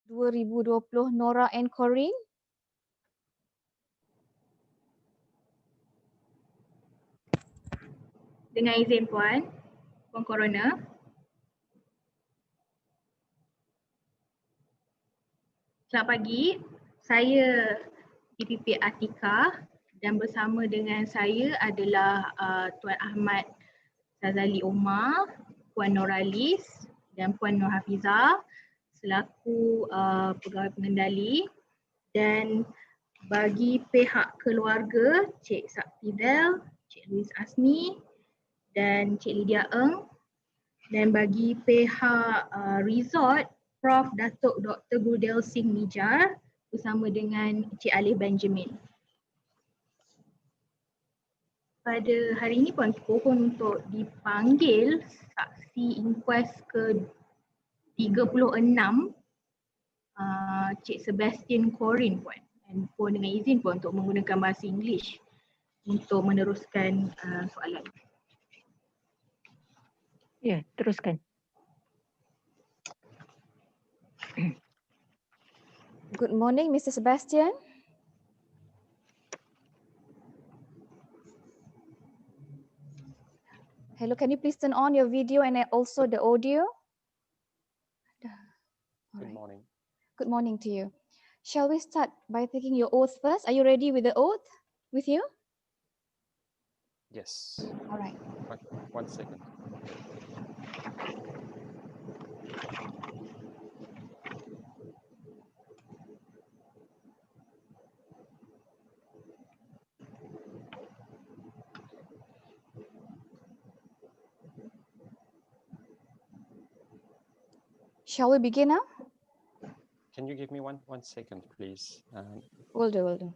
2020 Nora and Quoirin? Dengan izin Puan Koroner. Selamat pagi, saya DPP Atika dan bersama dengan saya adalah Tuan Ahmad Sazali Omar, Puan Nora Lis dan Puan Nur Hafizah selaku pegawai pengendali, dan bagi pihak keluarga Cik Saktivel, Cik Louis Asni dan Cik Lydia Eng, dan bagi pihak resort Prof. Datuk Dr. Gurdel Singh Nijar bersama dengan Cik Alif Benjamin. Pada hari ini Puan pohon untuk dipanggil saksi inkuest ke 36 Cik Sebastian Quoirin Puan. Dan Puan dengan izin Puan untuk menggunakan bahasa English untuk meneruskan soalan. Ya, teruskan. Good morning, Mr. Sebastian. Hello, can you please turn on your video and also the audio? Good morning. Good morning to you. Shall we start by taking your oath first? Are you ready with the oath with you? Yes. All right. One second. Shall we begin now? Can you give me one second, please? Will do, will do.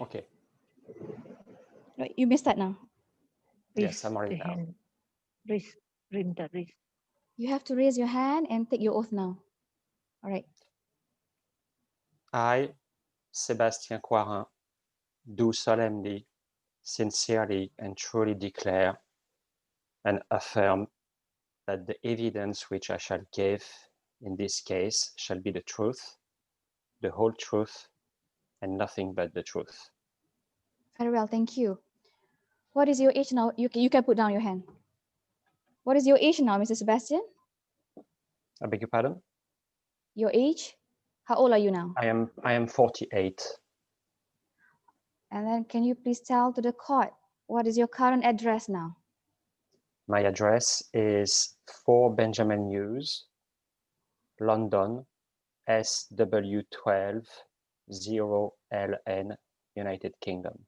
Okay. Right, you may start now. Yes, I'm ready now. Raise. You have to raise your hand and take your oath now. All right. I, Sébastien Quoirin, do solemnly, sincerely, and truly declare and affirm that the evidence which I shall give in this case shall be the truth, the whole truth, and nothing but the truth. Very well, thank you. What is your age now? You can put down your hand. What is your age now, Mr. Sebastian? I beg your pardon? Your age? How old are you now? I am 48. And then can you please tell to the court, what is your current address now? My address is 4 Benjamin News, London, SW12 0LN, United Kingdom.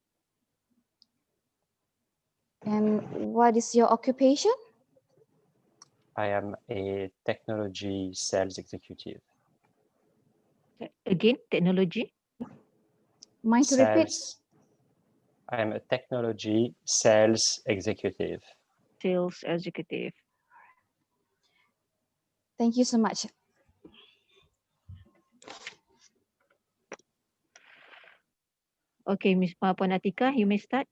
And what is your occupation? I am a technology sales executive. Again, technology? Mind to repeat? I am a technology sales executive. Sales executive. Thank you so much. Okay, Ms. Puan Atika, you may start.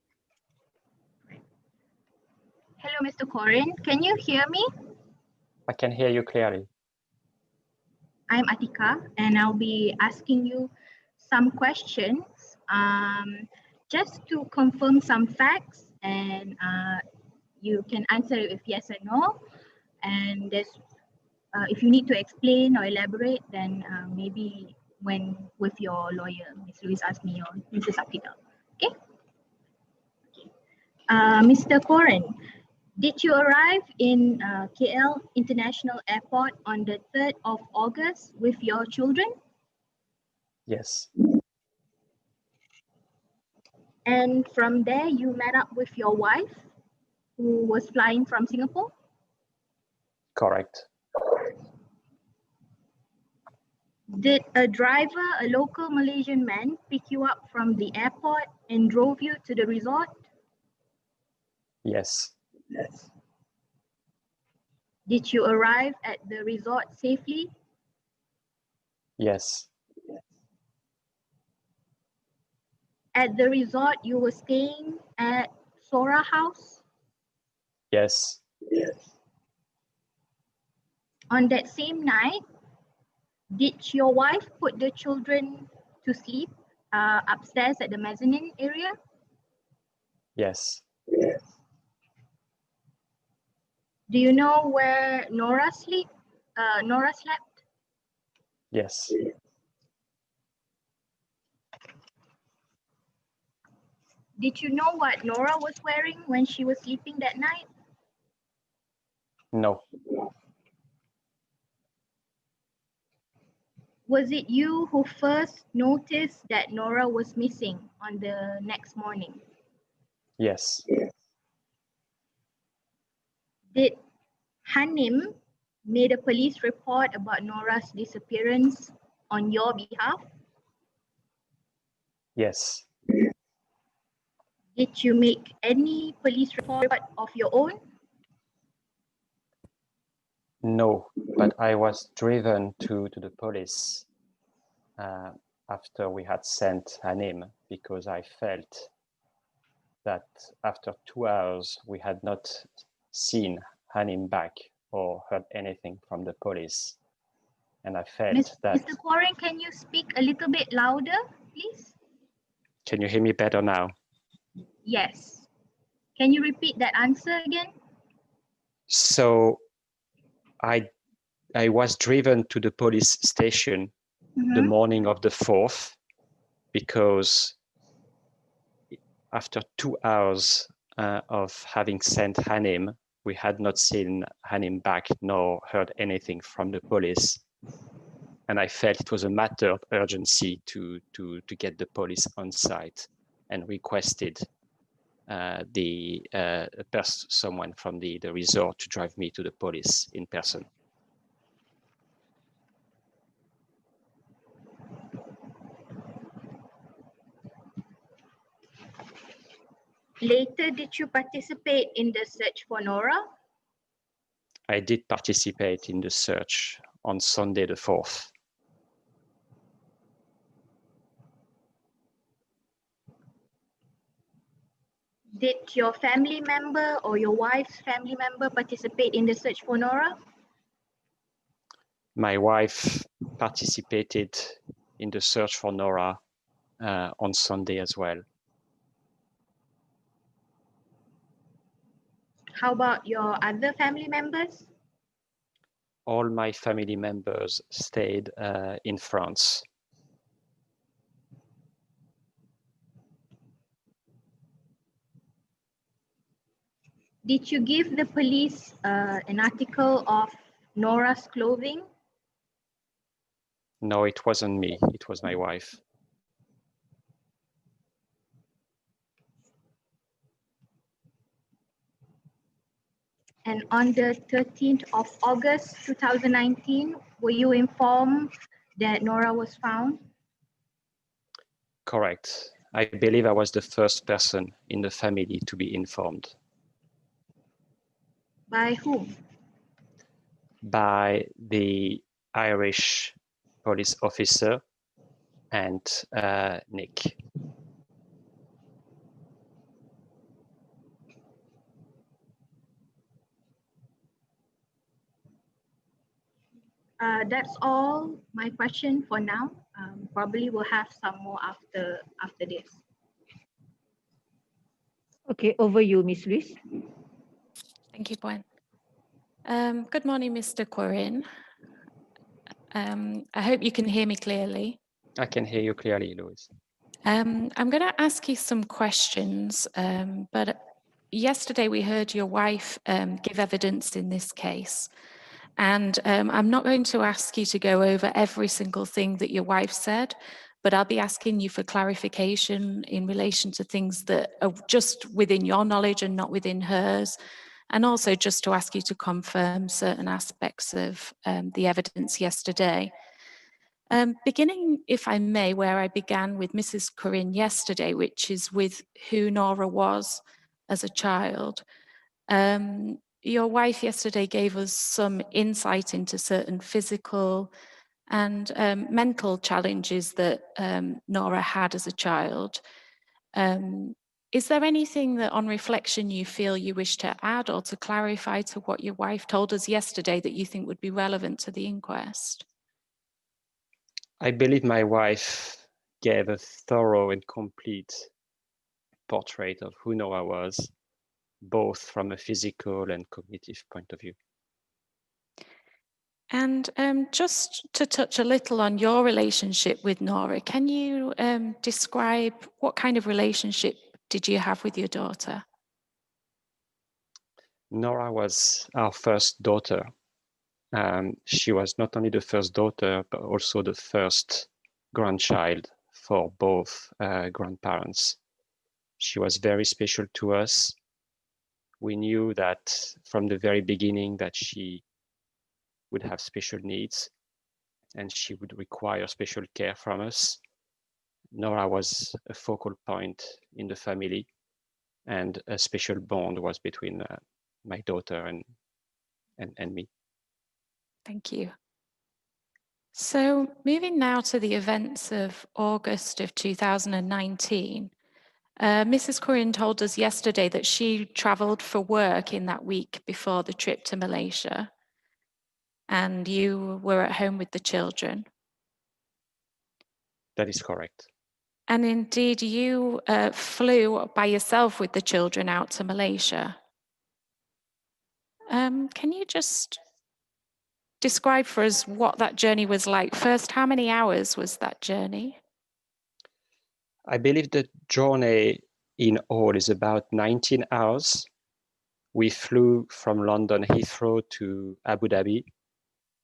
Hello, Mr. Quoirin. Can you hear me? I can hear you clearly. I'm Atika and I'll be asking you some questions just to confirm some facts, and you can answer if yes or no. And if you need to explain or elaborate, then maybe when with your lawyer, Ms. Louise Asni or Mrs. Saktivel. Okay? Mr. Quoirin, did you arrive in KL International Airport on the 3rd of August with your children? Yes. And from there, you met up with your wife who was flying from Singapore? Correct. Did a driver, a local Malaysian man, pick you up from the airport and drove you to the resort? Yes. Yes. Did you arrive at the resort safely? Yes. At the resort, you were staying at Sora House. Yes. On that same night, did your wife put the children to sleep upstairs at the mezzanine area? Yes. Do you know where Nora slept? Yes. Did you know what Nora was wearing when she was sleeping that night? No. Was it you who first noticed that Nora was missing on the next morning? Yes. Did Hanim made a police report about Nora's disappearance on your behalf? Yes. Did you make any police report of your own? No, but I was driven to the police after we had sent Hanim because I felt that after 2 hours we had not seen Hanim back or heard anything from the police. And I felt that... Mr. Quoirin, can you speak a little bit louder, please? Can you hear me better now? Yes. Can you repeat that answer again? So I was driven to the police station the morning of the 4th because after 2 hours of having sent Hanim, we had not seen Hanim back nor heard anything from the police. And I felt it was a matter of urgency to get the police on site and requested someone from the resort to drive me to the police in person. Later, did you participate in the search for Nora? I did participate in the search on Sunday the 4th. Did your family member or your wife's family member participate in the search for Nora? My wife participated in the search for Nora on Sunday as well. How about your other family members? All my family members stayed in France. Did you give the police an article of Nora's clothing? No, it wasn't me, it was my wife. And on the 13th of August 2019, were you informed that Nora was found? Correct. I believe I was the first person in the family to be informed. By whom? By the Irish police officer and Nick. That's all my question for now. Probably we'll have some more after this. Okay, over you, Ms. Luis. Thank you, Puan. Good morning, Mr. Quoirin. I hope you can hear me clearly. I can hear you clearly, Louise. I'm going to ask you some questions, but yesterday we heard your wife give evidence in this case. And I'm not going to ask you to go over every single thing that your wife said, but I'll be asking you for clarification in relation to things that are just within your knowledge and not within hers. And also just to ask you to confirm certain aspects of the evidence yesterday. Beginning, if I may, where I began with Mrs. Quoirin yesterday, which is with who Nora was as a child. Your wife yesterday gave us some insight into certain physical and mental challenges that Nora had as a child. Is there anything that on reflection you feel you wish to add or to clarify to what your wife told us yesterday that you think would be relevant to the inquest? I believe my wife gave a thorough and complete portrait of who Nora was, both from a physical and cognitive point of view. And just to touch a little on your relationship with Nora, can you describe what kind of relationship did you have with your daughter? Nora was our first daughter. She was not only the first daughter, but also the first grandchild for both grandparents. She was very special to us. We knew that from the very beginning that she would have special needs and she would require special care from us. Nora was a focal point in the family, and a special bond was between my daughter and me. Thank you. So moving now to the events of August of 2019, Mrs. Quoirin told us yesterday that she travelled for work in that week before the trip to Malaysia, and you were at home with the children. That is correct. And indeed, you flew by yourself with the children out to Malaysia. Can you just describe for us what that journey was like? First, how many hours was that journey? I believe the journey in all is about 19 hours. We flew from London Heathrow to Abu Dhabi,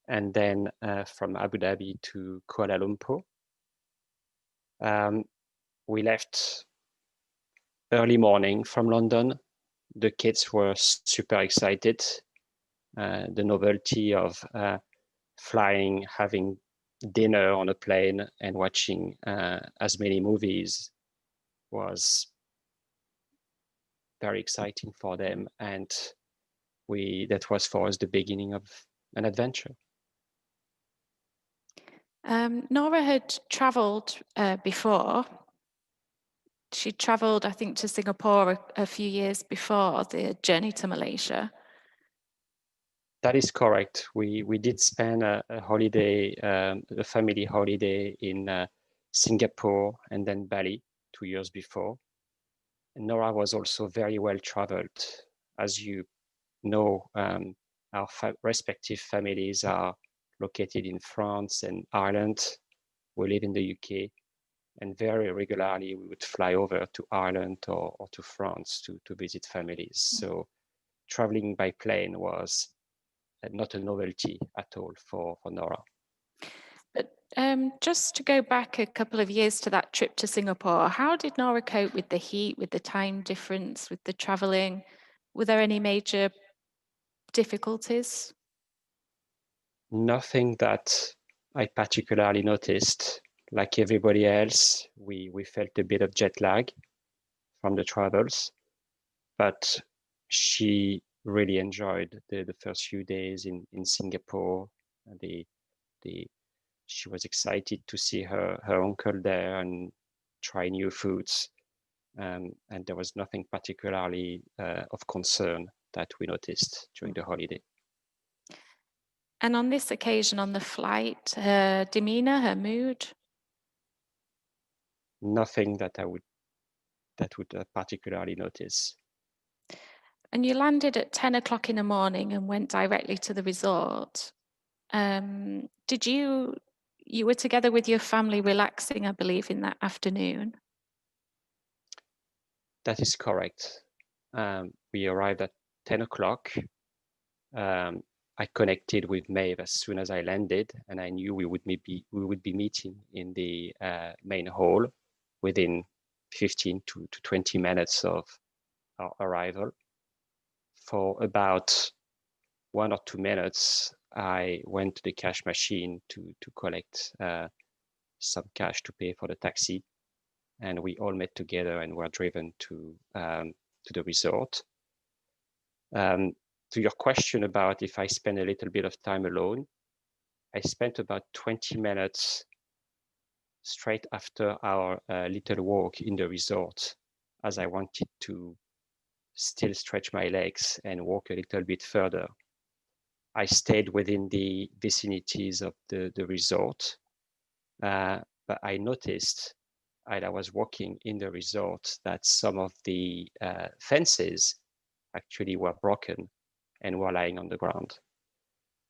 and then from Abu Dhabi to Kuala Lumpur. We left early morning from London. The kids were super excited. The novelty of flying, having dinner on a plane and watching as many movies was very exciting for them. And that was for us the beginning of an adventure. Nora had travelled before. She travelled, I think, to Singapore a few years before the journey to Malaysia. That is correct. We did spend a holiday, a family holiday in Singapore and then Bali 2 years before. And Nora was also very well traveled. As you know, our respective families are located in France and Ireland. We live in the UK, and very regularly we would fly over to Ireland or to France to visit families. So traveling by plane was not a novelty at all for Nora. But just to go back a couple of years to that trip to Singapore, how did Nora cope with the heat, with the time difference, with the traveling? Were there any major difficulties? Nothing that I particularly noticed. Like everybody else, we felt a bit of jet lag from the travels, but she really enjoyed the first few days in Singapore. She was excited to see her uncle there and try new foods. And there was nothing particularly of concern that we noticed during the holiday. And on this occasion, on the flight, her demeanor, her mood? Nothing that would particularly notice. And you landed at 10 o'clock in the morning and went directly to the resort. You were together with your family relaxing, I believe, in that afternoon? That is correct. We arrived at 10 o'clock. I connected with Maeve as soon as I landed, and I knew we would be meeting in the main hall within 15 to 20 minutes of our arrival. For about 1 or 2 minutes, I went to the cash machine to collect some cash to pay for the taxi, and we all met together and were driven to the resort. To your question about if I spend a little bit of time alone, I spent about 20 minutes straight after our little walk in the resort, as I wanted to still stretch my legs and walk a little bit further. I stayed within the vicinities of the resort, but I noticed as I was walking in the resort that some of the fences actually were broken and were lying on the ground.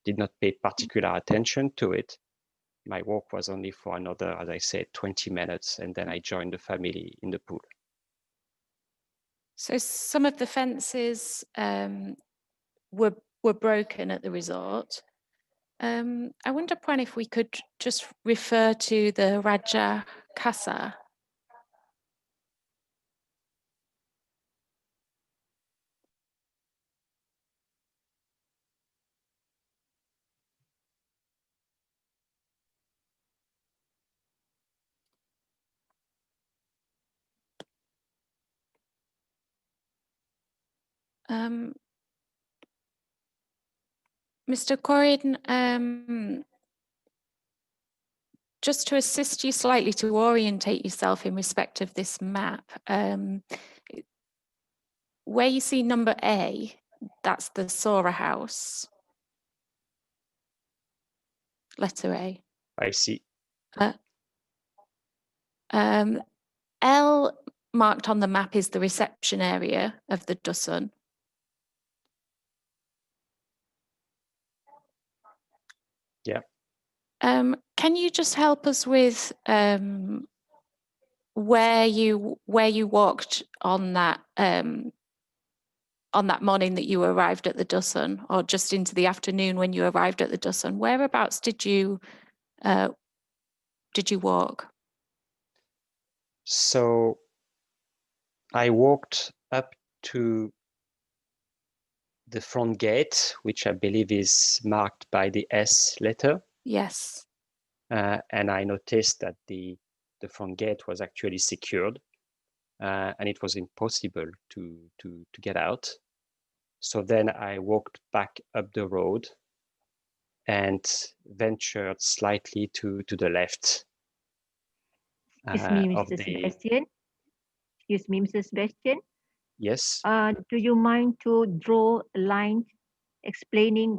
Did not pay particular attention to it. My walk was only for another, as I said, 20 minutes, and then I joined the family in the pool. So some of the fences were broken at the resort. I wonder, Puan, if we could just refer to the Raja Casa. Mr. Quoirin, just to assist you slightly to orientate yourself in respect of this map, where you see number A, that's the Sora house. Letter A. I see. L marked on the map is the reception area of the Dusun. Yeah. Can you just help us with where you walked on that morning that you arrived at the Dusun, or just into the afternoon when you arrived at the Dusun? Whereabouts did you walk? So I walked up to the front gate, which I believe is marked by the S letter. Yes. And I noticed that the front gate was actually secured, and it was impossible to get out. So then I walked back up the road and ventured slightly to the left. Excuse me, Mr. Sebastian. Excuse me, Mr. Sebastian. Yes. Do you mind to draw a line explaining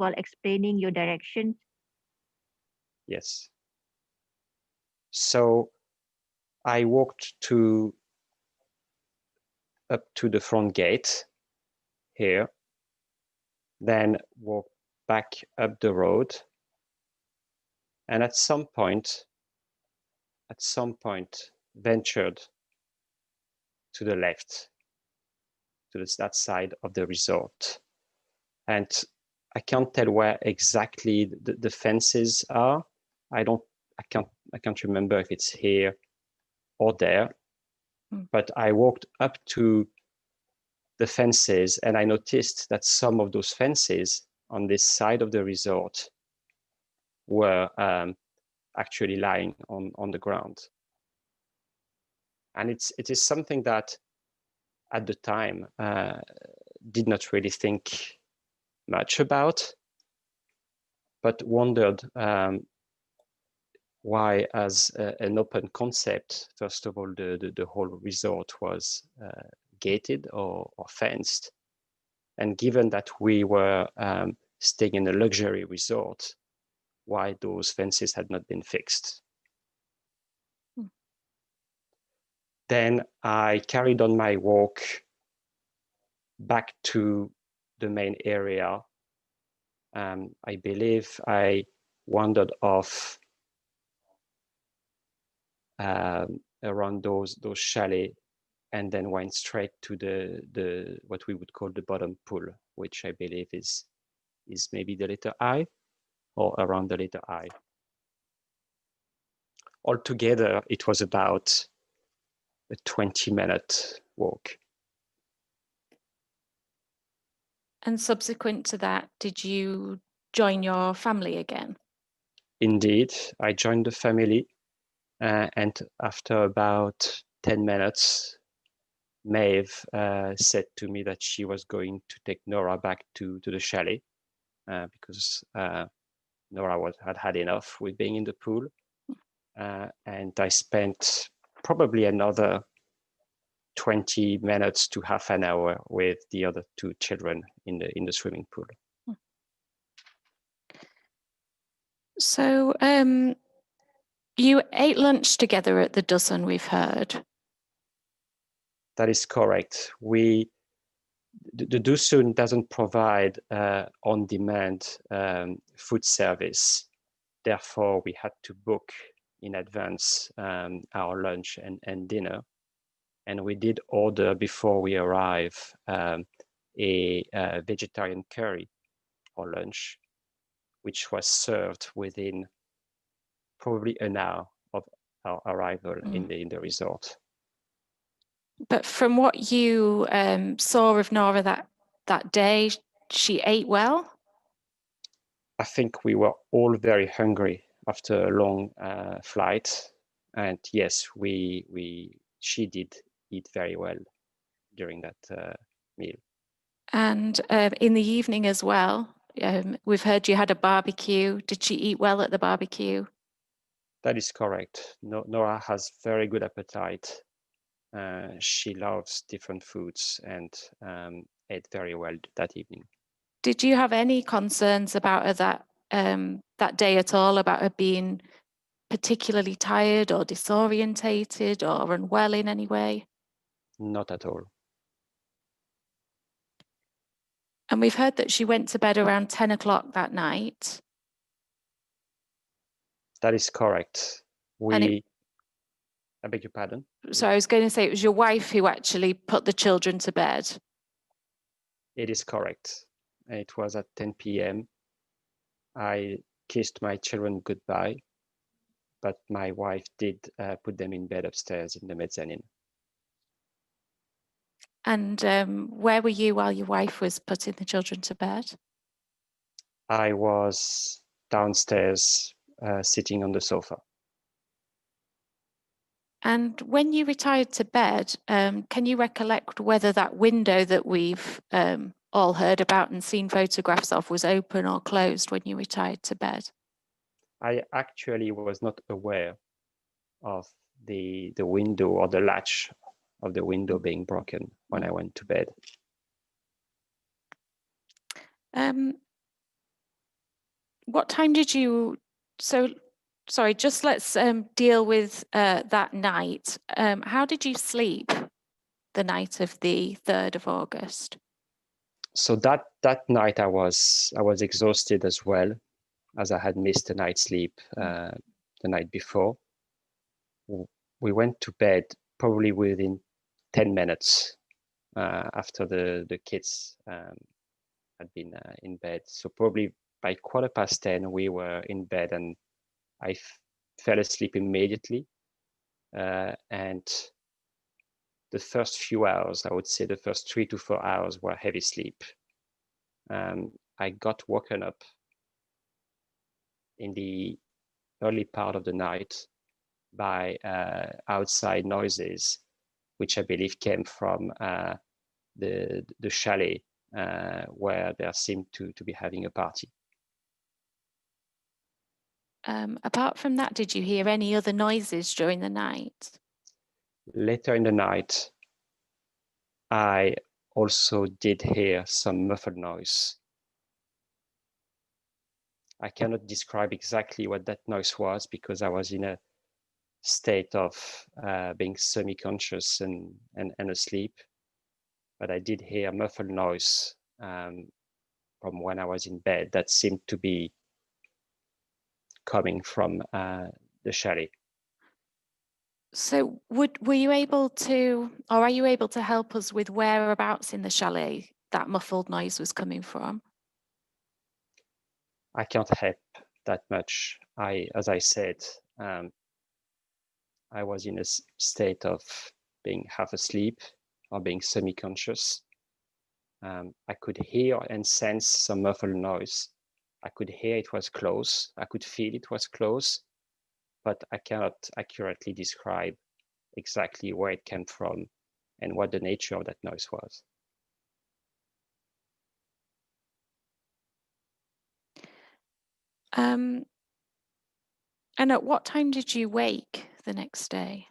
your direction? Yes. So I walked up to the front gate here, then walked back up the road, and at some point ventured to the left, to that side of the resort. And I can't tell where exactly the fences are. I can't remember if it's here or there, but I walked up to the fences and I noticed that some of those fences on this side of the resort were actually lying on the ground. And it is something that at the time did not really think much about, but wondered why, as an open concept, first of all, the whole resort was gated or fenced. And given that we were staying in a luxury resort, why those fences had not been fixed. Then I carried on my walk back to the main area. I believe I wandered off around those chalets, and then went straight to the what we would call the bottom pool, which I believe is maybe the letter I, or around the letter I. Altogether, it was about a 20-minute walk. And subsequent to that, did you join your family again? Indeed, I joined the family, and after about 10 minutes, Maeve said to me that she was going to take Nora back to the chalet because Nora had enough with being in the pool. And I spent probably another 20 minutes to half an hour with the other two children in the swimming pool. So you ate lunch together at the dozen, we've heard. That is correct. The Dusun doesn't provide on-demand food service. Therefore, we had to book in advance our lunch and dinner. And we did order before we arrive a vegetarian curry for lunch, which was served within probably an hour of our arrival in the resort. But from what you saw of Nora that day, she ate well? I think we were all very hungry after a long flight. And yes, she did eat very well during that meal. And in the evening as well, we've heard you had a barbecue. Did she eat well at the barbecue? That is correct. Nora has very good appetite. She loves different foods and ate very well that evening. Did you have any concerns about her that day at all, about her being particularly tired or disorientated or unwell in any way? Not at all. And we've heard that she went to bed around 10 o'clock that night. That is correct. I beg your pardon? So I was going to say it was your wife who actually put the children to bed. It is correct. It was at 10 p.m. I kissed my children goodbye, but my wife did put them in bed upstairs in the mezzanine. And where were you while your wife was putting the children to bed? I was downstairs sitting on the sofa. And when you retired to bed, can you recollect whether that window that we've all heard about and seen photographs of was open or closed when you retired to bed? I actually was not aware of the window or the latch of the window being broken when I went to bed. What time did you, sorry, just let's deal with that night. How did you sleep the night of the 3rd of August? So that night I was exhausted as well, as I had missed a night's sleep the night before. We went to bed probably within 10 minutes after the kids had been in bed. So probably by 10:15 we were in bed, and I fell asleep immediately. And the first few hours, I would say the first 3 to 4 hours, were heavy sleep. I got woken up in the early part of the night by outside noises, which I believe came from the chalet where they seemed to be having a party. Apart from that, did you hear any other noises during the night? Later in the night, I also did hear some muffled noise. I cannot describe exactly what that noise was because I was in a state of being semi-conscious and asleep. But I did hear muffled noise from when I was in bed that seemed to be coming from the chalet. So were you able to, or are you able to help us with whereabouts in the chalet that muffled noise was coming from? I can't help that much. As I said, I was in a state of being half asleep or being semi-conscious. I could hear and sense some muffled noise. I could hear it was close. I could feel it was close, but I cannot accurately describe exactly where it came from and what the nature of that noise was. And at what time did you wake the next day?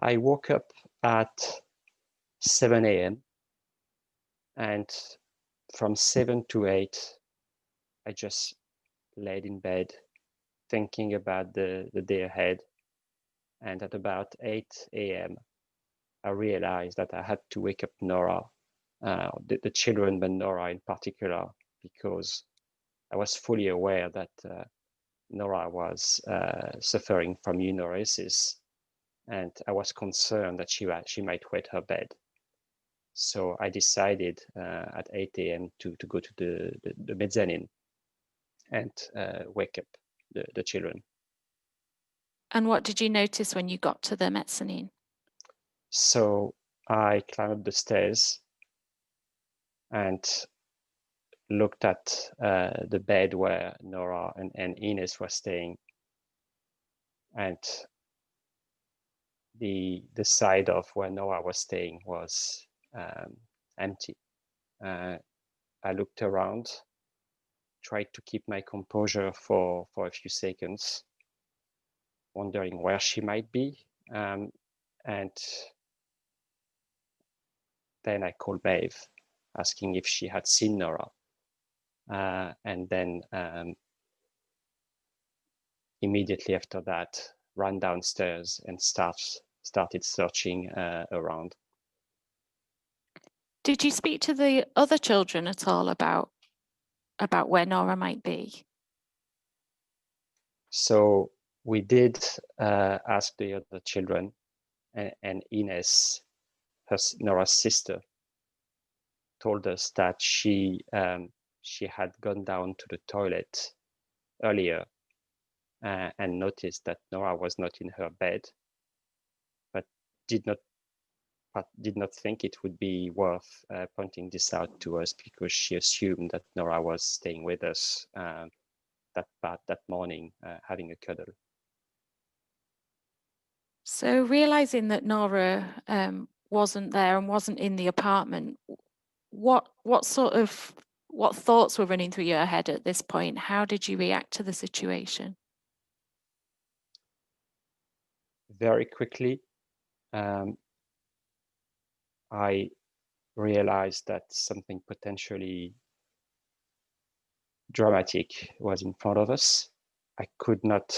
I woke up at 7 a.m. and from 7 to 8, I just laid in bed thinking about the day ahead. And at about 8 a.m., I realized that I had to wake up Nora, the children, but Nora in particular, because I was fully aware that Nora was suffering from urinalysis, and I was concerned that she might wet her bed. So I decided at 8 a.m. to go to the mezzanine and wake up the children. And what did you notice when you got to the mezzanine? So I climbed up the stairs and looked at the bed where Nora and Ines were staying, and the side of where Nora was staying was empty. I looked around, tried to keep my composure for a few seconds, wondering where she might be, and then I called Maeve, asking if she had seen Nora, and then immediately after that, ran downstairs and started searching around. Did you speak to the other children at all about where Nora might be? So we did ask the other children, and Ines, Nora's sister, told us that she had gone down to the toilet earlier and noticed that Nora was not in her bed, but did not think it would be worth pointing this out to us, because she assumed that Nora was staying with us that morning, having a cuddle. So realizing that Nora wasn't there and wasn't in the apartment, what thoughts were running through your head at this point? How did you react to the situation? Very quickly, I realized that something potentially dramatic was in front of us. I could not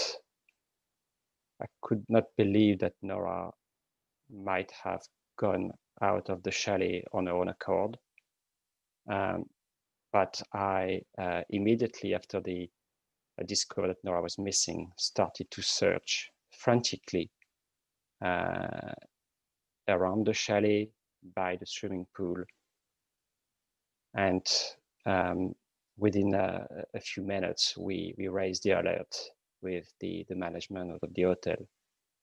believe that Nora might have gone out of the chalet on her own accord. But I immediately after I discovered that Nora was missing, started to search frantically around the chalet, by the swimming pool, and within a few minutes, we raised the alert with the management of the hotel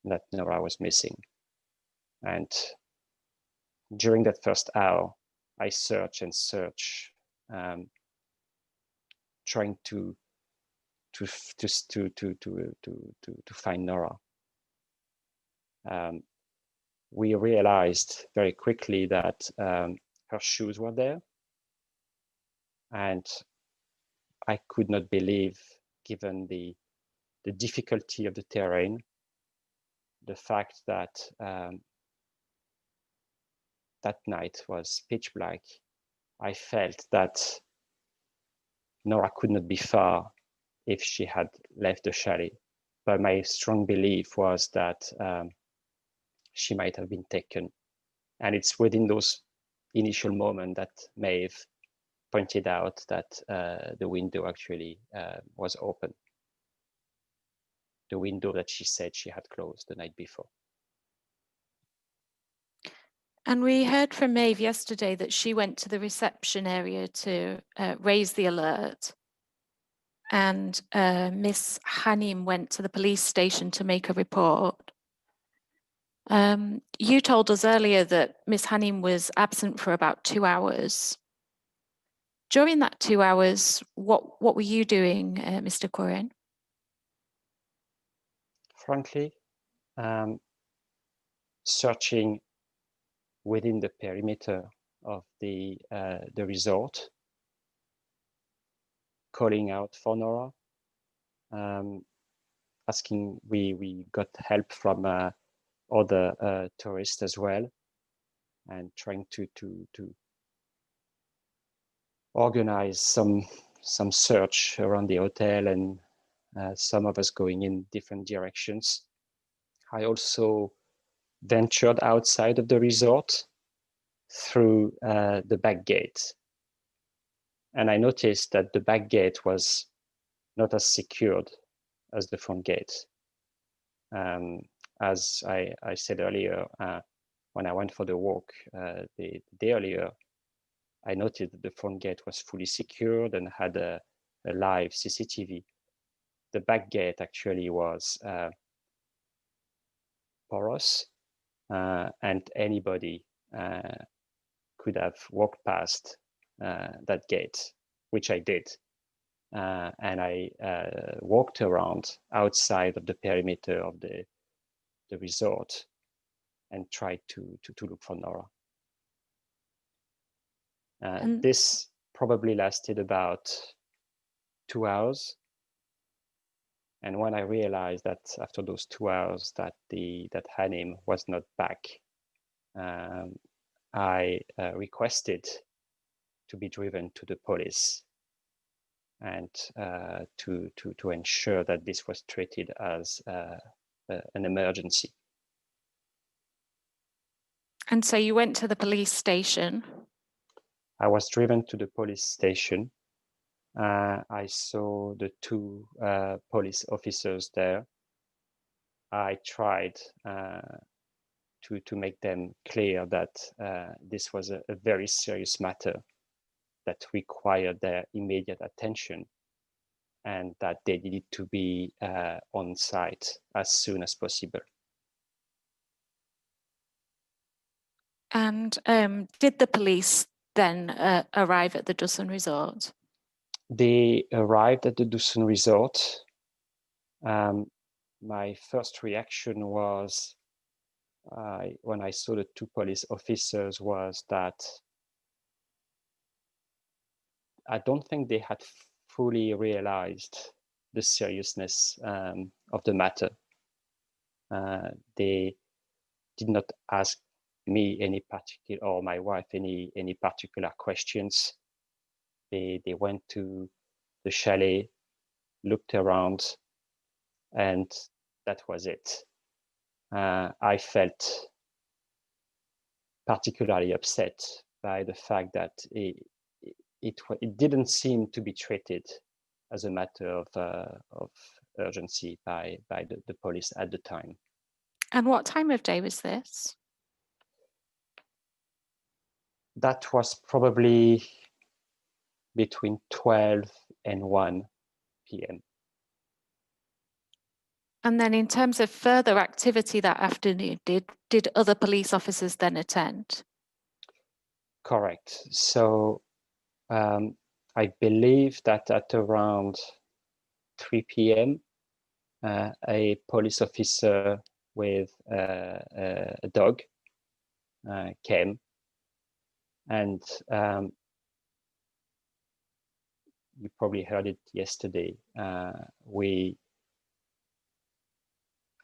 that Nora was missing. And during that first hour, I searched and searched, trying to find Nora. We realized very quickly that her shoes were there, and I could not believe, given the difficulty of the terrain, the fact that that night was pitch black. I felt that Nora could not be far if she had left the chalet, but my strong belief was that she might have been taken. And it's within those initial moments that Maeve pointed out that the window actually was open. The window that she said she had closed the night before. And we heard from Maeve yesterday that she went to the reception area to raise the alert. And Miss Hanim went to the police station to make a report. You told us earlier that Miss Hanim was absent for about 2 hours. During that 2 hours, what were you doing, Mr. Quoirin? Frankly, searching within the perimeter of the resort, calling out for Nora, asking, we got help from other tourists as well, and trying to organize some search around the hotel, and some of us going in different directions. I also ventured outside of the resort through the back gate. And I noticed that the back gate was not as secured as the front gate. As I said earlier, when I went for the walk the day earlier, I noted that the front gate was fully secured and had a live CCTV. The back gate actually was porous, and anybody could have walked past that gate, which I did. And I walked around outside of the perimeter of the resort and tried to look for Nora. This probably lasted about 2 hours. And when I realized that after those 2 hours that Hanim was not back, I requested to be driven to the police and to ensure that this was treated as an emergency. And so you went to the police station? I was driven to the police station. I saw the two police officers there. I tried to make them clear that this was a very serious matter that required their immediate attention, and that they needed to be on site as soon as possible. And did the police then arrive at the Dusun Resort? They arrived at the Dusun Resort. My first reaction was, when I saw the two police officers, was that I don't think they had fully realized the seriousness of the matter. They did not ask me any particular, or my wife any particular questions. They went to the chalet, looked around, and that was it. I felt particularly upset by the fact that it didn't seem to be treated as a matter of urgency by the police at the time. And what time of day was this? That was probably between 12 and 1 p.m. And then in terms of further activity that afternoon, did other police officers then attend? Correct. So I believe that at around 3 p.m., a police officer with a dog came, and you probably heard it yesterday.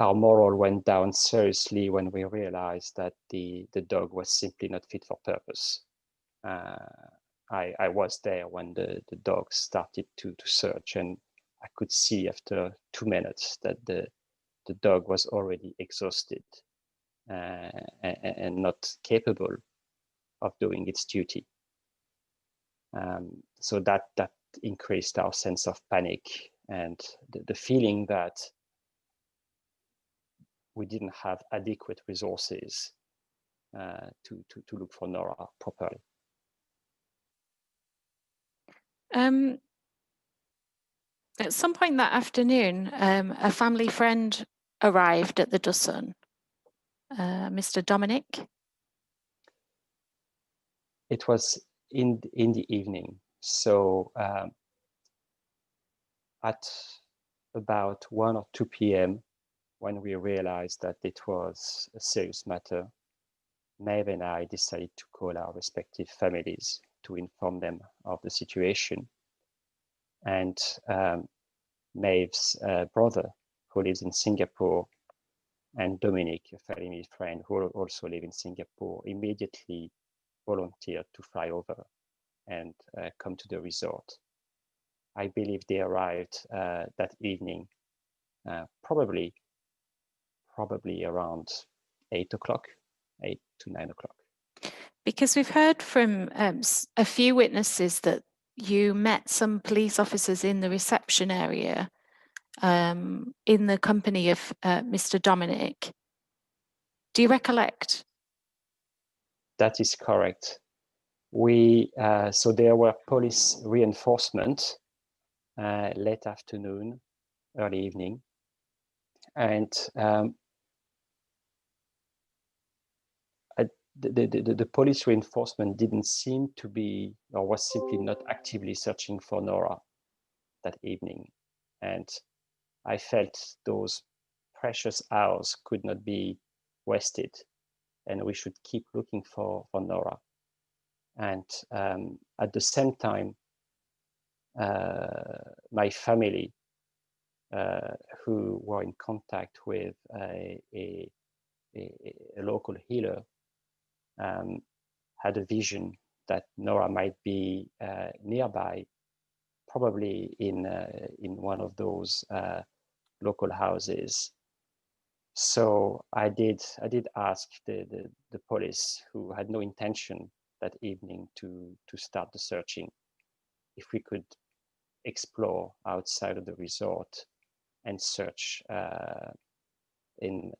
Our morale went down seriously when we realized that the dog was simply not fit for purpose. I was there when the dog started to search, and I could see after 2 minutes that the dog was already exhausted and not capable of doing its duty. So that increased our sense of panic and the feeling that we didn't have adequate resources to look for Nora properly. At some point that afternoon, a family friend arrived at the Dusun, Mr. Dominic. It was in the evening. So at about 1 or 2 p.m., when we realized that it was a serious matter, Maeve and I decided to call our respective families to inform them of the situation. And Maeve's brother, who lives in Singapore, and Dominic, a family friend who also live in Singapore, immediately volunteered to fly over and come to the resort. I believe they arrived that evening, probably around 8 to 9 o'clock. Because we've heard from a few witnesses that you met some police officers in the reception area in the company of Mr. Dominic. Do you recollect? That is correct. So there were police reinforcement late afternoon, early evening, and the police reinforcement didn't seem to be, or was simply not actively searching for Nora that evening. And I felt those precious hours could not be wasted, and we should keep looking for Nora. And at the same time, my family, who were in contact with a local healer, had a vision that Nora might be nearby, probably in one of those local houses. So I did ask the police, who had no intention that evening to start the searching, if we could explore outside of the resort and search in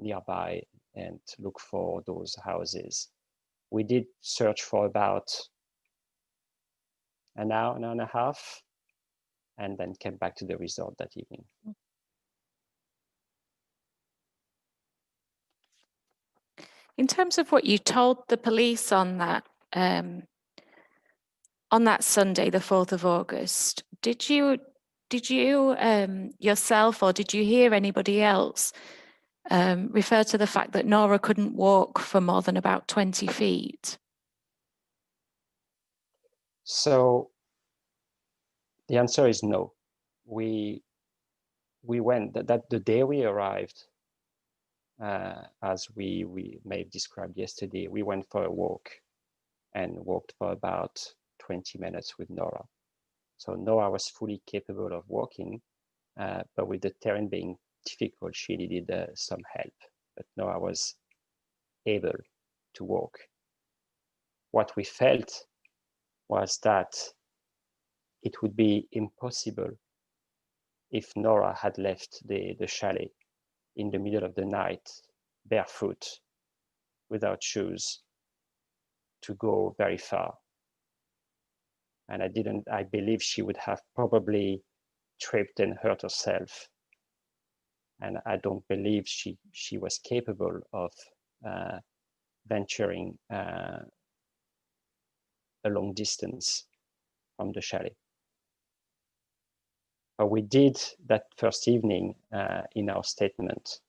nearby and look for those houses. We did search for about an hour and a half, and then came back to the resort that evening. In terms of what you told the police on that Sunday, the 4th of August, did you yourself, or did you hear anybody else refer to the fact that Nora couldn't walk for more than about 20 feet? So the answer is no. We went that the day we arrived, as we may have described yesterday, we went for a walk and walked for about 20 minutes with Nora. So Nora was fully capable of walking, but with the terrain being difficult, she needed some help. But Nora was able to walk. What we felt was that it would be impossible if Nora had left the chalet in the middle of the night, barefoot, without shoes, to go very far. And I believe she would have probably tripped and hurt herself. And I don't believe she was capable of venturing a long distance from the chalet. But we did that first evening in our statement,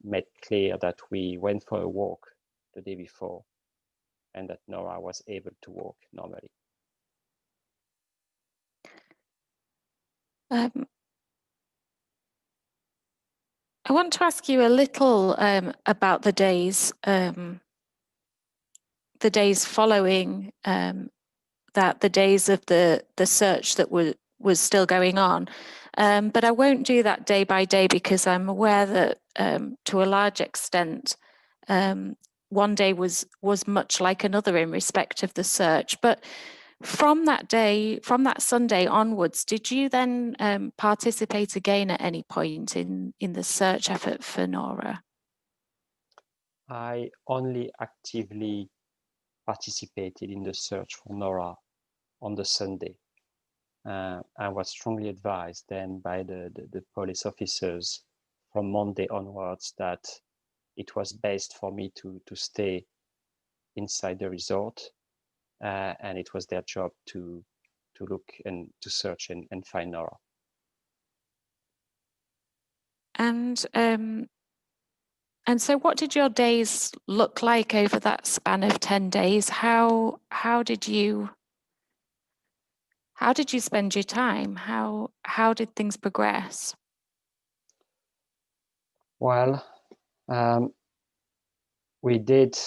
made clear that we went for a walk the day before and that Nora was able to walk normally. I want to ask you a little about the days following that, the days of the search that was still going on. But I won't do that day by day, because I'm aware that to a large extent, one day was much like another in respect of the search. But from that day, from that Sunday onwards, did you then participate again at any point in the search effort for Nora? I only actively participated in the search for Nora on the Sunday. I was strongly advised then by the police officers from Monday onwards that it was best for me to stay inside the resort, and it was their job to look and to search and find Nora. And so what did your days look like over that span of 10 days? How did you How did you spend your time? How did things progress? Well, we did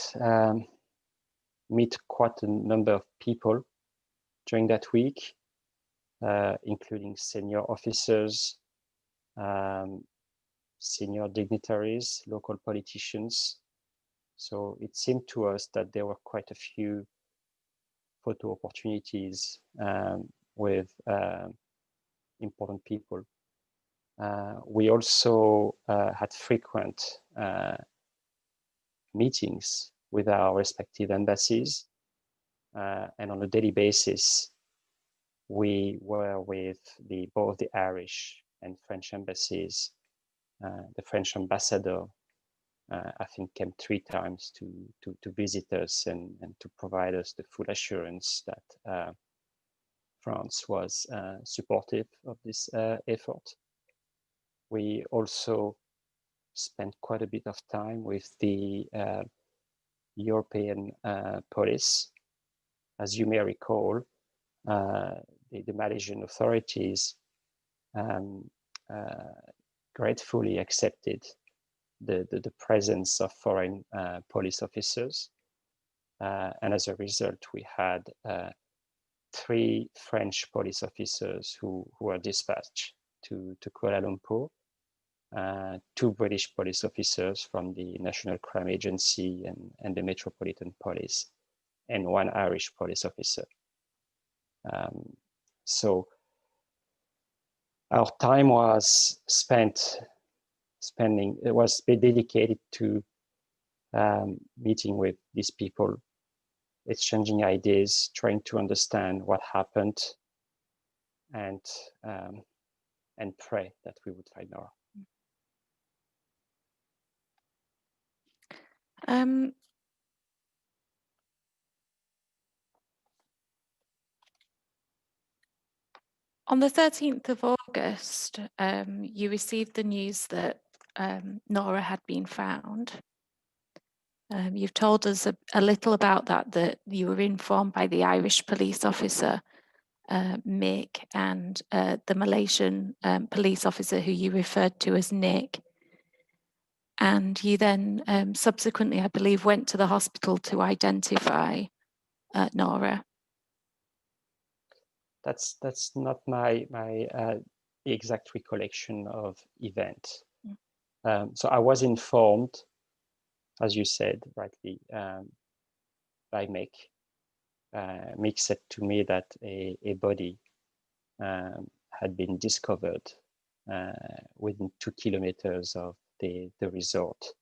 meet quite a number of people during that week, including senior officers, senior dignitaries, local politicians. So it seemed to us that there were quite a few photo opportunities with important people. We also had frequent meetings with our respective embassies, and on a daily basis, we were with both the Irish and French embassies. The French ambassador, I think, came 3 times to visit us and to provide us the full assurance that France was supportive of this effort. We also spent quite a bit of time with the European police. As you may recall, the Malaysian authorities gratefully accepted the presence of foreign police officers. And as a result, we had 3 French police officers who were dispatched to Kuala Lumpur, 2 British police officers from the National Crime Agency and the Metropolitan Police, and 1 Irish police officer. So our time was dedicated to meeting with these people, exchanging ideas, trying to understand what happened, and pray that we would find Nora. On the 13th of August, you received the news that Nora had been found. You've told us a little about that you were informed by the Irish police officer, Mick, and the Malaysian police officer who you referred to as Nick. And you then subsequently, I believe, went to the hospital to identify Nora. That's not my exact recollection of event. So I was informed, as you said rightly, by Mick. Mick said to me that a body had been discovered within 2 kilometers of the resort,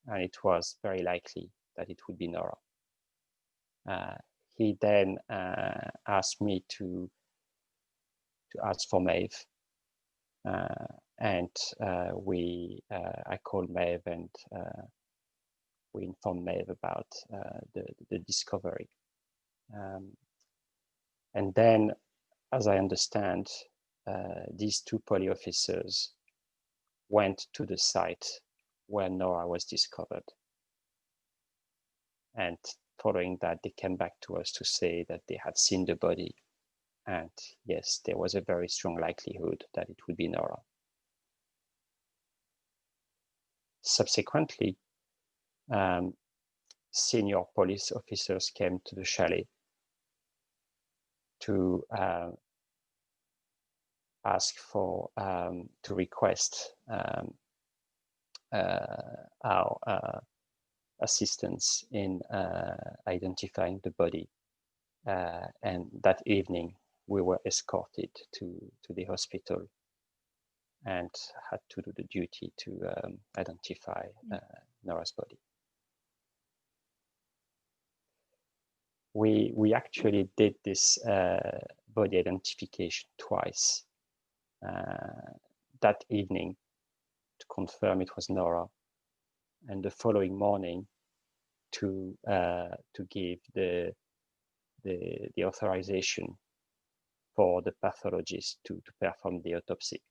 and it was very likely that it would be Nora. He then asked me to ask for Maeve, and I called Maeve, and we informed Maeve about the discovery. And then, as I understand, these 2 police officers went to the site where Nora was discovered. And following that, they came back to us to say that they had seen the body. And yes, there was a very strong likelihood that it would be Nora. Subsequently, senior police officers came to the chalet to ask for, to request our assistance in identifying the body. And that evening, we were escorted to the hospital and had to do the duty to identify Nora's body. We actually did this body identification twice. That evening to confirm it was Nora, and the following morning to give the authorization for the pathologist to perform the autopsy.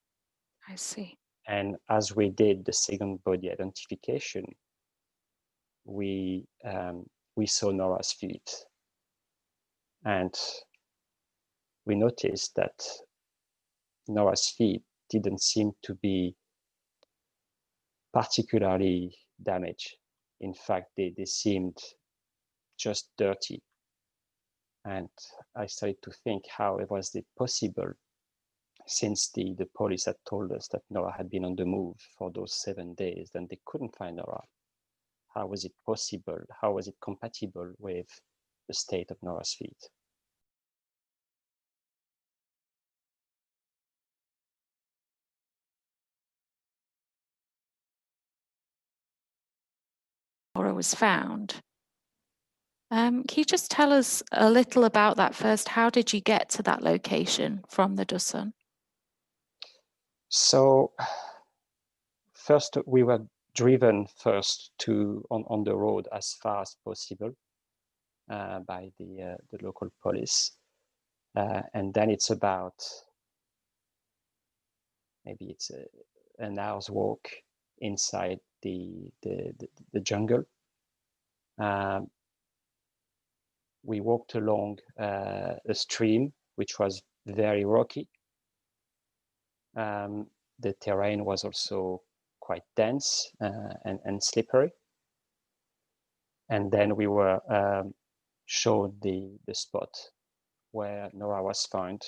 I see. And as we did the second body identification, we saw Nora's feet, and we noticed that Nora's feet didn't seem to be particularly damaged. In fact, they seemed just dirty. And I started to think, how was it possible, since the police had told us that Nora had been on the move for those 7 days, and they couldn't find Nora. How was it possible? How was it compatible with the state of Nora's feet? Nora was found. Can you just tell us a little about that first? How did you get to that location from the Dusun? So first, we were driven first on the road as far as possible by the local police, and then it's about maybe an hour's walk inside the jungle. We walked along a stream which was very rocky. The terrain was also quite dense and slippery. And then we were shown the spot where Nora was found,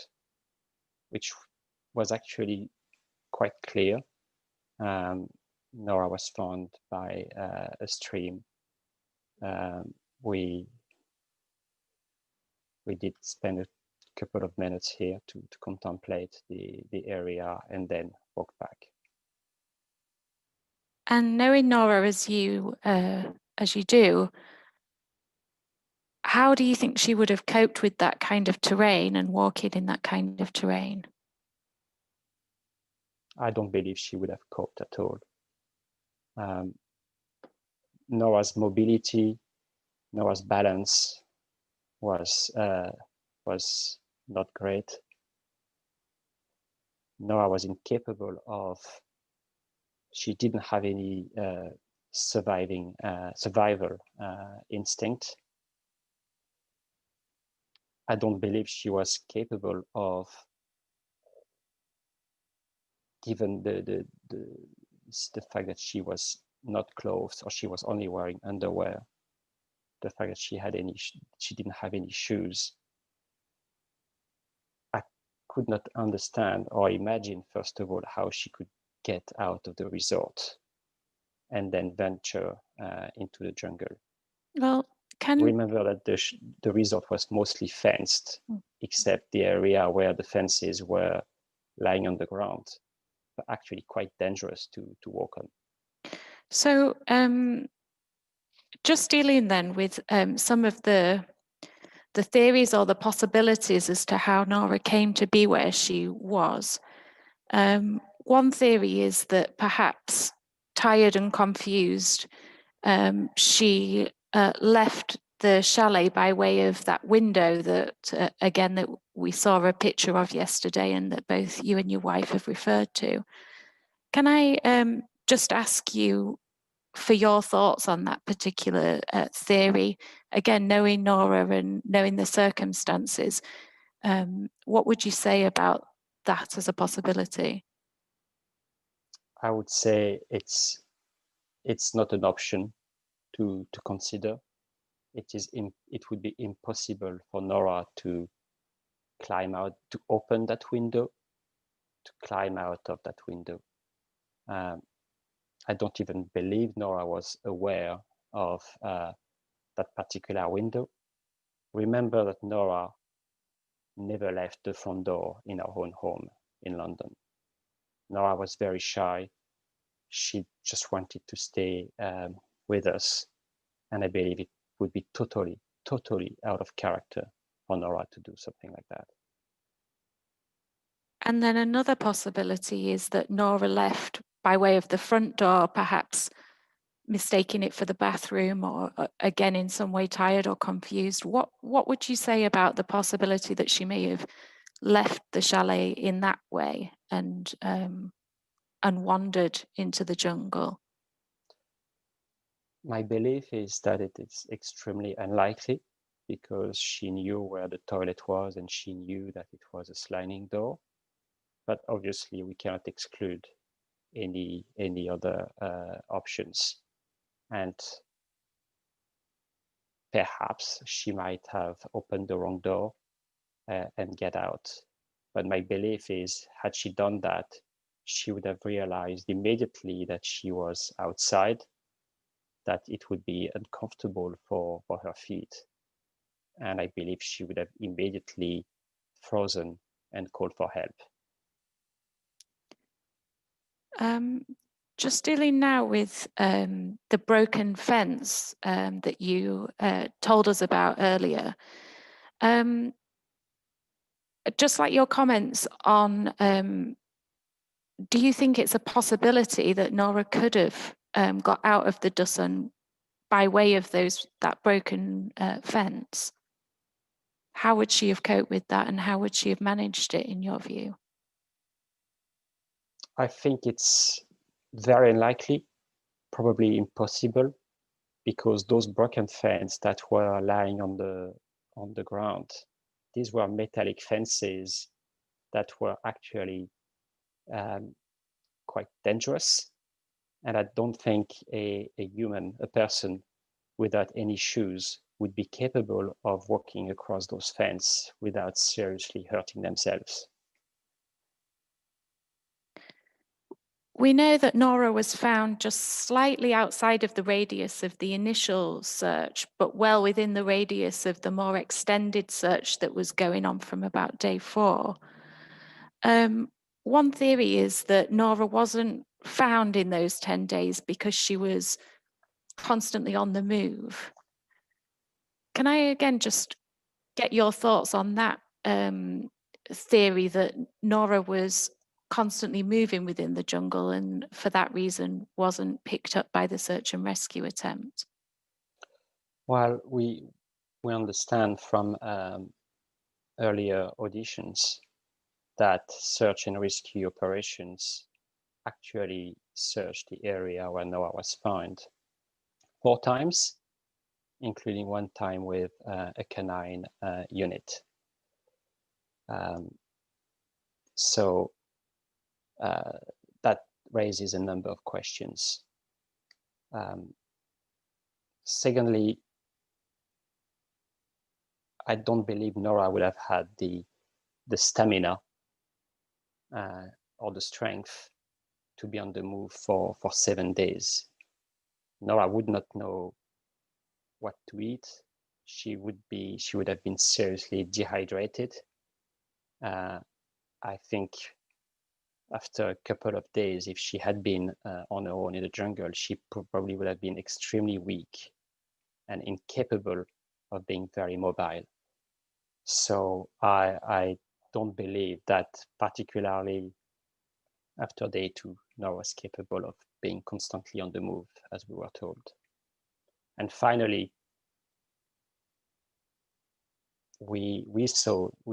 which was actually quite clear. Nora was found by a stream. We did spend a couple of minutes here to contemplate the area and then walk back. And knowing Nora as you do, how do you think she would have coped with that kind of terrain and walking in that kind of terrain? I don't believe she would have coped at all. Nora's mobility, Nora's balance was not great. Nora was incapable of. She didn't have any survival instinct. I don't believe she was capable of, given the fact that she was not clothed or she was only wearing underwear, the fact that she didn't have any shoes. I could not understand or imagine, first of all, how she could get out of the resort and then venture into the jungle. Well, remember that the resort was mostly fenced, except the area where the fences were lying on the ground, but actually quite dangerous to walk on. So just dealing then with some of the theories or the possibilities as to how Nora came to be where she was. One theory is that perhaps tired and confused, she left the chalet by way of that window that, again, that we saw a picture of yesterday and that both you and your wife have referred to. Can I just ask you for your thoughts on that particular theory? Again, knowing Nora and knowing the circumstances, what would you say about that as a possibility? I would say it's not an option to consider. It would be impossible for Nora to climb out, to open that window, to climb out of that window. I don't even believe Nora was aware of that particular window. Remember that Nora never left the front door in our own home in London. Nora was very shy. She just wanted to stay with us. And I believe it would be totally out of character for Nora to do something like that. And then another possibility is that Nora left by way of the front door, perhaps mistaking it for the bathroom, or again in some way tired or confused. What would you say about the possibility that she may have left the chalet in that way and wandered into the jungle? My belief is that it is extremely unlikely, because she knew where the toilet was and she knew that it was a sliding door. But obviously we cannot exclude any other options. And perhaps she might have opened the wrong door and get out. But my belief is, had she done that, she would have realized immediately that she was outside, that it would be uncomfortable for her feet. And I believe she would have immediately frozen and called for help. Just dealing now with the broken fence that you told us about earlier. Just like your comments on, do you think it's a possibility that Nora could have got out of the Dusun by way of that broken fence? How would she have coped with that, and how would she have managed it, in your view? I think it's very unlikely, probably impossible, because those broken fences that were lying on the ground, these were metallic fences that were actually quite dangerous. And I don't think a person without any shoes would be capable of walking across those fences without seriously hurting themselves. We know that Nora was found just slightly outside of the radius of the initial search, but well within the radius of the more extended search that was going on from about day 4. One theory is that Nora wasn't found in those 10 days because she was constantly on the move. Can I again just get your thoughts on that theory that Nora was constantly moving within the jungle and for that reason wasn't picked up by the search and rescue attempt? Well, we understand from earlier auditions that search and rescue operations actually searched the area where Nora was found 4 times, including 1 time with a canine unit. So that raises a number of questions. Secondly, I don't believe Nora would have had the stamina or the strength to be on the move for 7 days. Nora would not know what to eat. She would have been seriously dehydrated. I think after a couple of days, if she had been on her own in the jungle, she probably would have been extremely weak and incapable of being very mobile. So I don't believe that, particularly after day 2, Nora was capable of being constantly on the move, as we were told. And finally, we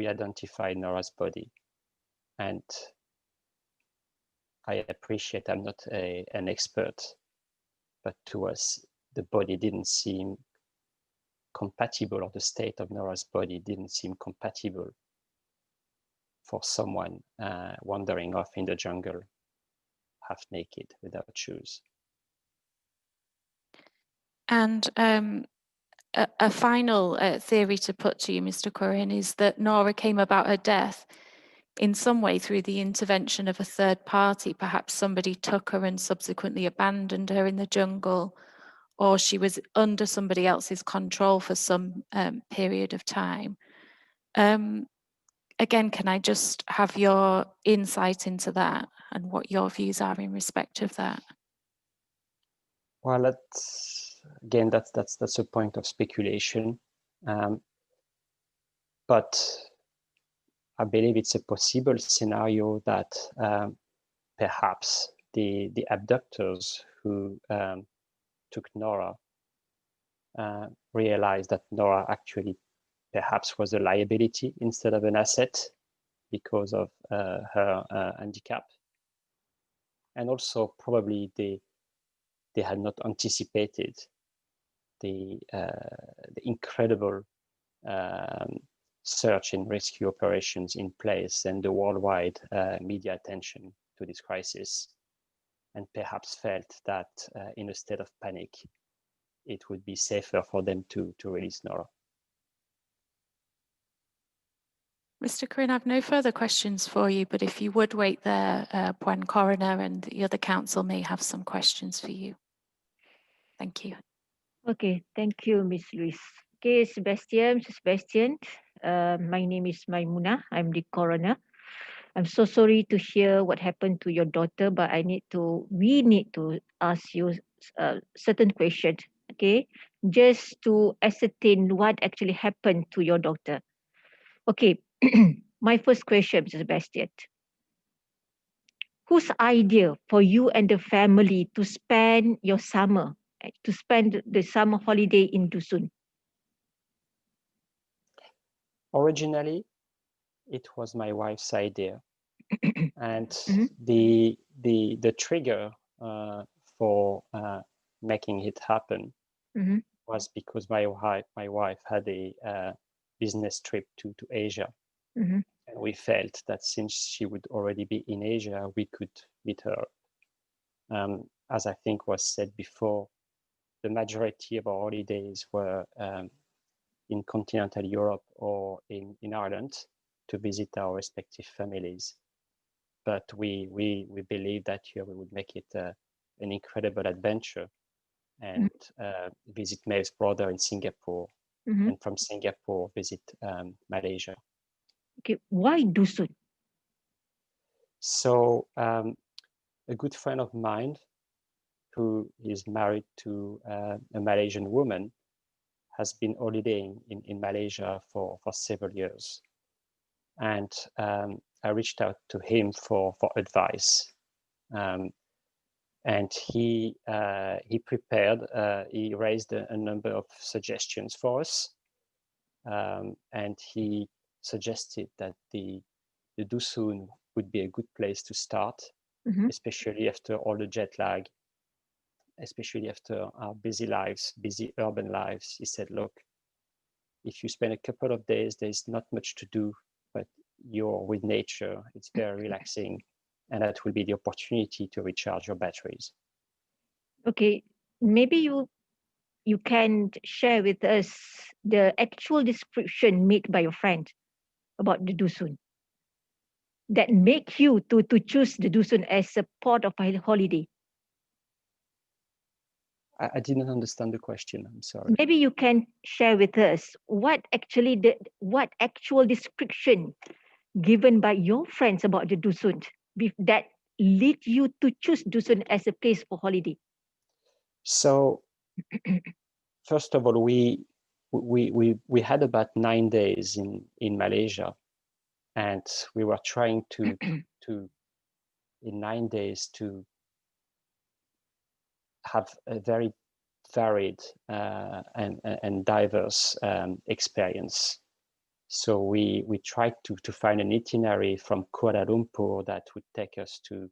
identified Nora's body, and I appreciate I'm not an expert, but to us, the body didn't seem compatible, or the state of Nora's body didn't seem compatible for someone wandering off in the jungle, half naked, without shoes. And a final theory to put to you, Mr. Quoirin, is that Nora came about her death in some way through the intervention of a third party. Perhaps somebody took her and subsequently abandoned her in the jungle, or she was under somebody else's control for some period of time. Again, can I just have your insight into that and what your views are in respect of that? Well, that's a point of speculation, but I believe it's a possible scenario that perhaps the abductors who took Nora realized that Nora actually perhaps was a liability instead of an asset because of her handicap, and also probably they had not anticipated the incredible search and rescue operations in place and the worldwide media attention to this crisis, and perhaps felt that in a state of panic, it would be safer for them to release Nora. Mr. Quoirin, I've no further questions for you, but if you would wait there, Puan Coroner and the other counsel may have some questions for you. Thank you. Okay, thank you, Ms. Luis. Okay, Sebastian, my name is Maimoonah. I'm the coroner. I'm so sorry to hear what happened to your daughter, but we need to ask you certain questions, okay, just to ascertain what actually happened to your daughter. Okay, my first question, Mr. Sebastian. Whose idea for you and the family to spend your summer, to spend the summer holiday in Dusun? Originally, it was my wife's idea. And Mhm. the trigger for making it happen Mhm. was because my wife had a business trip to Asia. Mhm. And we felt that since she would already be in Asia, we could meet her. As I think was said before, the majority of our holidays were in continental Europe or in Ireland to visit our respective families. But we believe that year we would make it an incredible adventure and visit Maeve's brother in Singapore, Mhm. and from Singapore visit Malaysia. Okay, why Dusun? So a good friend of mine who is married to a Malaysian woman has been holidaying in Malaysia for several years. And I reached out to him for advice. And he prepared, he raised a number of suggestions for us. And he suggested that the Dusun would be a good place to start, especially after all the jet lag, especially after our busy urban lives. He said, look, if you spend a couple of days, there's not much to do, but you're with nature, it's very relaxing, and that will be the opportunity to recharge your batteries. Okay, maybe you can share with us the actual description made by your friend about the Dusun that make you to choose the Dusun as a part of a holiday. I didn't understand the question, I'm sorry. Maybe you can share with us what actual description given by your friends about the Dusun that lead you to choose Dusun as a place for holiday. So first of all, we had about 9 days in Malaysia, and we were trying to in 9 days to have a very varied and diverse experience. So we tried to find an itinerary from Kuala Lumpur that would take us to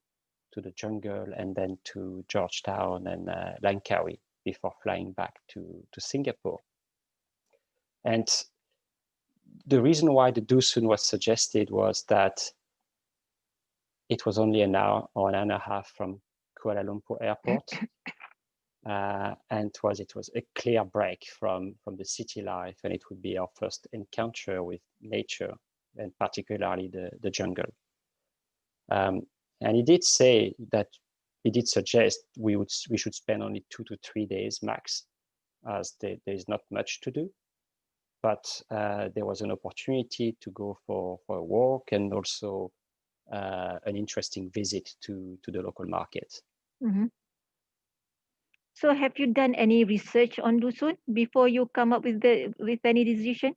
the jungle and then to Georgetown and Langkawi before flying back to Singapore. And the reason why the Dusun was suggested was that it was only an hour or an hour and a half from Kuala Lumpur airport. And it was a clear break from the city life, and it would be our first encounter with nature, and particularly the jungle. And he did say that he did suggest we should spend only 2 to 3 days max, as there is not much to do. But there was an opportunity to go for a walk and also an interesting visit to the local market. Mm-hmm. So have you done any research on Dusun before you come up with any decision?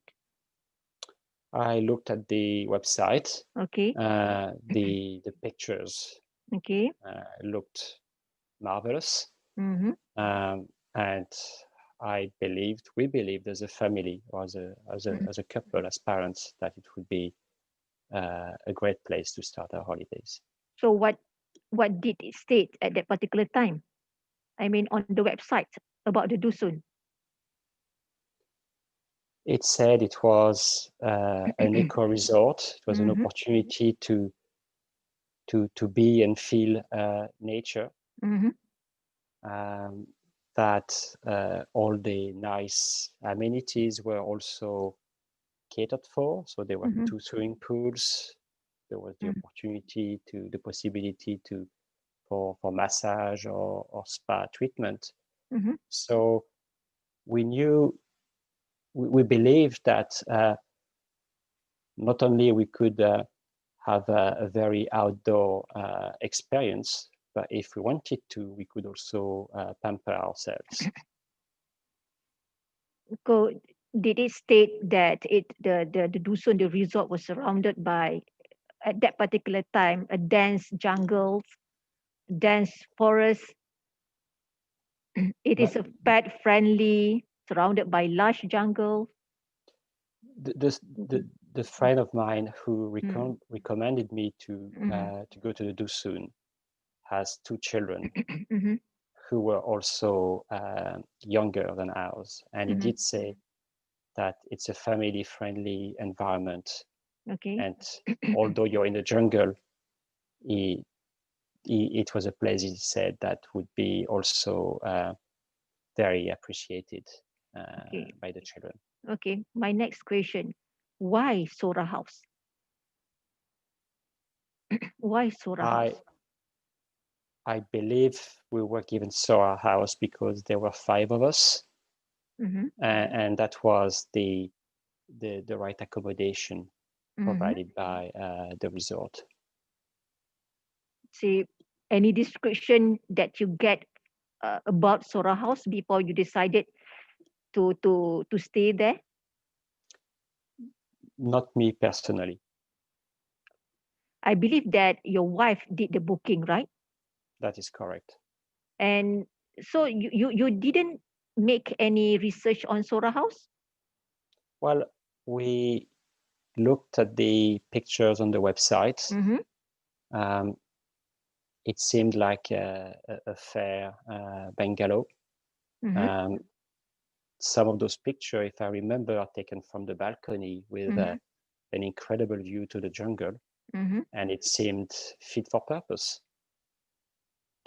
I looked at the website. Okay. The pictures Okay. Looked marvelous. Mm-hmm. And we believed as a family, or as a couple, as parents, that it would be a great place to start our holidays. So what did it state at that particular time? I mean, on the website about the Dusun. It said it was an eco resort. It was an opportunity to be and feel nature. That all the nice amenities were also catered for. So there were 2 swimming pools. There was the opportunity the possibility for massage or spa treatment. So we believed that not only we could have a very outdoor experience, but if we wanted to, we could also pamper ourselves. So did it state that the dusun, the resort, was surrounded by, at that particular time, a dense jungle, dense forest? It is a pet friendly, surrounded by lush jungle. The friend of mine who recommended me to go to the dusun has 2 children who were also younger than ours, and he did say that it's a family-friendly environment. Okay. And although you're in the jungle, it was a place, he said, that would be also very appreciated by the children. Okay, my next question. Why Sora House? Why Sora House? I believe we were given Sora House because there were 5 of us, and that was the right accommodation provided by the resort. See, any description that you get about Sora House before you decided to stay there? Not me personally. I believe that your wife did the booking, right? That is correct. And so you didn't make any research on Sora House? Well, we looked at the pictures on the website. It seemed like a fair bungalow. Some of those pictures, if I remember, are taken from the balcony with an incredible view to the jungle, and it seemed fit for purpose.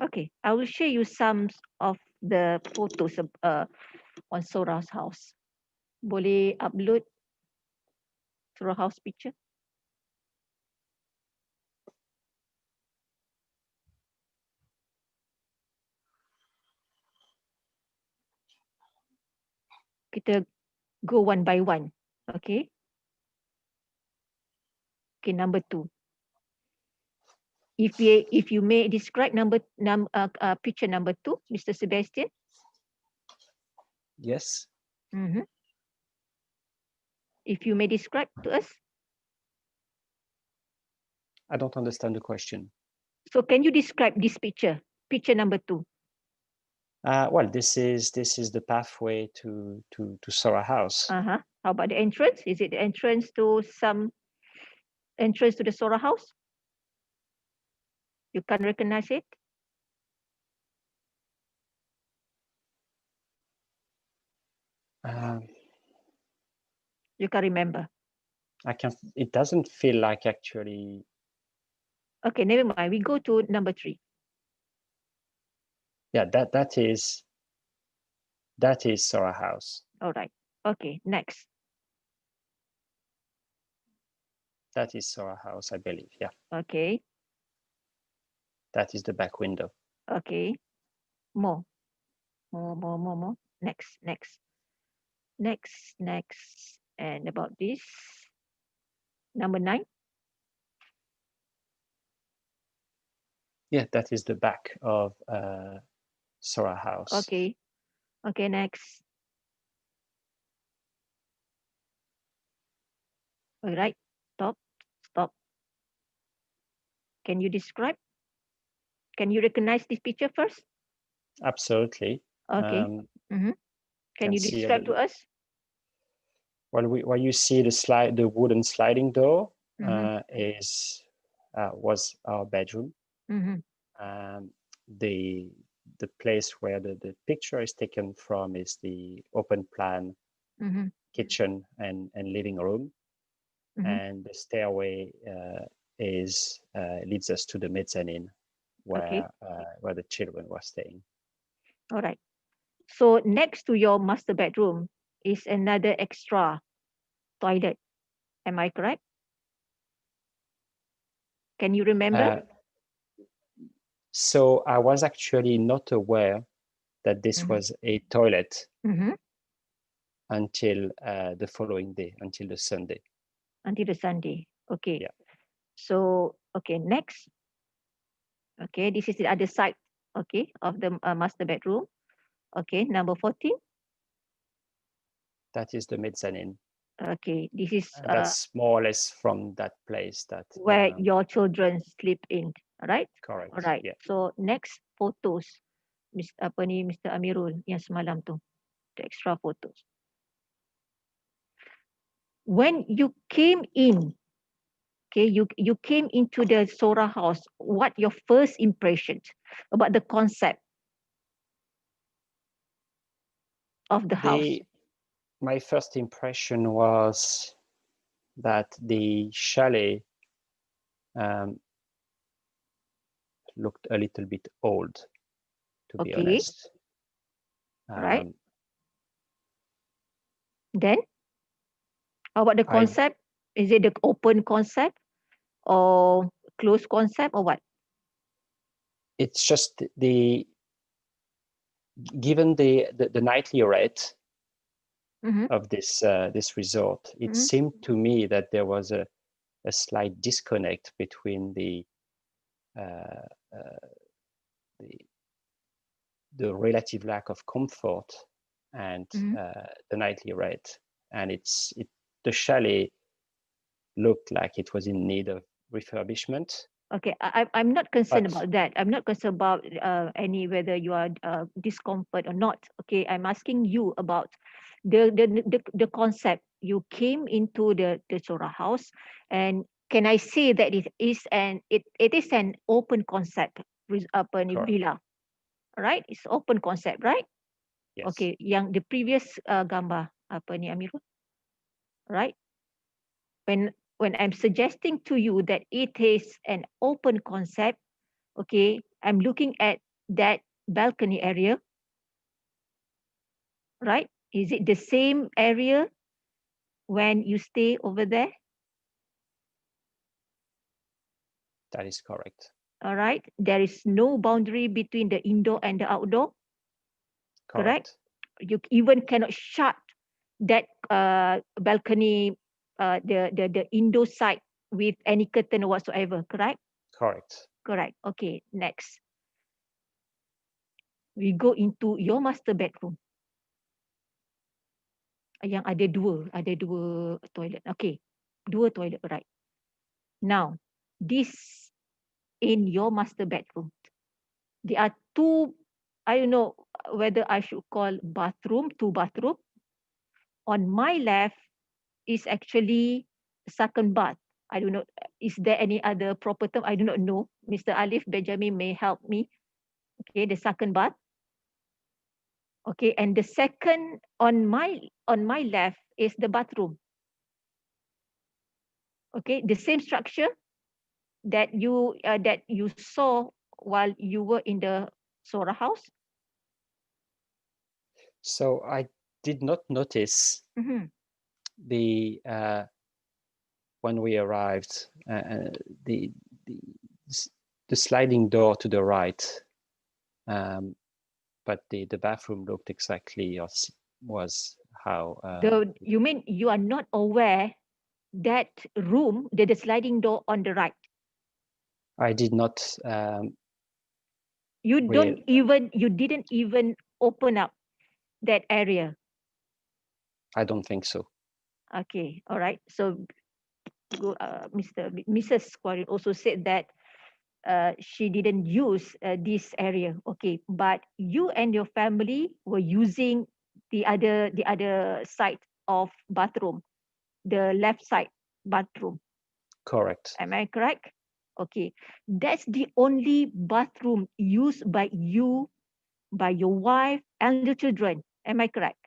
Okay, I will show you some of the photos on Sora's house. Boleh upload Sora House picture? Kita go one by one. Okay. Okay, number 2. If you may describe picture number 2, Mr. Sebastian. Yes. If you may describe to us. I don't understand the question. So can you describe this picture number 2? Well, this is the pathway to Sora House. How about the entrance? Is it the entrance to the Sora House? You can't recognize it? You can remember. I can't. It doesn't feel like actually. Okay, never mind. We go to number 3. Yeah, that is Sora House. All right. Okay, next. That is Sora House, I believe. Yeah. Okay. That is the back window. Okay. More. Next. And about this. Number 9. Yeah, that is the back of Sora House. Okay. Okay, next. All right. Stop. Can you describe? Can you recognize this picture first? Absolutely. Okay. Can you describe to us? Well, when you see the wooden sliding door was our bedroom. The place where the picture is taken from is the open plan kitchen and living room, Mhm. and the stairway leads us to the mezzanine Okay. where the children were staying. All right. So next to your master bedroom is another extra toilet. Am I correct? Can you remember? So I was actually not aware that this was a toilet Mhm. until the following day, until the Sunday. Until the Sunday. Okay. Yeah. So, okay, next. Okay, this is the other side, okay, of the master bedroom. Okay, number 14. That is the mezzanine. Okay, this is And that's more or less from that place that. where your children sleep in, right? Correct. All right. Yeah. So next photos, Mr. Amirul yang semalam tu, the extra photos. When you came in, okay, you came into the Sora house. What your first impressions about the concept of the house? My first impression was that the chalet looked a little bit old, to be Okay. honest. Right. Then, how about the concept? Is it the open concept or closed concept or what? It's just given the nightly rate of this resort, it seemed to me that there was a slight disconnect between the relative lack of comfort and the nightly rate, and the chalet looked like it was in need of refurbishment. Okay, I'm not concerned about that. I'm not concerned about any whether you are discomfort or not. Okay, I'm asking you about the concept. You came into the Sora house, and can I say that it is an open concept villa, right? It's open concept, right? Yes. Okay, yang the previous gambar apa ni Amirul, right? When I'm suggesting to you that it is an open concept, okay, I'm looking at that balcony area, right? Is it the same area when you stay over there? That is correct. All right. There is no boundary between the indoor and the outdoor. Correct? You even cannot shut that balcony, the indoor side with any curtain whatsoever. Correct? Correct. Correct. Okay. Next, we go into your master bedroom. Yang ada dua toilet. Okay, dua toilet, right? Now, this in your master bedroom, there are two. I don't know whether I should call two bathroom. On my left is actually second bath. I don't know. Is there any other proper term? I do not know. Mr. Alif Benjamin may help me. Okay, the second bath. Okay, and the second on my left is the bathroom. Okay, the same structure that you saw while you were in the Sora house. So I did not notice when we arrived the sliding door to the right, but the bathroom looked exactly was how. You mean you are not aware that room, the sliding door on the right? I did not. You didn't even open up that area. I don't think so. Okay, all right. So, Mrs. Quoirin also said that she didn't use this area. Okay, but you and your family were using the other side of bathroom, the left side bathroom. Correct. Am I correct? Okay, that's the only bathroom used by you, by your wife, and your children. Am I correct?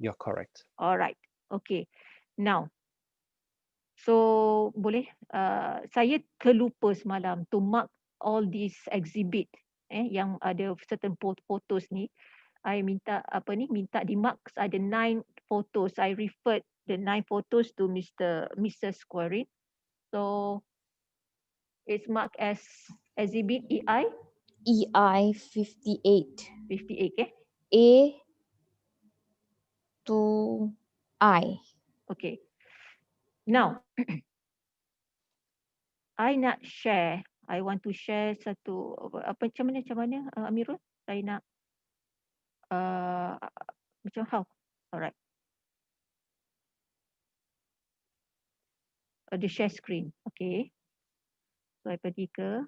You're correct. All right. Okay. Now, so boleh saya terlupa semalam to mark all these exhibit yang ada certain photos ni. I minta minta di marks ada 9 photos. I referred the 9 photos to Mrs. Quoirin. So it's marked as exhibit EI EI 58. 58 A to I. Okay. Now I nak share. I want to share satu macam mana Amirul? Saya nak macam how? Alright. The share screen. Okay. So I pergi ke.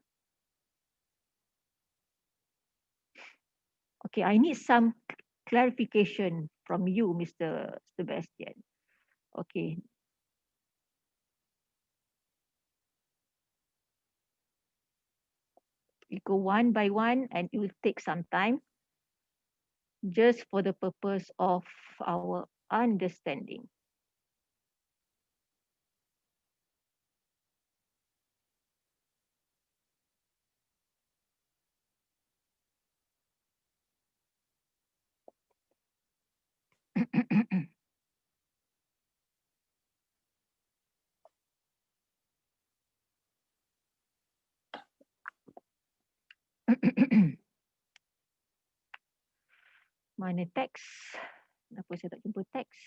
Okay, I need some clarification from you, Mr. Sebastian. Okay. We go one by one and it will take some time just for the purpose of our understanding. Mana teks? Kenapa saya tak jumpa teks?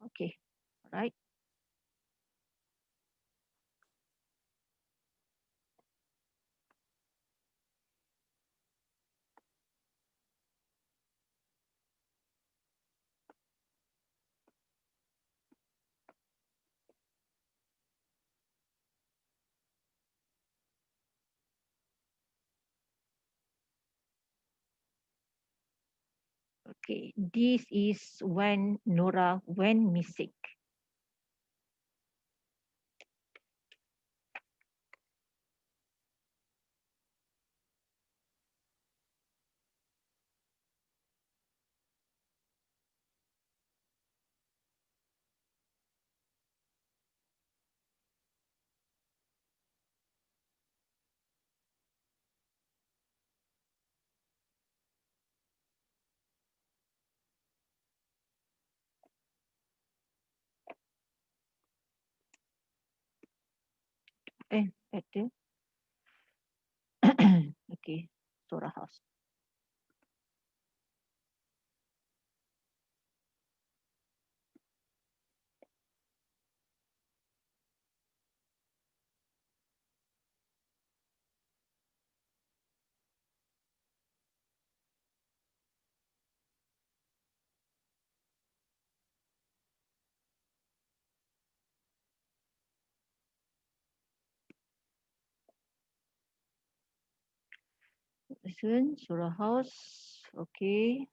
Okay, alright. Okay, this is when Nora went missing. Ada. Okay, Sora House. This one, Sora House. Okay.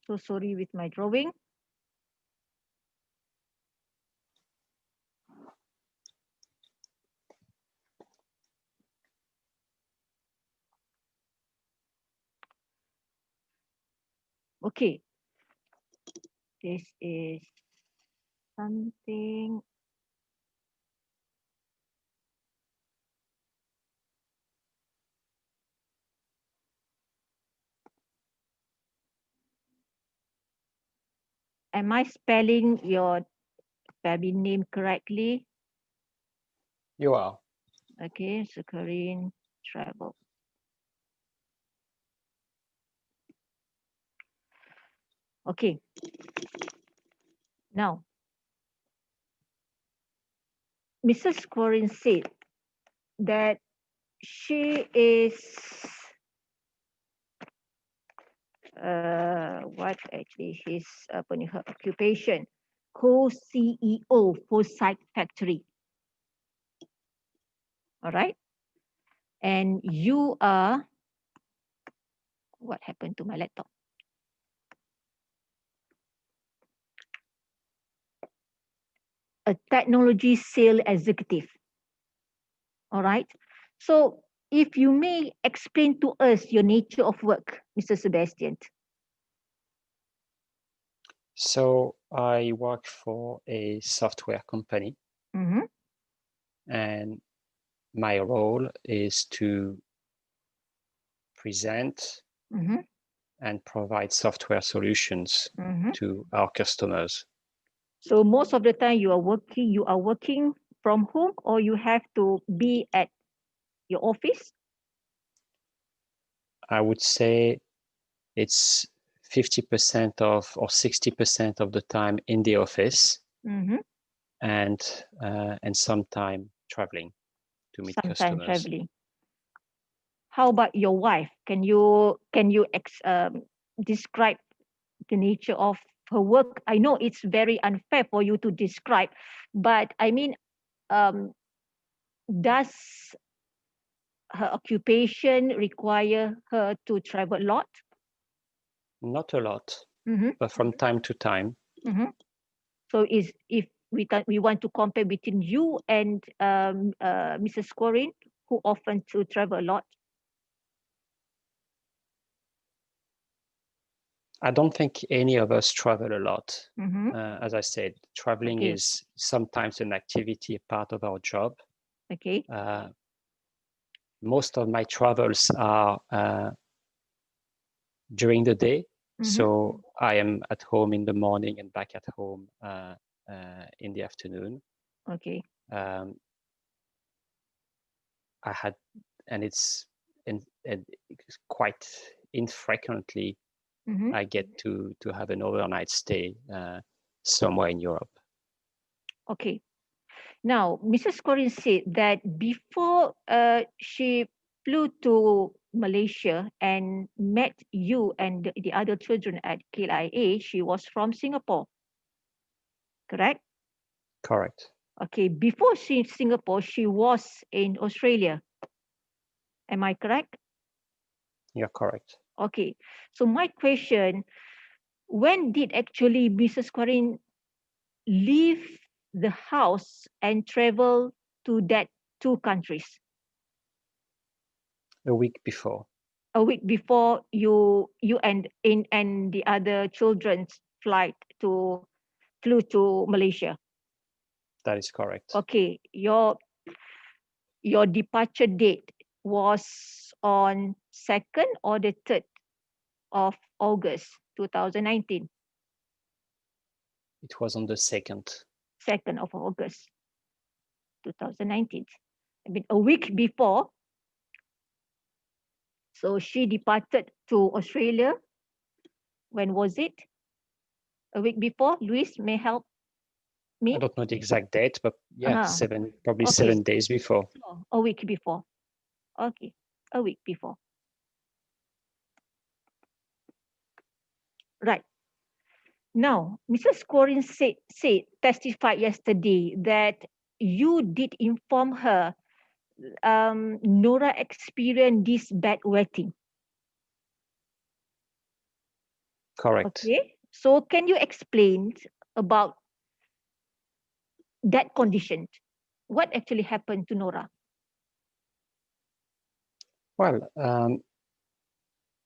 So sorry with my drawing. Okay. This is something. Am I spelling your family name correctly? You are. Okay, so Korean travel. Okay. Now, Mrs. Quoirin said that she is what actually his her occupation? Co-CEO for site factory. All right. And you are, what happened to my laptop? A technology sale executive. All right. So if you may explain to us your nature of work, Mr. Sebastian. So I work for a software company, and my role is to present and provide software solutions to our customers. So most of the time you are working from home, or you have to be at your office? I would say it's 50% of or 60% of the time in the office, and some time traveling to meet customers. Traveling. How about your wife? Can you describe the nature of her work? I know it's very unfair for you to describe, but I mean, does her occupation require her to travel a lot? Not a lot, but from time to time. So if we want to compare between you and Mrs. Quoirin, who often to travel a lot? I don't think any of us travel a lot. As I said, traveling is sometimes an activity, a part of our job. Okay. Most of my travels are during the day. So I am at home in the morning and back at home in the afternoon. Okay. It's quite infrequently I get to have an overnight stay somewhere in Europe. Okay. Now, Mrs. Quoirin said that before she flew to Malaysia and met you and the other children at KLIA, she was from Singapore, correct? Correct. Okay, before Singapore, she was in Australia. Am I correct? You're correct. Okay, so my question, when did actually Mrs. Quoirin leave the house and travel to that two countries? A week before. A week before you and the other children's flight flew to Malaysia. That is correct. Okay, your departure date was on 2nd or the 3rd of August 2019? It was on the 2nd. 2nd of August 2019. I mean, a week before. So she departed to Australia. When was it? A week before? Luis may help me. I don't know the exact date, but yeah, probably Okay. 7 days before. Oh, a week before. Okay, a week before. Right. Now, Mrs. Quoirin testified yesterday that you did inform her Nora experienced this bad wetting. Correct. Okay, so can you explain about that condition? What actually happened to Nora? Well,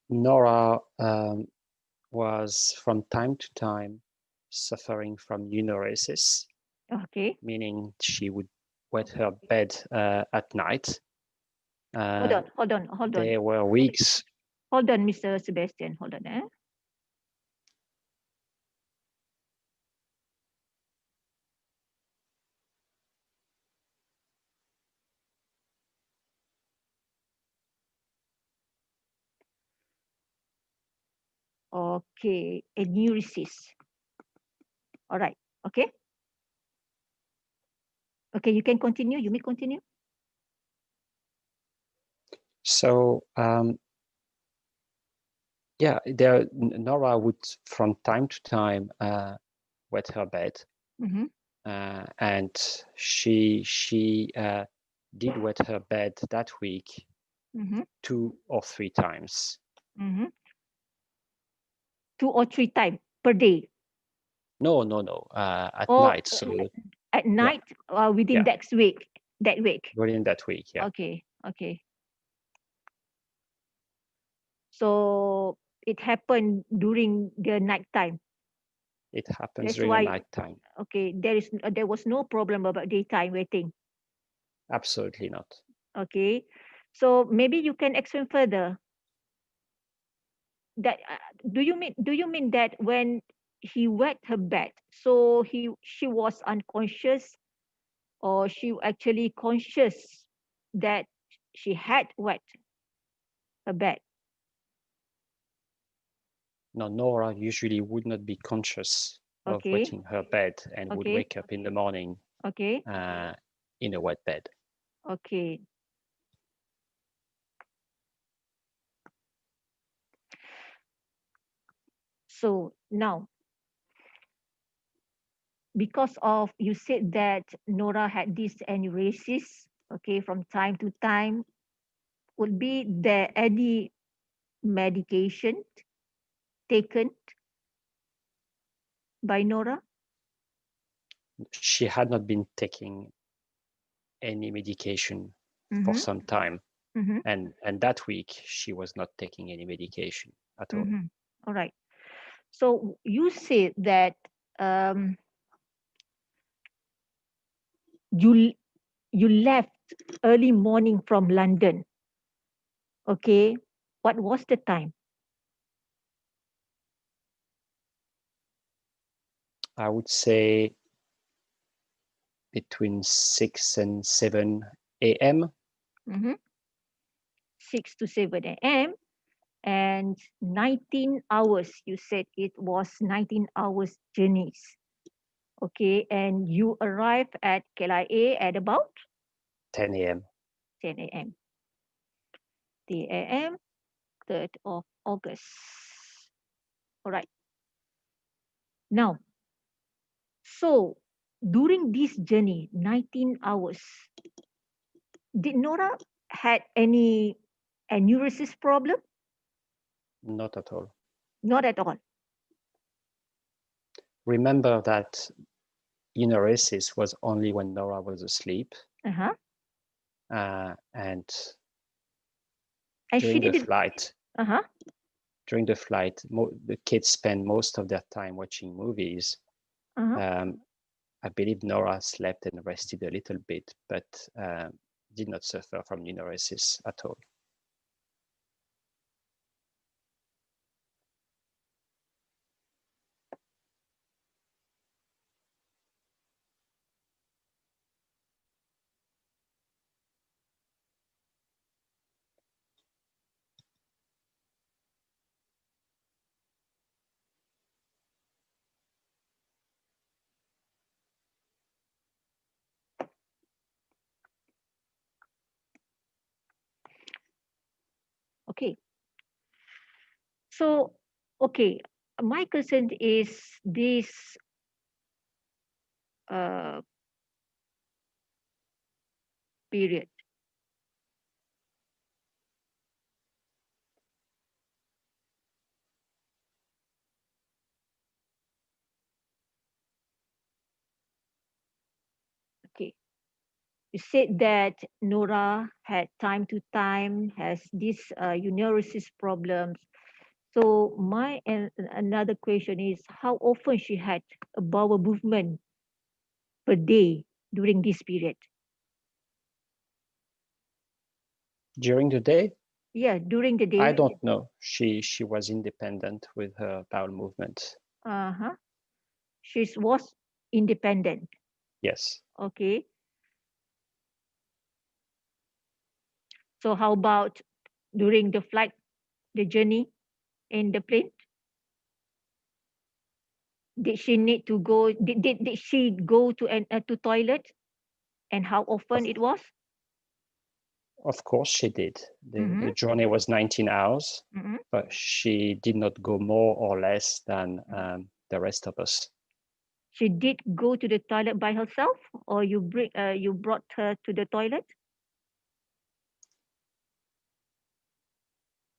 Nora was from time to time suffering from enuresis. Okay. Meaning she would wet her bed at night. Hold on. There were weeks. Hold on, Mr. Sebastian. Hold on. Okay, enuresis. All right. Okay. Okay, you can continue. You may continue. So Yeah, Nora would from time to time wet her bed, and she did wet her bed that week 2 or 3 times. 2 or 3 times per day. No, at Or night. So at night, within Yeah. that week. That week. within that week, yeah. Okay. So it happened during the night time. It happens That's during why- the night time. Okay, there was no problem about daytime waiting. Absolutely not. Okay, so maybe you can explain further. That do you mean that when he wet her bed, so she was unconscious, or she actually conscious that she had wet her bed? No, Nora usually would not be conscious of Okay. wetting her bed and would Okay. wake up in the morning Okay. in a wet bed. Okay. So now, because of you said that Nora had this aneurysm, okay, from time to time, would be there any medication taken by Nora? She had not been taking any medication for some time. And that week she was not taking any medication at all. All right. So you said that you left early morning from London. Okay. What was the time? I would say between 6 and 7 a.m. 6 to 7 a.m. and 19 hours. You said it was 19 hours journeys. Okay, and you arrived at KLIA at about 10 a.m. 10 a.m. 10 a.m. 3rd of August. All right. Now, so during this journey, 19 hours, did Nora had any aneurysm problem? Not at all. Not at all. Remember that enuresis was only when Nora was asleep. And she during the didn't. flight, the kids spend most of their time watching movies. I believe Nora slept and rested a little bit, but did not suffer from enuresis at all. Okay. So, okay, my concern is this period. Okay. You said that Nora had time to time has this enuresis problems. So my another question is how often she had a bowel movement per day during this period? During the day? Yeah, during the day. I don't know. She was independent with her bowel movement. She was independent. Yes. Okay. So how about during the flight, the journey in the plane? Did she need to go? Did she go to to toilet? And how often it was? Of course she did. The journey was 19 hours, but she did not go more or less than the rest of us. She did go to the toilet by herself, or you brought her to the toilet?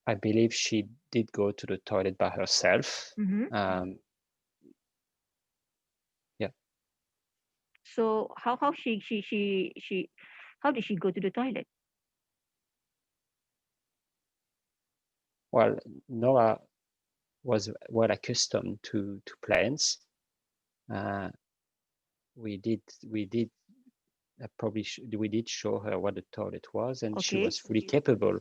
I believe she did go to the toilet by herself. Yeah. So how did she go to the toilet? Well, Nora was well accustomed to planes. We did show her what the toilet was, and she was fully capable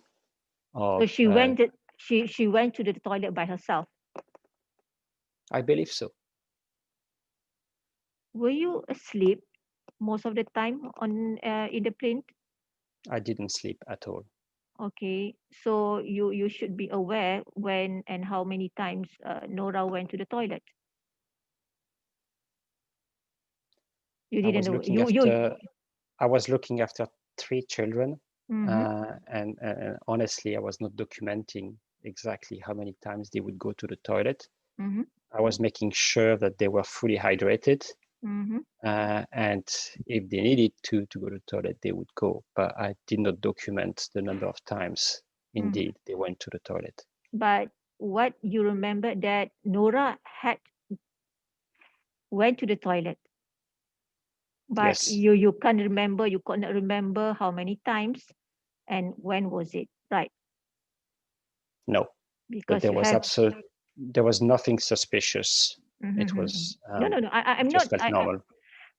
of. So she went to the toilet by herself. I believe so. Were you asleep most of the time in the plane? I didn't sleep at all. Okay, so you should be aware when and how many times Nora went to the toilet. You didn't know. I was looking after 3 children, and honestly, I was not documenting exactly how many times they would go to the toilet. I was making sure that they were fully hydrated, and if they needed to go to the toilet, they would go. But I did not document the number of times, indeed, they went to the toilet. But what you remember that Nora had went to the toilet, but yes. you can't remember. You could not remember how many times and when was it, right? No, because there was nothing suspicious. It was no. I'm just not. like normal.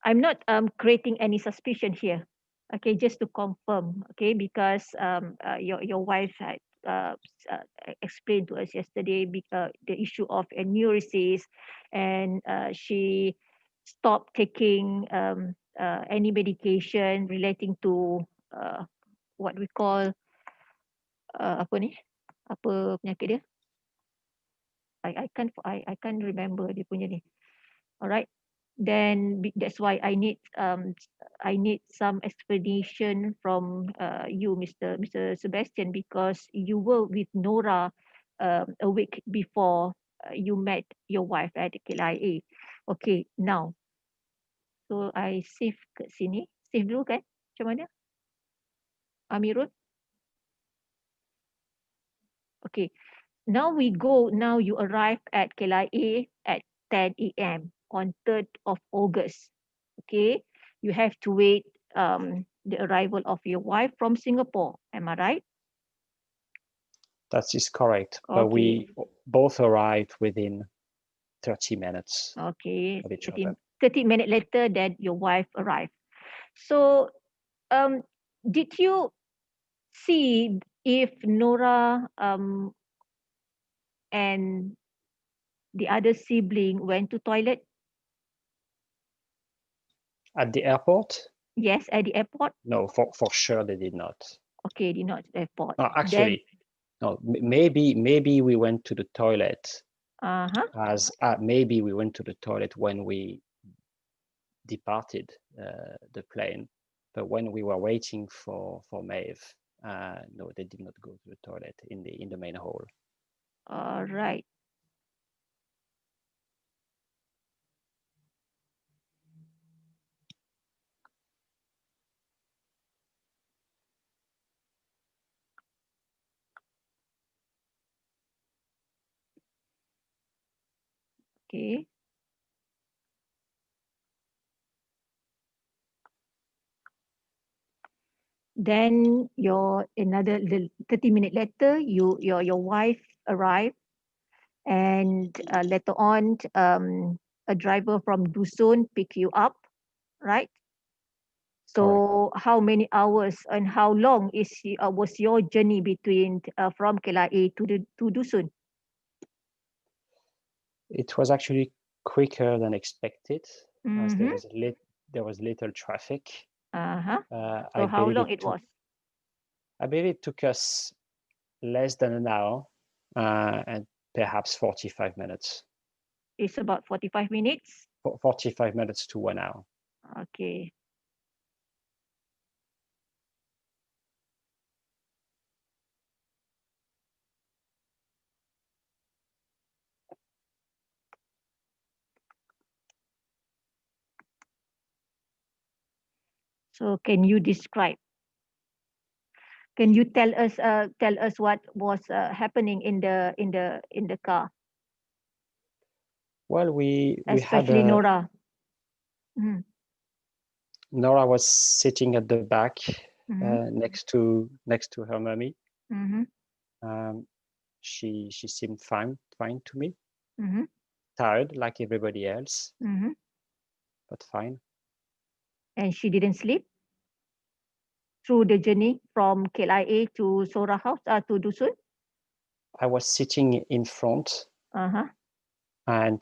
I'm not creating any suspicion here. Okay, just to confirm. Okay, because your wife had explained to us yesterday the issue of enuresis, and she stopped taking any medication relating to what we call apa penyakit dia? I can't remember dia punya ni. Alright, then that's why I need some explanation from you, Mr. Sebastian, because you were with Nora a week before you met your wife at KLIA. Okay, now, so I save kat sini. Save dulu kan? Macam mana? Amirul? Okay, now you arrive at KLIA at 10 a.m. on 3rd of August. Okay, you have to wait the arrival of your wife from Singapore. Am I right? That is correct. Okay. But we both arrived within 30 minutes. Okay, of each other. 30 minutes later, then your wife arrived. So, did you see if Nora and the other sibling went to toilet? At the airport? Yes, at the airport. No, for sure they did not. Okay, did not at the airport. No, actually, no. Maybe we went to the toilet. Maybe we went to the toilet when we departed the plane, but when we were waiting for Maeve, no, they did not go to the toilet in the main hall. All right. Okay. Then another 30 minutes later, your wife arrived, and later on, a driver from Dusun pick you up, right? So correct. How many hours and how long was your journey between from KLIA to Dusun? It was actually quicker than expected, as there was little traffic. So how long it was? I believe it took us less than an hour and perhaps 45 minutes. It's about 45 minutes? 45 minutes to 1 hour. Okay. So can you describe? Can you tell us what was happening in the car, Well, we had especially Nora? Mhm. Nora was sitting at the back Mhm. next to her mummy. Mhm. She seemed fine to me. Mhm. Tired like everybody else, Mhm. but fine. And she didn't sleep through the journey from KLIA to Sora House to Dusun? I was sitting in front, and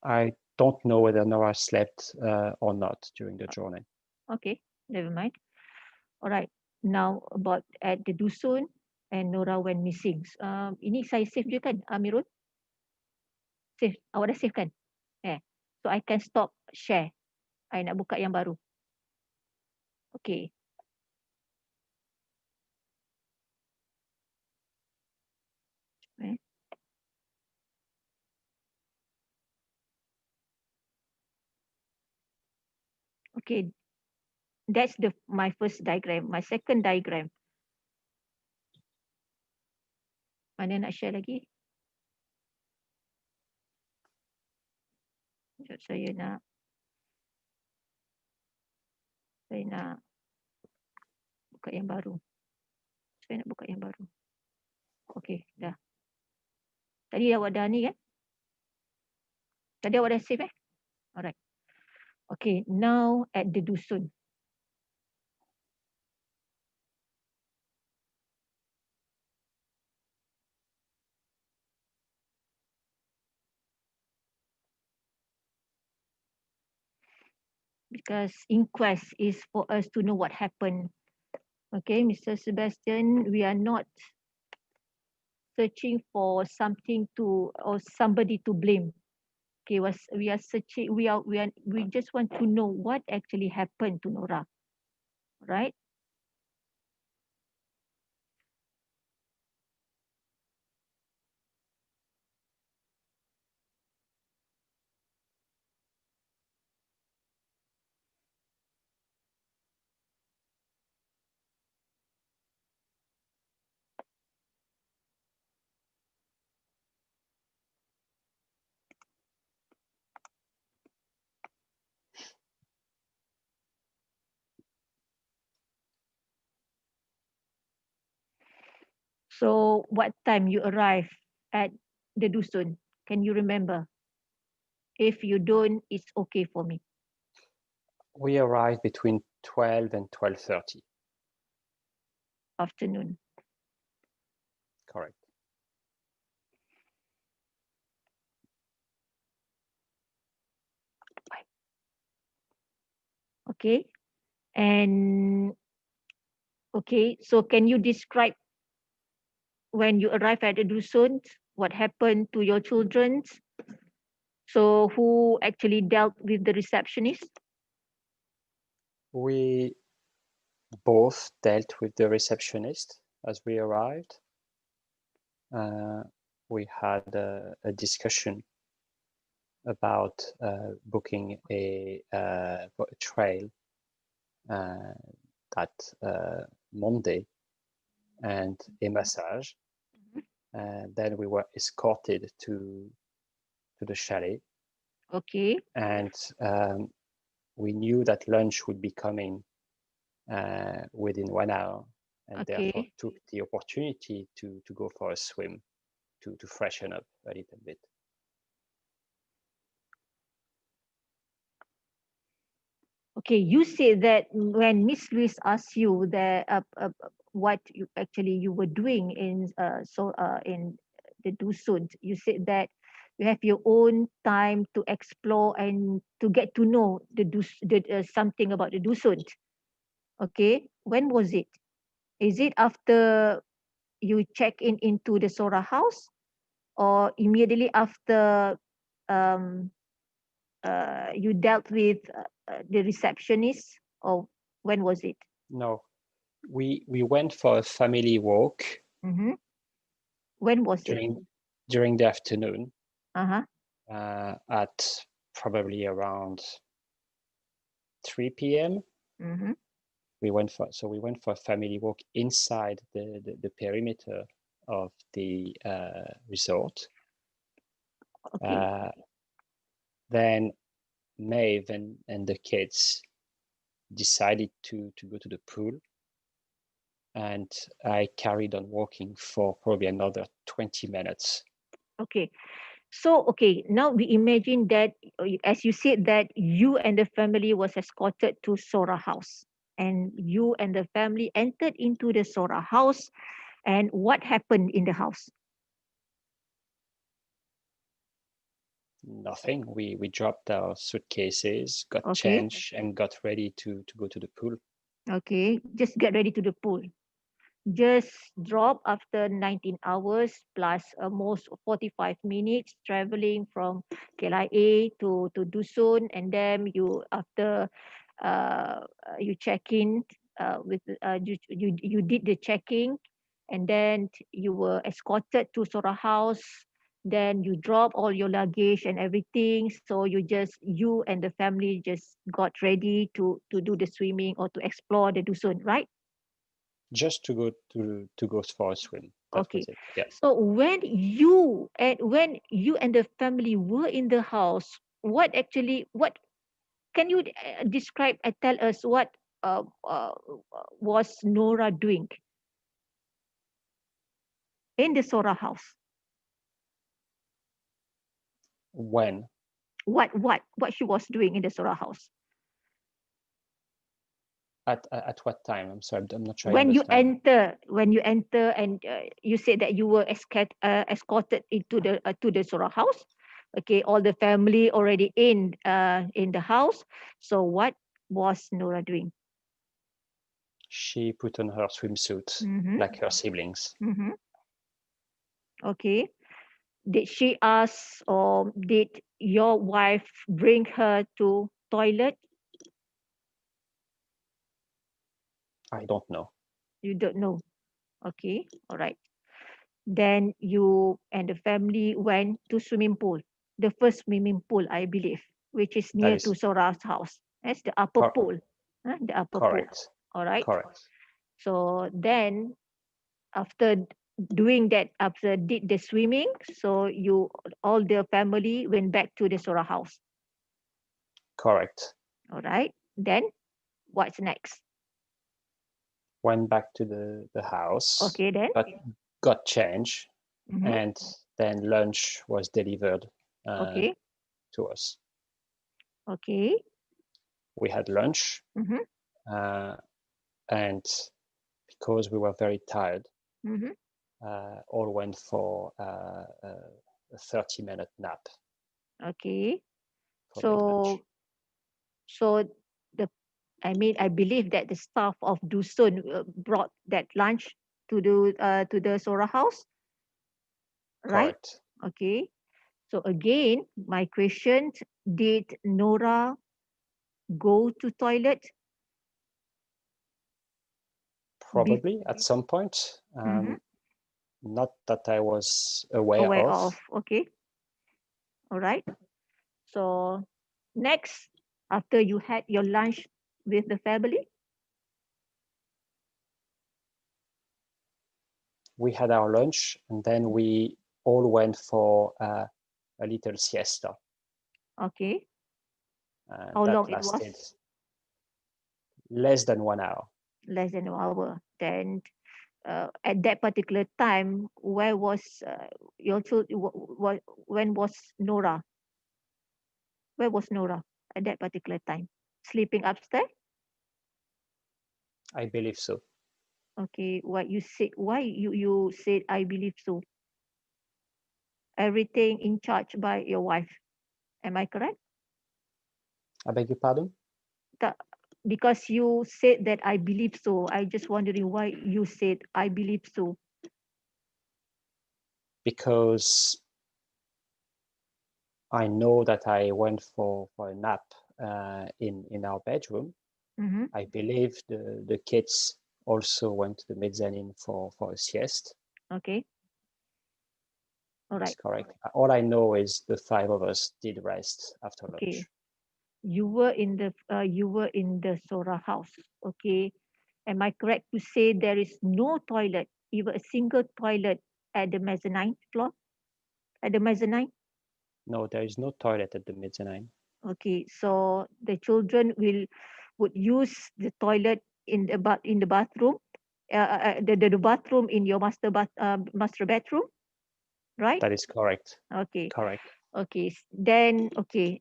I don't know whether Nora slept or not during the journey. Okay, never mind. All right. Now about at the Dusun and Nora went missing. Ini saya save je kan, Amirul? Save. Awak dah save kan? So I can stop share. I nak buka yang baru. Okay. Okay. That's my first diagram. My second diagram. Mana nak share lagi? Sekejap, saya nak buka yang baru. Saya nak buka yang baru. Okay, dah. Tadi awak dah ni kan? Tadi awak dah save Alright. Okay, now at the Dusun. Because inquest is for us to know what happened. Okay, Mr. Sebastian, we are not searching for something to or somebody to blame. Okay, we are searching. We just want to know what actually happened to Nora, right? So what time you arrive at the Dusun? Can you remember? If you don't, it's okay for me. We arrived between 12 and 12:30. Afternoon. Correct. Okay. And okay, so can you describe when you arrive at the Dusun, what happened to your children? So who actually dealt with the receptionist? We both dealt with the receptionist as we arrived. We had a discussion about booking a trail that Monday and a massage. Then we were escorted to the chalet. Okay. And we knew that lunch would be coming within 1 hour, and therefore took the opportunity to go for a swim to freshen up a little bit. Okay, you said that when Miss Louise asked you that what you were doing in in the Dusun, you said that you have your own time to explore and to get to know something about the Dusun. Okay, when was it? Is it after you check into the Sora house, or immediately after you dealt with the receptionist, or when was it? No, we went for a family walk. Mm-hmm. When was it? During the afternoon. Uh-huh. At probably around 3 p.m. Mm-hmm. We went for a family walk inside the perimeter of the resort. Okay. Then Maeve and the kids decided to go to the pool, and I carried on walking for probably another 20 minutes. Okay. So, okay, now we imagine that, as you said, that you and the family was escorted to Sora house, and you and the family entered into the Sora house. And what happened in the house? Nothing. We dropped our suitcases, got Okay. changed, and got ready to go to the pool. Okay, just get ready to the pool. Just drop after 19 hours plus almost 45 minutes traveling from KLIA to Dusun, and then you after you check in with you did the checking, and then you were escorted to Sora house. Then you drop all your luggage and everything. So you and the family just got ready to do the swimming or to explore the Dusun, right? Just to go for a swim. That Okay. was it. Yeah. So when you and the family were in the house, what can you describe and tell us what was Nora doing in the Sora house? When? What she was doing in the Sora house? At what time? I'm sorry, I'm not sure I When you understand. enter, and you said that you were escorted into the Sora house. Okay, all the family already in the house. So what was Nora doing? She put on her swimsuit, Mm-hmm. like her siblings. Mm-hmm. Okay. Did she ask, or did your wife bring her to toilet? I don't know. You don't know. Okay. All right. Then you and the family went to swimming pool, the first swimming pool, I believe, which is near That to is Sora's house. That's the upper pool. The upper pool. correct. All right. Correct. So then after doing that, after did the swimming, so you all the family went back to the Sora house. Correct. All right. Then what's next? Went back to the house. Okay, then. Got change, Mm-hmm. and then lunch was delivered Okay. to us. Okay. We had lunch, Mm-hmm. and because we were very tired, Mm-hmm. all went for a 30-minute nap. Okay. Following lunch. So I believe that the staff of Dusun brought that lunch to the Sora house, right? Correct. Okay. So again, my question: did Nora go to toilet? Probably at some point. Mhm. Not that I was aware of. Okay. All right. So next, after you had your lunch with the family, We had our lunch, and then we all went for a little siesta. okay. How that long it lasted was? less than 1 hour. Less than an hour. Then at that particular time, where was your when was Nora? Where was Nora at that particular time? Sleeping upstairs? I believe so. Okay, what you said? Why you said I believe so? Everything in charge by your wife. Am I correct? I beg your pardon? Because you said that I believe so. I just wondering why you said I believe so. Because I know that I went for a nap in our bedroom. Mm-hmm. I believe the kids also went to the mezzanine for a siesta. Okay. All right. That's correct. All I know is the 5 of us did rest after lunch. You were in the Sora house. Okay. Am I correct to say there is no toilet, even a single toilet at the mezzanine floor? At the mezzanine? No, there is no toilet at the mezzanine. Okay, so the children would use the toilet in the bathroom, the bathroom in your master bedroom, right? That is correct. Okay. Correct. Okay. Then okay,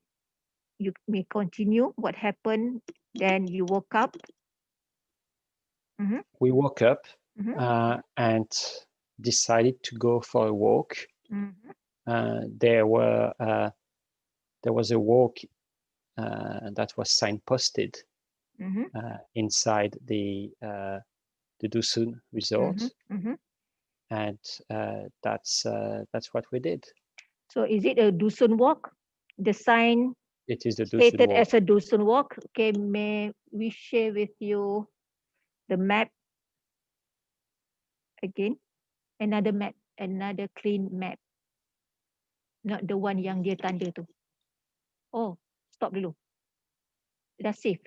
you may continue. What happened? Then you woke up. We woke up Mhm. and decided to go for a walk. Mhm. There was a walk that was signposted Mhm. inside the Dusun resort, Mhm. and that's what we did. So is it a Dusun walk? The sign It is the Dusun stated walk. as a Dusun walk. Okay, may we share with you the map again? Another map, another clean map. Not the one yang dia tanda tu. Oh, stop dulu. Dah save.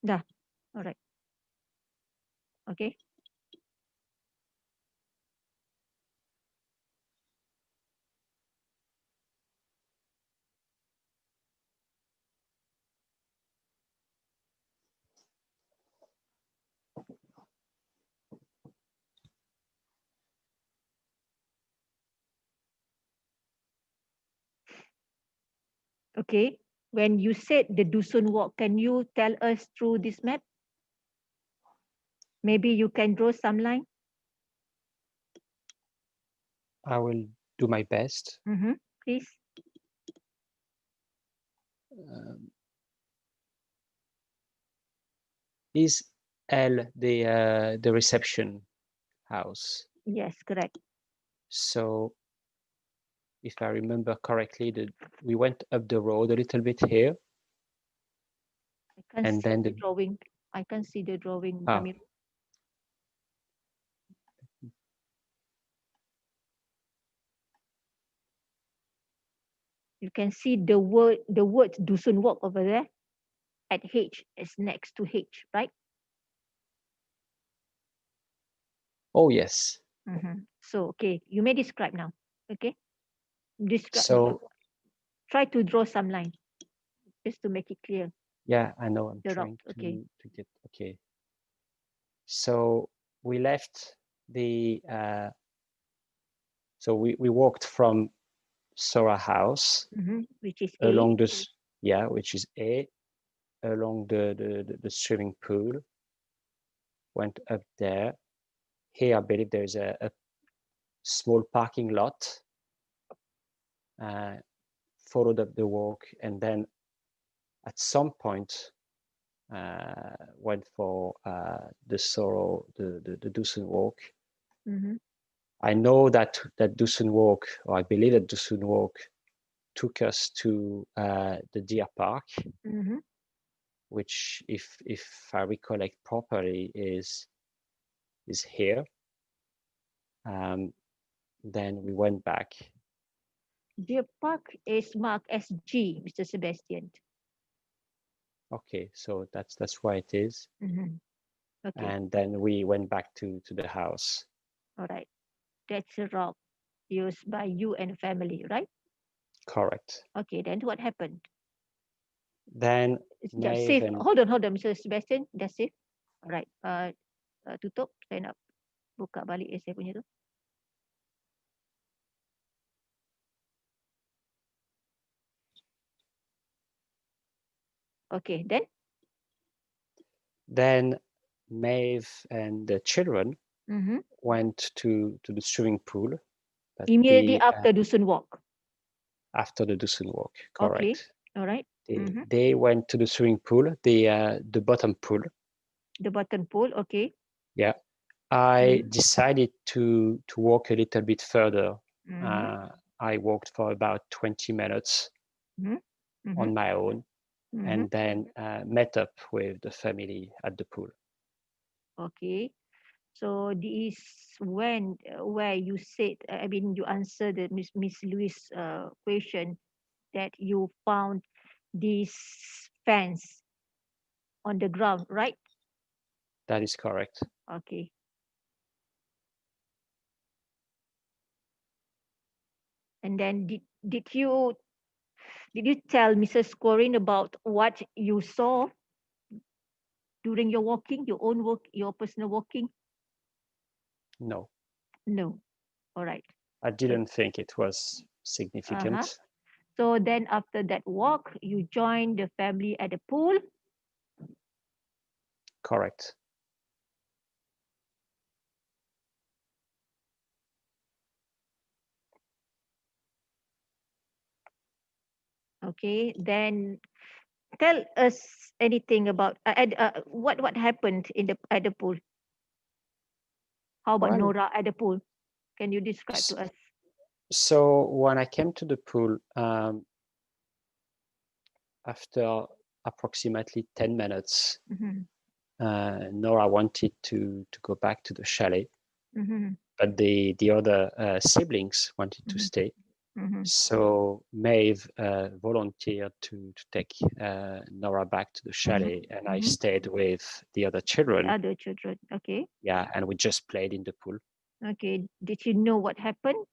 Dah. Alright. Okay. Okay. When you said the Dusun walk, can you tell us through this map? Maybe you can draw some line. I will do my best. Please. Is L the reception house? Yes, correct. So, if I remember correctly, we went up the road a little bit here. I can't And see then the drawing. I can't see the drawing. Ah. Amir. You can see the word Dusun walk over there at H. It's next to H, right? Oh, yes. So, okay, you may describe now. Okay. Describe. So, Try to draw some line just to make it clear. yeah, I know. I'm The trying route, okay. to get, okay. So we left the, so we walked from Sora house Which is along A. this, yeah, which is A, along the swimming pool, went up there. Here, I believe there's a small parking lot, followed up the walk, and then at some point went for the Dusun walk. I know that Dusun walk, or I believe that Dusun walk took us to the deer park, which, if I recollect properly, is here. Then we went back. Deer Park is marked as G, Mr. Sebastian. Okay, so that's why it is. Okay. And then we went back to the house. All right. That's a route used by you and family, right? Correct. Okay, then what happened? Then Just safe. Hold on, Mr. Sebastian. That's safe. All right. Tutup. Saya nak buka balik saya punya tu. Okay, then? Then Maeve and the children went to the swimming pool. Immediately after Dusun walk. After the Dusun walk, correct. Okay, all right. They went to the swimming pool, the bottom pool. The bottom pool, okay. Yeah. I decided to walk a little bit further. I walked for about 20 minutes on my own, and then met up with the family at the pool. Okay. So this when where you said, I mean, you answered the Miss Louis' question that you found this fence on the ground, right? That is correct. Okay. And then did you tell Mrs. Quoirin about what you saw during your walking, your own work, your personal walking? No, No. All right. I didn't think it was significant. So then after that walk, you joined the family at the pool. Correct. Okay. Then tell us anything about what happened at the pool. How about Well, Nora at the pool? Can you describe to us? So when I came to the pool, after approximately 10 minutes, Nora wanted to go back to the chalet, but the other siblings wanted to stay. So Maeve volunteered to take Nora back to the chalet, and I stayed with the other children. Other children, okay. Yeah, and we just played in the pool. Okay. Did you know what happened?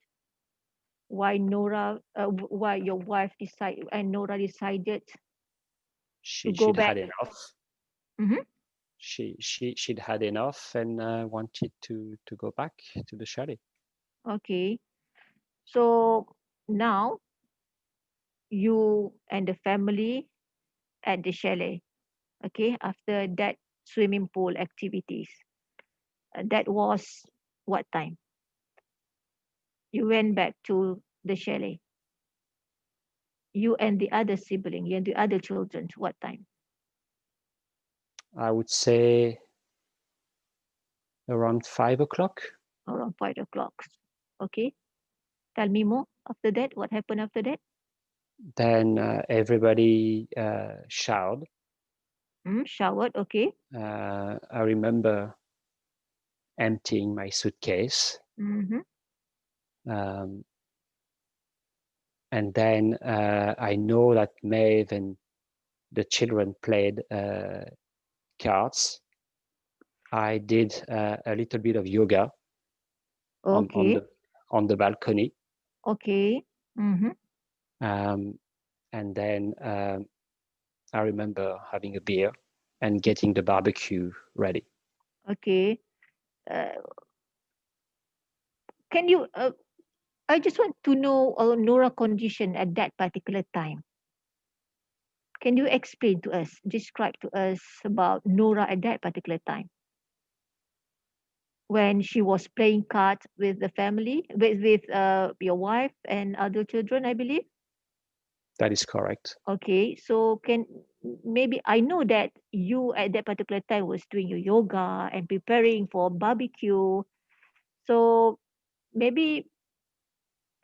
Why Nora? Why your wife decided and Nora decided to go She'd back? had enough. Mhm. She'd had enough and wanted to go back to the chalet. Okay. So now you and the family at the chalet. Okay. After that swimming pool activities, that was what time? You went back to the chalet. You and the other sibling, you and the other children, what time? I would say around 5 o'clock. Around 5 o'clock. Okay. Tell me more. After that, what happened after that? Then everybody showered. Showered, okay. I remember emptying my suitcase. And then I know that Maeve and the children played cards. I did a little bit of yoga on the balcony. Okay. And then I remember having a beer and getting the barbecue ready. Okay. Can you? I just want to know Nora condition at that particular time. Can you explain to us, describe to us about Nora at that particular time? When she was playing cards with the family, with your wife and other children, I believe. That is correct. Okay, so maybe I know that you at that particular time was doing your yoga and preparing for barbecue. So maybe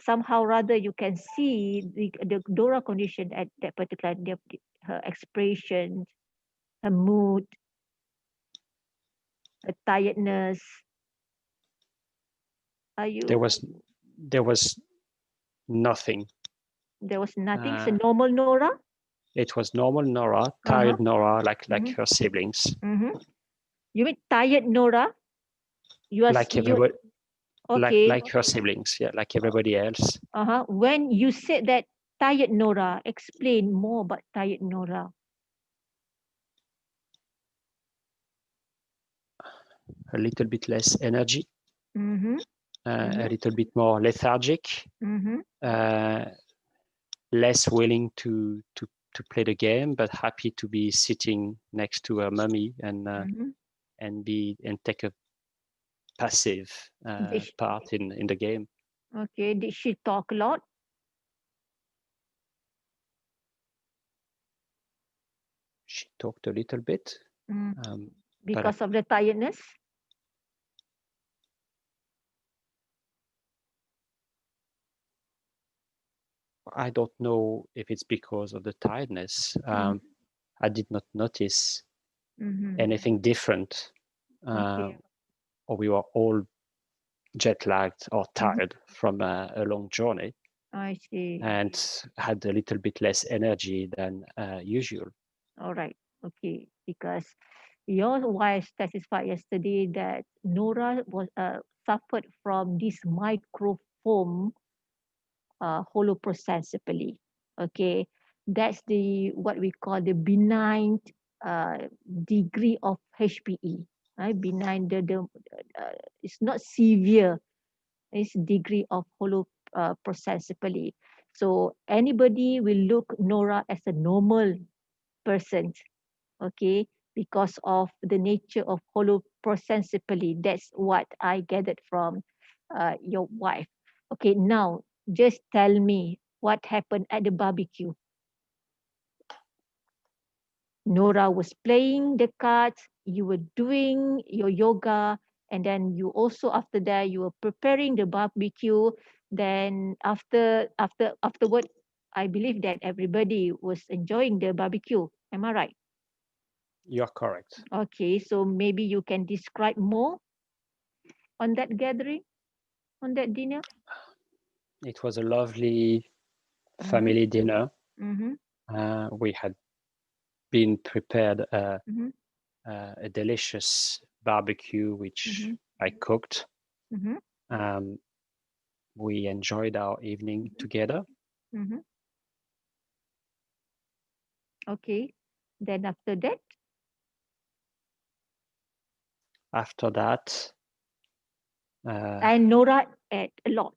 somehow rather you can see the Nora condition at that particular, her expression, her mood, her tiredness. Are you? There was nothing. There was nothing. It's a normal Nora. It was normal Nora, tired Nora, like her siblings. You mean tired Nora? You are like everybody. Okay. Like her siblings, yeah, like everybody else. When you said that tired Nora, explain more about tired Nora. A little bit less energy, a little bit more lethargic, less willing to play the game, but happy to be sitting next to her mummy and take a passive part in the game. Okay. Did she talk a lot? She talked a little bit. Because of the tiredness? I don't know if it's because of the tiredness. I did not notice anything different. we were all jet lagged or tired from a long journey I see. and had a little bit less energy than usual. All right. Okay. Because your wife testified yesterday that Nora was suffered from this microfoam holoprosencephaly. Okay. That's the what we call the benign degree of HPE. Right? Benign, it's not severe. It's degree of holoprosencephaly. So anybody will look Nora as a normal person, okay, because of the nature of holoprosencephaly. That's what I gathered from your wife. Okay, now just tell me what happened at the barbecue. Nora was playing the cards, you were doing your yoga, and then you also after that you were preparing the barbecue. Then afterward, I believe that everybody was enjoying the barbecue. Am I right? You're correct. Okay, so maybe you can describe more on that gathering, on that dinner. It was a lovely family dinner. Mm-hmm. We had been prepared Mm-hmm. a delicious barbecue, which I cooked. Mm-hmm. We enjoyed our evening together. Mm-hmm. Okay, then after that, and Nora ate a lot.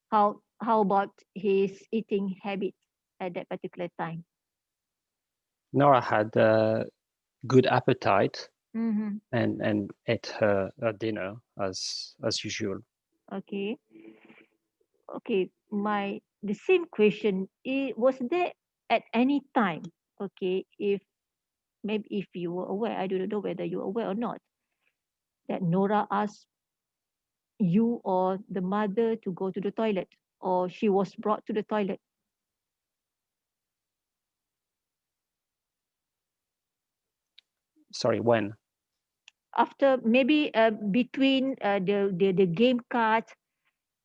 How about his eating habits at that particular time? Nora had a good appetite Mm-hmm. and ate her dinner as usual. Okay. Okay, the same question, was there at any time, okay, if maybe if you were aware, I don't know whether you were aware or not, that Nora asked you or the mother to go to the toilet, or she was brought to the toilet? Sorry, when? After maybe between the game cards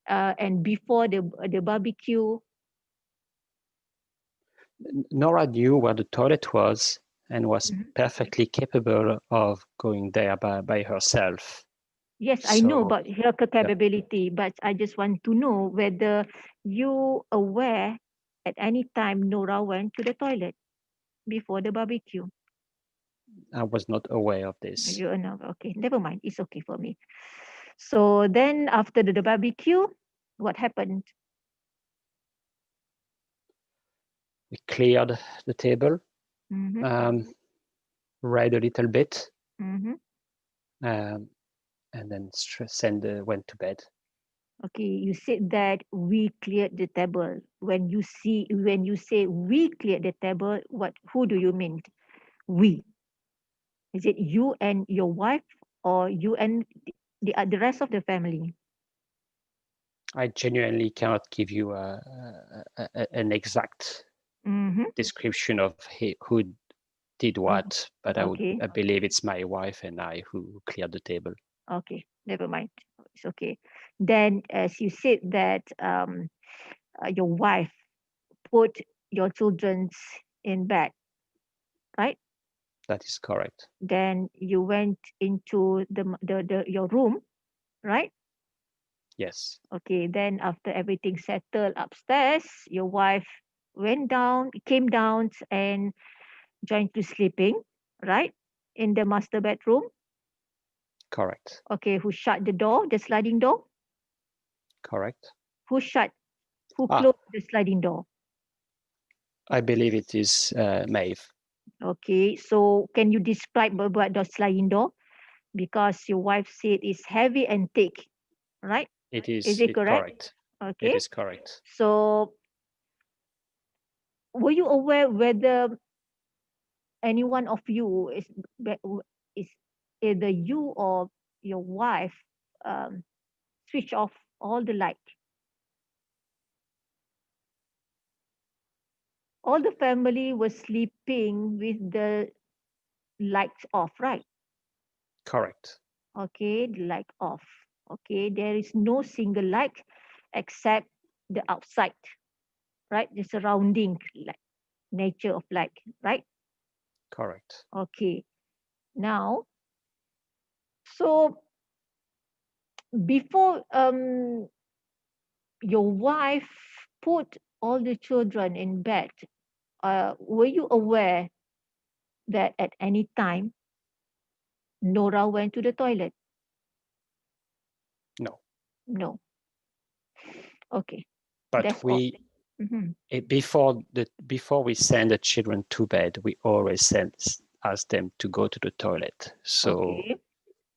and before the barbecue. Nora knew where the toilet was and was perfectly capable of going there by herself. Yes, I know about her capability, but I just want to know whether you aware at any time Nora went to the toilet before the barbecue. I was not aware of this. You know, okay, never mind. It's okay for me. So then after the barbecue, what happened? We cleared the table, read a little bit, and then went to bed. Okay, you said that we cleared the table. When you say we cleared the table, who do you mean? We. Is it you and your wife, or you and the rest of the family? I genuinely cannot give you an exact description of who did what, but I believe it's my wife and I who cleared the table. Okay, never mind. It's okay. Then, as you said that your wife put your children in bed, right? That is correct. Then you went into your room, right? Yes. Okay. Then after everything settled upstairs, your wife came down and joined to sleeping, right? In the master bedroom. Correct. Okay. Who shut the door, the sliding door? Correct. Who closed the sliding door? I believe it is Maeve. Okay, so can you describe about the sliding door? Because your wife said it's heavy and thick, right? It is. Is it correct? Okay. It is correct. So, were you aware whether any one of you is either you or your wife switch off all the light? All the family was sleeping with the lights off, right? Correct. Okay, the light off. Okay, there is no single light except the outside, right? The surrounding light, nature of light, right? Correct. Okay. Now, so before your wife put all the children in bed, were you aware that at any time Nora went to the toilet? No. No. Okay. But That's all. we Mhm. before we send the children to bed, we always ask them to go to the toilet. So Okay.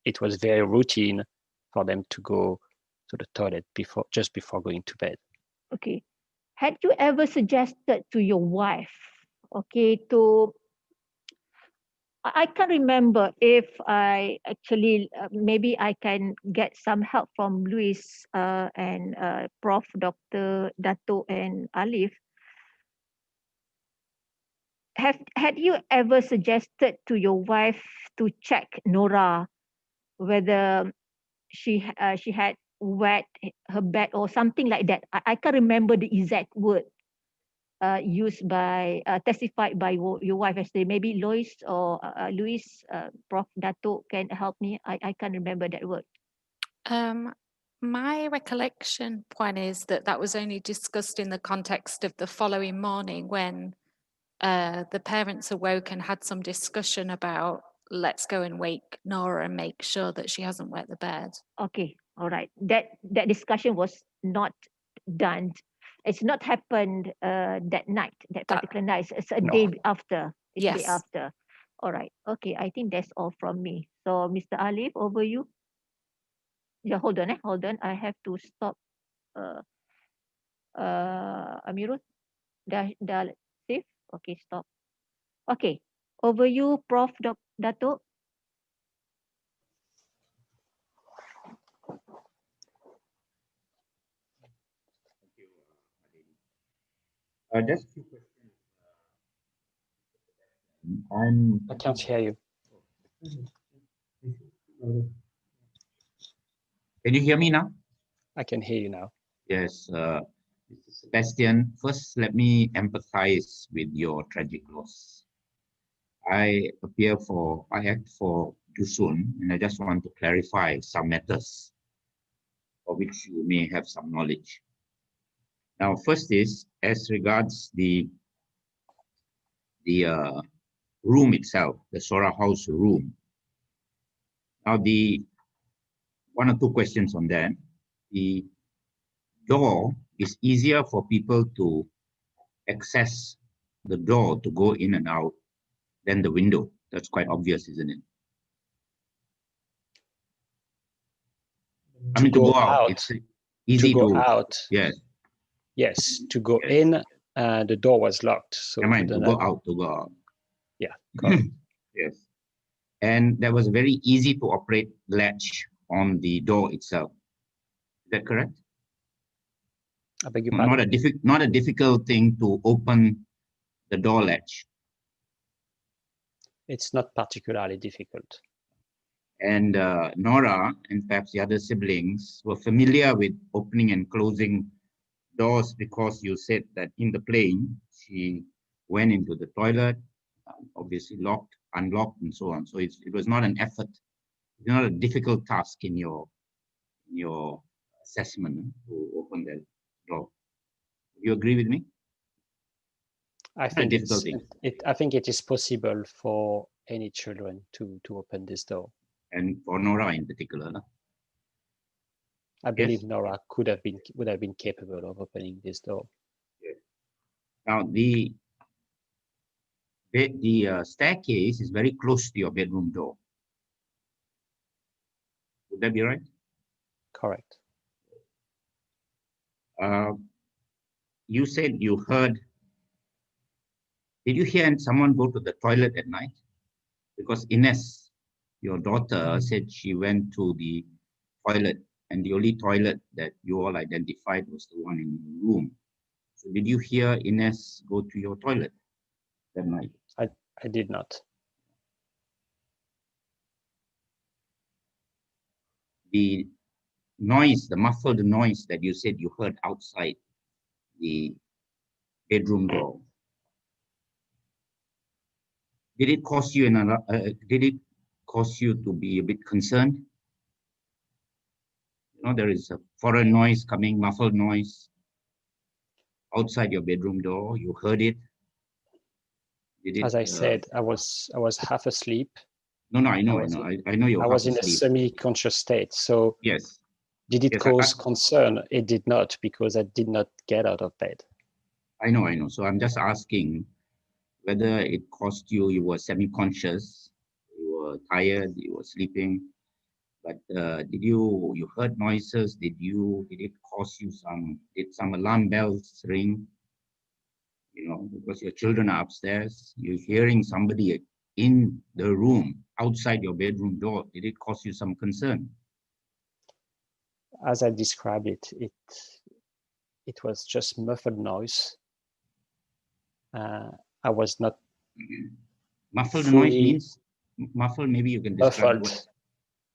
it was very routine for them to go to the toilet just before going to bed. Okay. Had you ever suggested to your wife, okay, to I can't remember if I actually maybe I can get some help from Luis and Prof. Dr. Dato and Alif. Had you ever suggested to your wife to check Nora whether she had wet her bed or something like that? I can't remember the exact word used by testified by your wife yesterday. Maybe Lois or Luis, Prof. Dato can help me. I can't remember that word. My recollection, Puan, is that that was only discussed in the context of the following morning when the parents awoke and had some discussion about let's go and wake Nora and make sure that she hasn't wet the bed. Okay, all right. That discussion was not done. It's not happened that night, that particular night. It's a No. day after. It's a day Yes. after. All right. Okay, I think that's all from me. So, Mr. Alif, over you. Yeah, hold on. Hold on. I have to stop. Amirul, dah save. Okay, stop. Okay, over you, Prof. Dato. Just a few questions. I can't hear you. Can you hear me now? I can hear you now. Yes, Mr. Sebastian. First, let me empathize with your tragic loss. I act for Dusun, and I just want to clarify some matters for which you may have some knowledge. Now, first is as regards the room itself, the Sora House room. Now, the one or two questions on that. The door is easier for people to access the door to go in and out than the window. That's quite obvious, isn't it? I mean, to go out. It's easy to go out. Yes. Yes, to go Yes. in, the door was locked. So I mean, to go out. Yeah, correct. Yes. And there was a very easy to operate latch on the door itself. Is that correct? I beg your pardon? Not a difficult thing to open the door latch. It's not particularly difficult. And Nora and perhaps the other siblings were familiar with opening and closing doors because you said that in the plane she went into the toilet, obviously locked, unlocked, and so on. So it was not an effort. It's not a difficult task in your assessment to open that door. Do you agree with me? I think it is possible for any children to open this door. And for Nora in particular. I believe Nora would have been capable of opening this door. Yes. Now the staircase is very close to your bedroom door. Would that be right? Correct. You said you heard. Did you hear someone go to the toilet at night? Because Ines, your daughter, said she went to the toilet, and the only toilet that you all identified was the one in your room. So did you hear Ines go to your toilet that night? I did not. the noise, the muffled noise that you said you heard outside the bedroom door, did it cause you to be a bit concerned? You know, there is a foreign noise coming, muffled noise outside your bedroom door. You heard it. Did it As I said, I was half asleep. No, I know. You're I half was in a asleep. semi-conscious state. So Yes. did it Yes, cause concern? It did not, because I did not get out of bed. I know. So I'm just asking whether it caused you were semi-conscious, you were tired, you were sleeping, but did you heard noises? Did it cause you did some alarm bells ring? You know, because your children are upstairs, you're hearing somebody in the room outside your bedroom door. Did it cause you some concern? As I described it, it was just muffled noise. I was not muffled fully noise means muffled. Maybe you can describe muffled.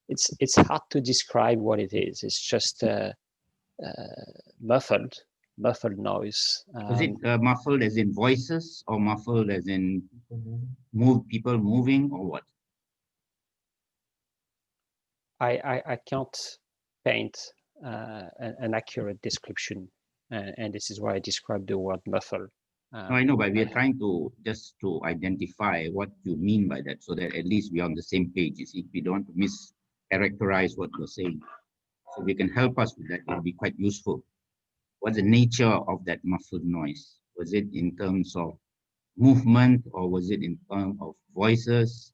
It's hard to describe what it is. It's just muffled noise. Was it muffled as in voices, or muffled as in people moving, or what? I can't paint an accurate description, and this is why I described the word muffled. No, I know, but we are trying to just to identify what you mean by that, so that at least we're on the same page. You see, we don't mischaracterize what you're saying. So we can help us with that. It will be quite useful. What's the nature of that muffled noise? Was it in terms of movement, or was it in terms of voices?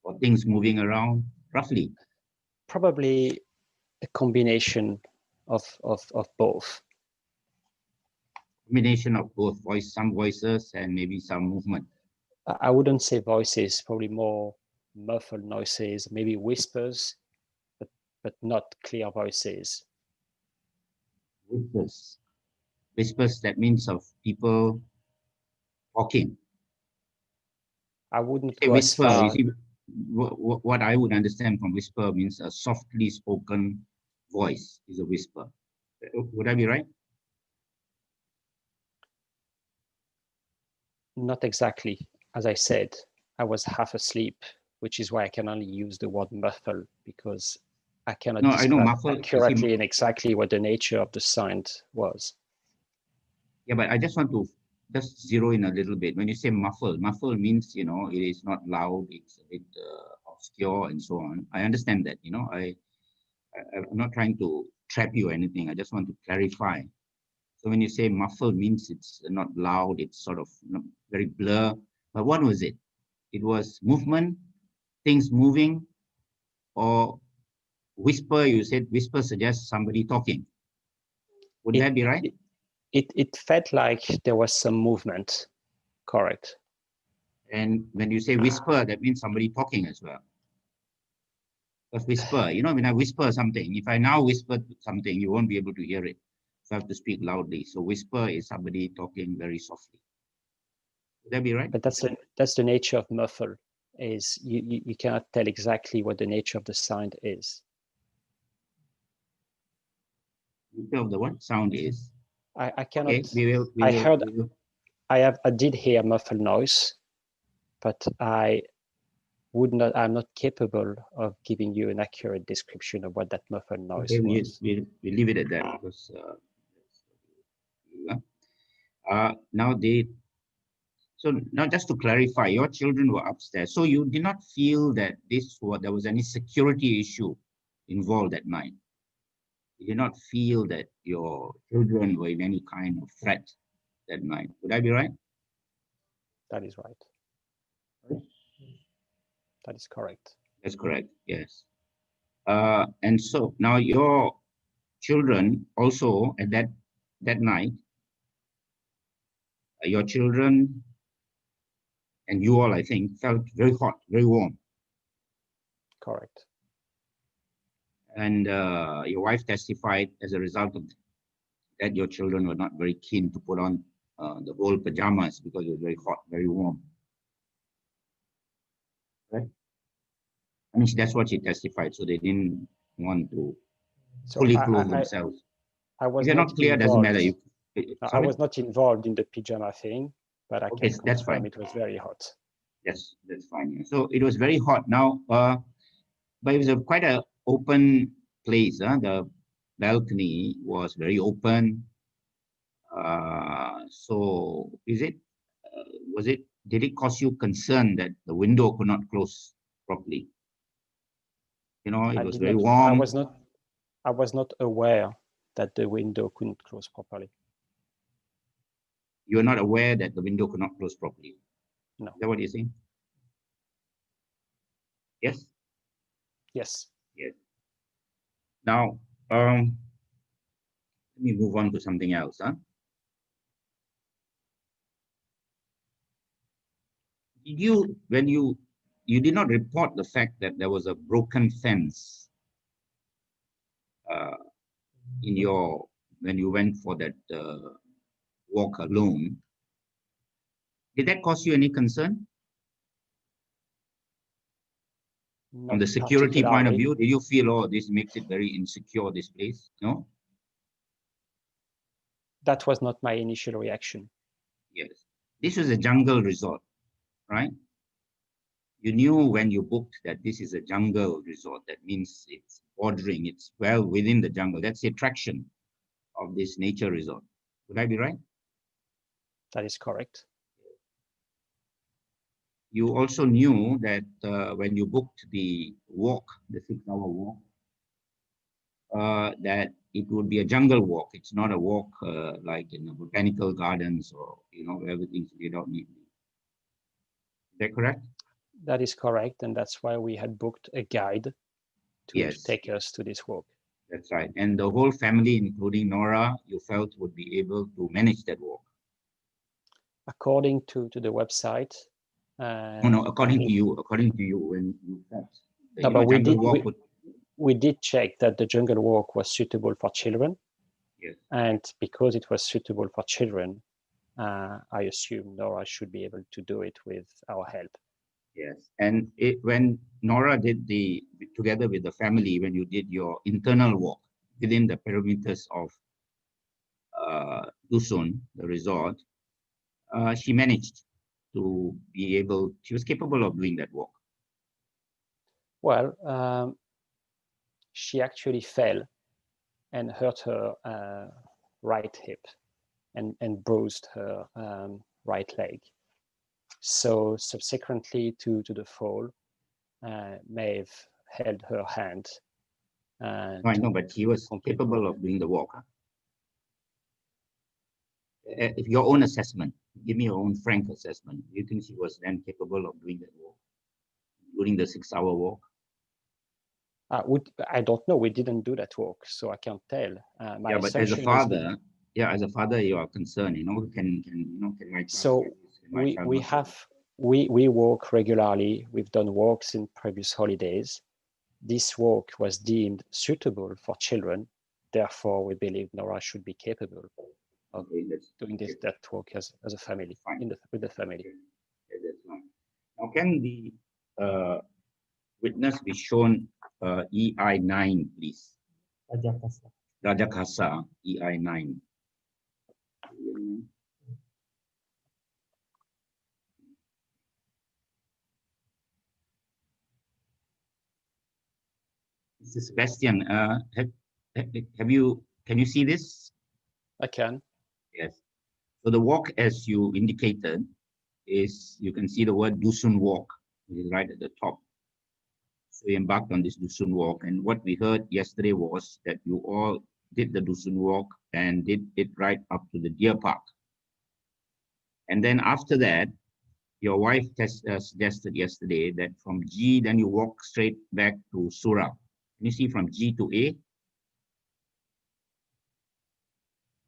Or things moving around, roughly? Probably a combination of both. Combination of both, some voices and maybe some movement. I wouldn't say voices, probably more muffled noises, maybe whispers, but not clear voices. Whispers, that means of people talking. I wouldn't say go whisper. as far. You see, what I would understand from whisper means a softly spoken voice is a whisper. Would I be right? Not exactly. As I said, I was half asleep, which is why I can only use the word muffled, because I cannot describe accurately and exactly what the nature of the sound was. Yeah, but I just want to just zero in a little bit. When you say muffled means, you know, it is not loud, it's a bit obscure and so on. I understand that, you know, I'm not trying to trap you or anything. I just want to clarify. So when you say muffled means it's not loud, it's sort of very blur. But what was it? It was movement, things moving, or whisper. You said whisper suggests somebody talking. Would that be right? It felt like there was some movement. Correct. And when you say whisper, that means somebody talking as well. Because whisper, you know, when I whisper something, if I now whisper something, you won't be able to hear it. So I have to speak loudly. So whisper is somebody talking very softly. Would that be right? But that's the nature of muffle, is you cannot tell exactly what the nature of the sound is. Nature of the what sound is? I cannot. Okay, I did hear muffled noise, but I'm not capable of giving you an accurate description of what that muffled noise was. We leave it at that, because so now just to clarify, your children were upstairs, so you did not feel that there was any security issue involved that night. You did not feel that your children were in any kind of threat that night. Would I be right? That is right. That is correct. That's correct, yes. And so now your children also at that night, your children and you all, I think, felt very hot, very warm. Correct. And your wife testified as a result of that your children were not very keen to put on the whole pajamas because it was very hot, very warm. Right? I mean, that's what she testified. So they didn't want to So fully clothe themselves. I was If you're not clear, doesn't matter. I was not involved in the pajama thing, but I Okay, can that's confirm fine. it was very hot. Yes, that's fine. Yeah. So it was very hot. Now, but it was quite an open place. The balcony was very open. So did it cause you concern that the window could not close properly? You know, it was very warm. I was not aware that the window couldn't close properly. You were not aware that the window could not close properly? No. Is that what you're saying? Yes? Yes. Yes. Now, let me move on to something else. When you did not report the fact that there was a broken fence when you went for that walk alone, did that cause you any concern? From the security point of view, did you feel, oh, this makes it very insecure, this place? No? That was not my initial reaction. Yes. This was a jungle resort, right? You knew when you booked that this is a jungle resort. That means it's bordering, it's well within the jungle. That's the attraction of this nature resort. Would I be right? That is correct. You also knew that when you booked the walk, the 6-hour walk, that it would be a jungle walk. It's not a walk like in the botanical gardens or, you know, everything's laid out neatly. Is that correct? That is correct. And that's why we had booked a guide to take us to this walk. That's right. And the whole family, including Nora, you felt would be able to manage that walk? According to the website. No, according to you, when you felt that, no, but we did check that the jungle walk was suitable for children. Yes. And because it was suitable for children, I assume Nora should be able to do it with our help. Yes, and when Nora did together with the family, when you did your internal walk within the perimeters of Dusun, the resort, she managed to she was capable of doing that walk. Well, she actually fell and hurt her right hip and bruised her right leg. So subsequently to the fall, Maeve held her hand. I know, but she was capable of doing the walk. Your own assessment, give me your own frank assessment. Do you think she was then capable of doing that walk, including the 6-hour walk? I don't know. We didn't do that walk, so I can't tell. Yeah, but as a father, you are concerned. You know, can my child? So we walk regularly. We've done walks in previous holidays. This walk was deemed suitable for children. Therefore, we believe Nora should be capable of doing that walk as a family, with the family. Okay, that's fine. Now, can the witness be shown EI9, please? Rajakasa, EI9. Mr. Sebastian, can you see this? I can. Yes. So the walk, as you indicated, you can see the word Dusun walk, which is right at the top. So we embarked on this Dusun walk, and what we heard yesterday was that you all did the Dusun walk and did it right up to the deer park. And then after that, your wife suggested yesterday that from G, then you walk straight back to Sura. Can you see from G to A?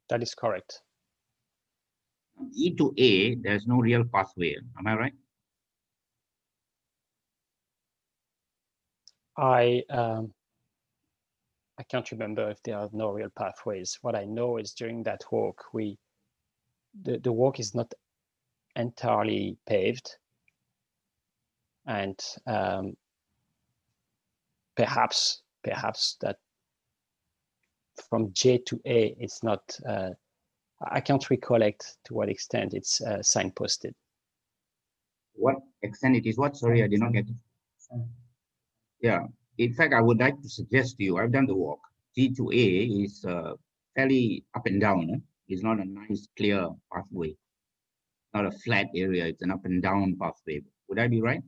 That is correct. G to A, there's no real pathway. Am I right? I can't remember if there are no real pathways. What I know is during that walk, the walk is not entirely paved, and perhaps that from J to A, it's not, I can't recollect to what extent it's signposted. What extent it is what? Sorry, I did not get it. Yeah, in fact, I would like to suggest to you, I've done the walk. G to A is fairly up and down. Eh? It's not a nice, clear pathway. Not a flat area, it's an up and down pathway. Would I be right?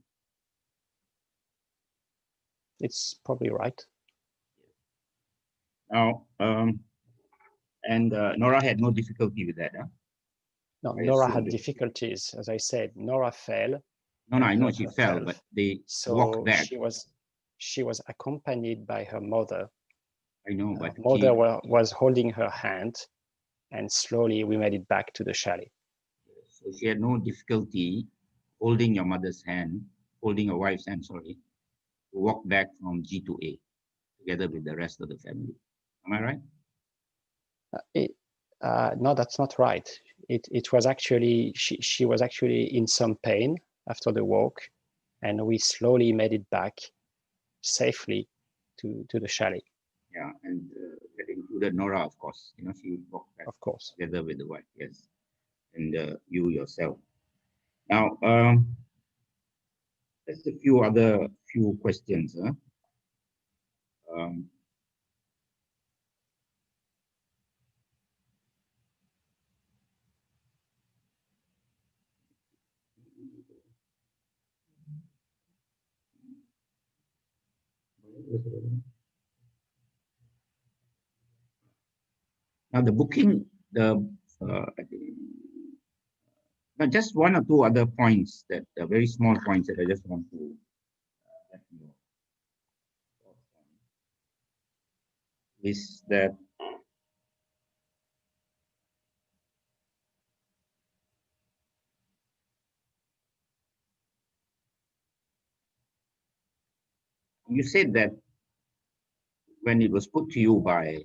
It's probably right. Now, and Nora had no difficulty with that, huh? No, I Nora assume had that- difficulties. As I said, Nora fell. No, I and know hurt she fell, herself. but they So walked back. she was accompanied by her mother. I know, Her but mother was holding her hand, and slowly we made it back to the chalet. so she had no difficulty holding your mother's hand, holding your wife's hand, sorry, to walk back from G to A together with the rest of the family. Am I right? No, that's not right. It was actually, she was actually in some pain after the walk, and we slowly made it back safely to the chalet. Yeah, and that included Nora, of course. You know, she walked back Of course. together with the wife, yes, and you yourself. Now, just a few questions. Huh? Now the booking, now just one or two other points that are very small points that I just want to let you know. Is that you said that when it was put to you by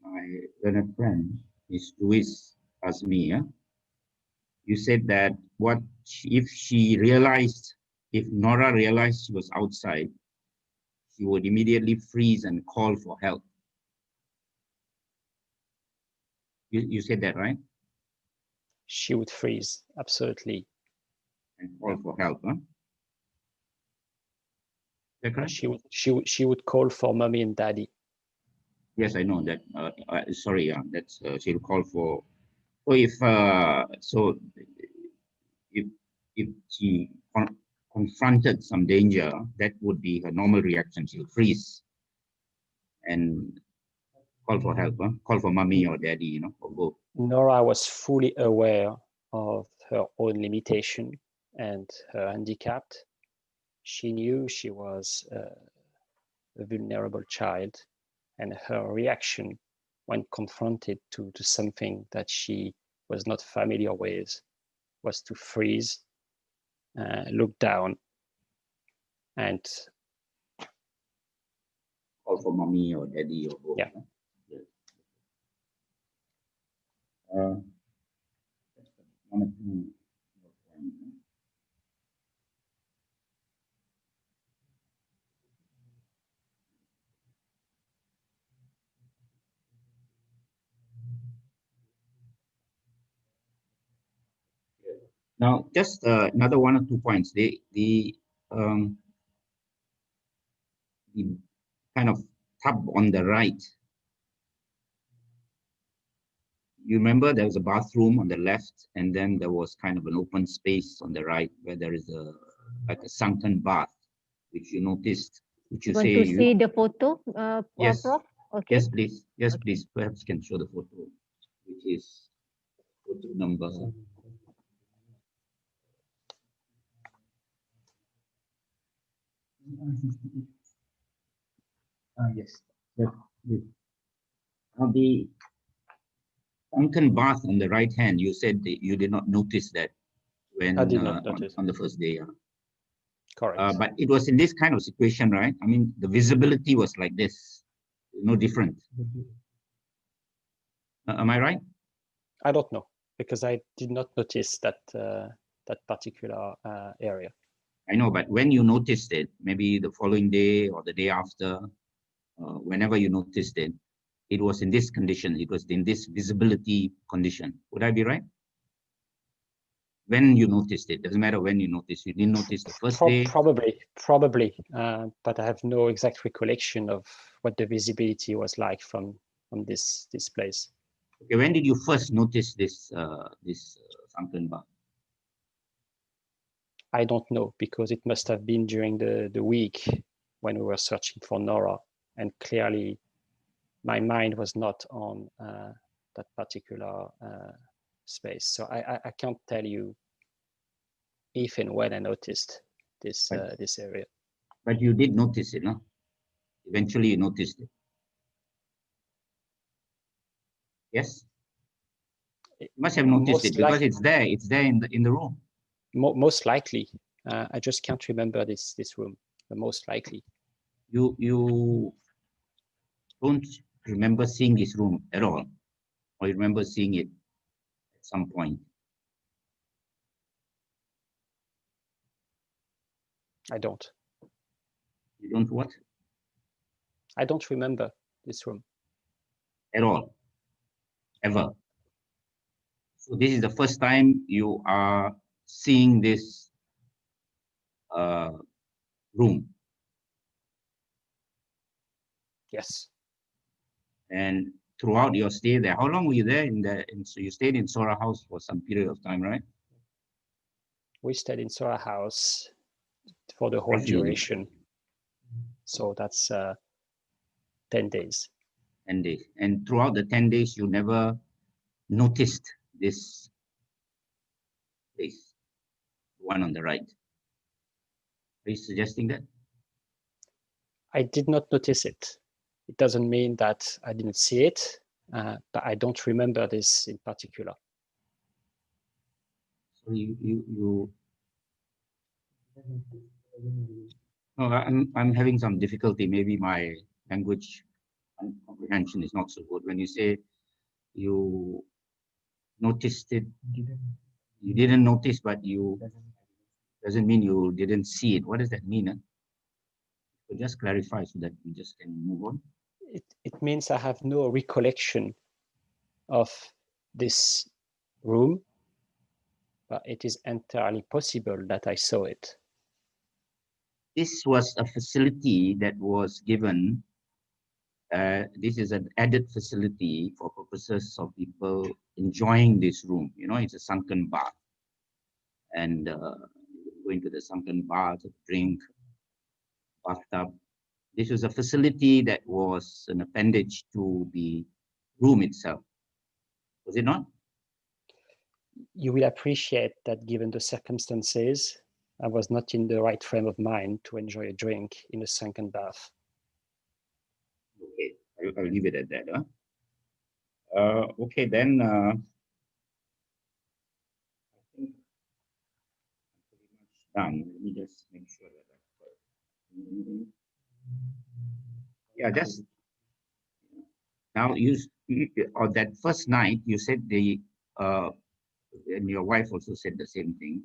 my learned friend, Miss Louise Azmi, yeah? You said that if Nora realized she was outside, she would immediately freeze and call for help. You said that, right? She would freeze, absolutely. And call for help, huh? Is that correct? She would call for mommy and daddy. Yes, I know that. Sorry, that's she'll call for. So if she confronted some danger, that would be her normal reaction. She'll freeze and call for help, huh? Call for mommy or daddy, you know, or both. Nora was fully aware of her own limitation and her handicap. She knew she was a vulnerable child, and her reaction when confronted to something that she was not familiar with was to freeze, look down, and Call for mommy or daddy or both. Yeah. Huh? Yes. One or two. Now, just another one or 2 points. The kind of tub on the right. You remember there was a bathroom on the left, and then there was kind of an open space on the right where there is like a sunken bath, which you noticed. Which you Want say to see the photo, yes, Prof? Okay. yes, please, yes, please. Perhaps you can show the photo, which is photo number. Yes. Now the sunken bath on the right hand, you said that you did not notice that when I did not notice. on the first day. Correct. But it was in this kind of situation, right? I mean, the visibility was like this, no different. Am I right? I don't know, because I did not notice that that particular area. I know, but when you noticed it, maybe the following day or the day after, whenever you noticed it, it was in this condition, it was in this visibility condition. Would I be right? When you noticed it, doesn't matter when you noticed, you didn't notice the first day? Probably, but I have no exact recollection of what the visibility was like from this place. Okay, when did you first notice this sunken bar? I don't know, because it must have been during the week when we were searching for Nora, and clearly my mind was not on that particular space. So I can't tell you if and when I noticed this this area. But you did notice it, no? Eventually you noticed it. Yes? You must have noticed it because it's there in the room. Most likely. I just can't remember this room, but most likely. You don't remember seeing this room at all, or you remember seeing it at some point? I don't. You don't what? I don't remember this room. At all? Ever? So this is the first time you are seeing this room? Yes. And throughout your stay there, how long were you there so you stayed in Sora House for some period of time, right? We stayed in Sora House for the whole Roughly. duration. So that's 10 days. 10 days. And throughout the 10 days, you never noticed this place, the one on the right. Are you suggesting that? I did not notice it. It doesn't mean that I didn't see it, but I don't remember this in particular. So you no, I'm having some difficulty. Maybe my language comprehension is not so good. When you say you noticed it, you didn't notice, but you doesn't mean you didn't see it. What does that mean? So just clarify so that we just can move on. It means I have no recollection of this room, but it is entirely possible that I saw it. This was a facility that was given. This is an added facility for purposes of people enjoying this room. You know, it's a sunken bath. And going to the sunken bath, drink, bathtub. This was a facility that was an appendage to the room itself. Was it not? You will appreciate that given the circumstances, I was not in the right frame of mind to enjoy a drink in a sunken bath. Okay, I'll leave it at that. Huh? Okay, then I think I'm pretty much done. Let me just make sure that yeah, just now on that first night you said and your wife also said the same thing,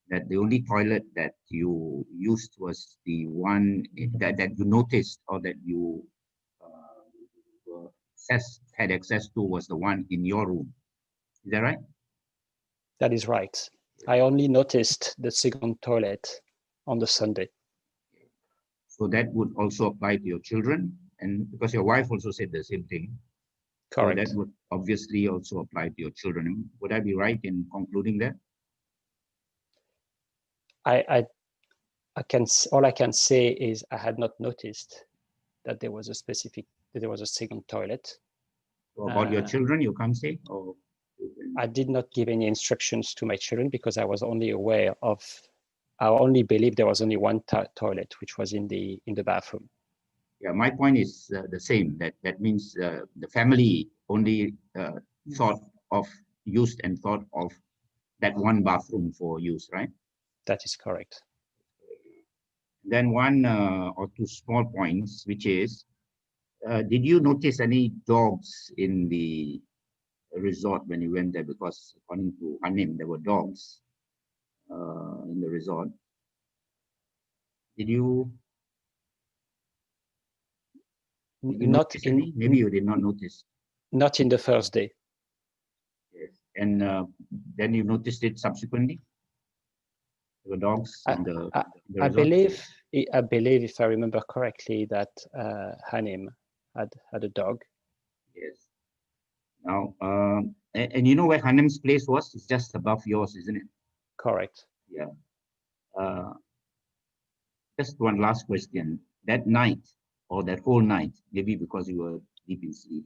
that the only toilet that you used was the one that you noticed or that you had access to was the one in your room. Is that right? That is right. I only noticed the second toilet on the Sunday. So that would also apply to your children, and because your wife also said the same thing. Correct. So that would obviously also apply to your children. Would I be right in concluding that? All I can say is I had not noticed that there was a second toilet. So about your children, you can't say? Or I did not give any instructions to my children because I was only aware of, I only believed there was only one toilet, which was in the bathroom. Yeah, my point is the same. That means the family only used that one bathroom for use, right? That is correct. Then one or two small points, which is, did you notice any dogs in the resort when you went there? Because according to Hanim, there were dogs in the resort. Did you Not notice in, any? Maybe you did not notice. not in the first day. Yes. And then you noticed it subsequently? The dogs in the I resort? believe, if I remember correctly, that Hanim had a dog. Yes. Now, and you know where Hanim's place was? It's just above yours, isn't it? Correct. Yeah. Just one last question. That night, or that whole night, maybe because you were deep in sleep,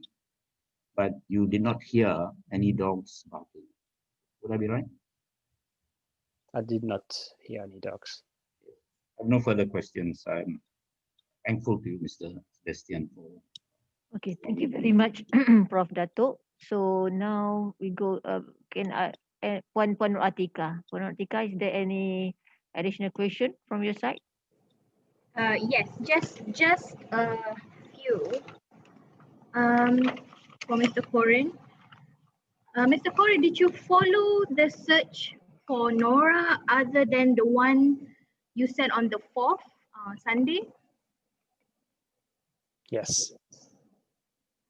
but you did not hear any dogs barking. Would I be right? I did not hear any dogs. I have no further questions. I'm thankful to you, Mr. Sebastian, for Okay, thank you very much, Prof. Dato. So now we go. Can I, Puan Atika? Puan Atika, is there any additional question from your side? Yes, just a few. For Mr. Quoirin. Mr. Quoirin, did you follow the search for Nora other than the one you said on the 4th, Sunday? Yes.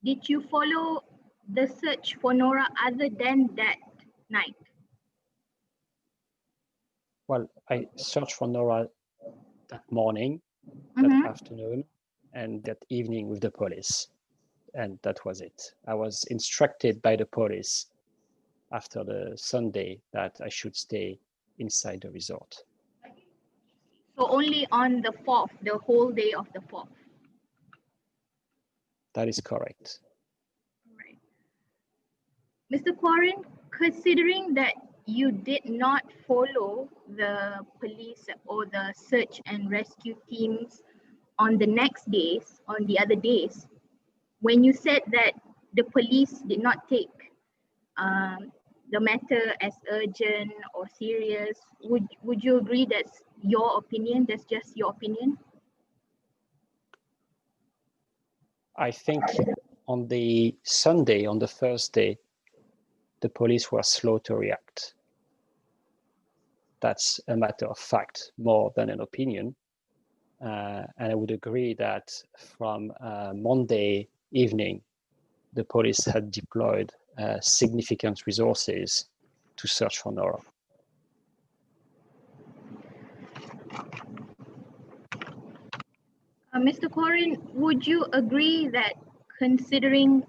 Did you follow the search for Nora other than that night? Well, I searched for Nora that morning, Mhm. that afternoon, and that evening with the police. And that was it. I was instructed by the police after the Sunday that I should stay inside the resort. So only on the 4th, the whole day of the 4th. That is correct. Right. Mr. Quoirin, considering that you did not follow the police or the search and rescue teams on the next days, on the other days, when you said that the police did not take the matter as urgent or serious, would you agree that's your opinion? That's just your opinion? I think on the Sunday, on the first day, the police were slow to react. That's a matter of fact more than an opinion. And I would agree that from Monday evening, the police had deployed significant resources to search for Nora. Mr. Quoirin, would you agree that considering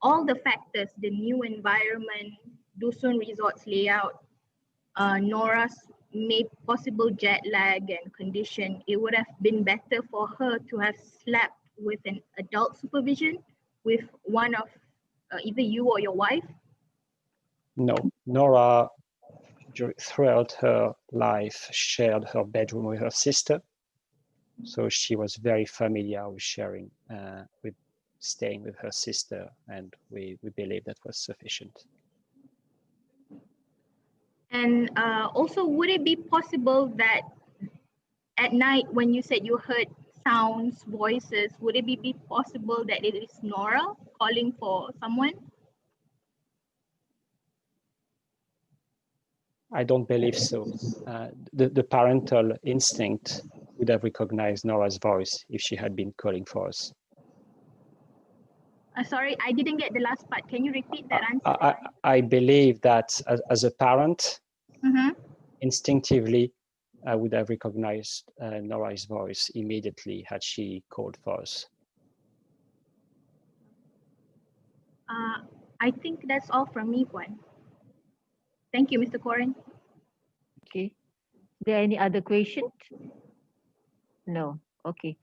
all the factors, the new environment, Dusun Resort's layout, Nora's possible jet lag and condition, it would have been better for her to have slept with an adult supervision with one of either you or your wife? No, Nora, throughout her life, shared her bedroom with her sister. So she was very familiar with sharing, with staying with her sister, and we believe that was sufficient. And also, would it be possible that at night when you said you heard sounds, voices, would it be possible that it is Nora calling for someone? I don't believe so. The parental instinct would have recognized Nora's voice if she had been calling for us. Sorry, I didn't get the last part. Can you repeat that answer? I believe that as a parent, Mm-hmm. instinctively, I would have recognized Nora's voice immediately had she called for us. I think that's all from me, Puan. Thank you, Mr. Quoirin. Okay. There any other questions? No. Okay.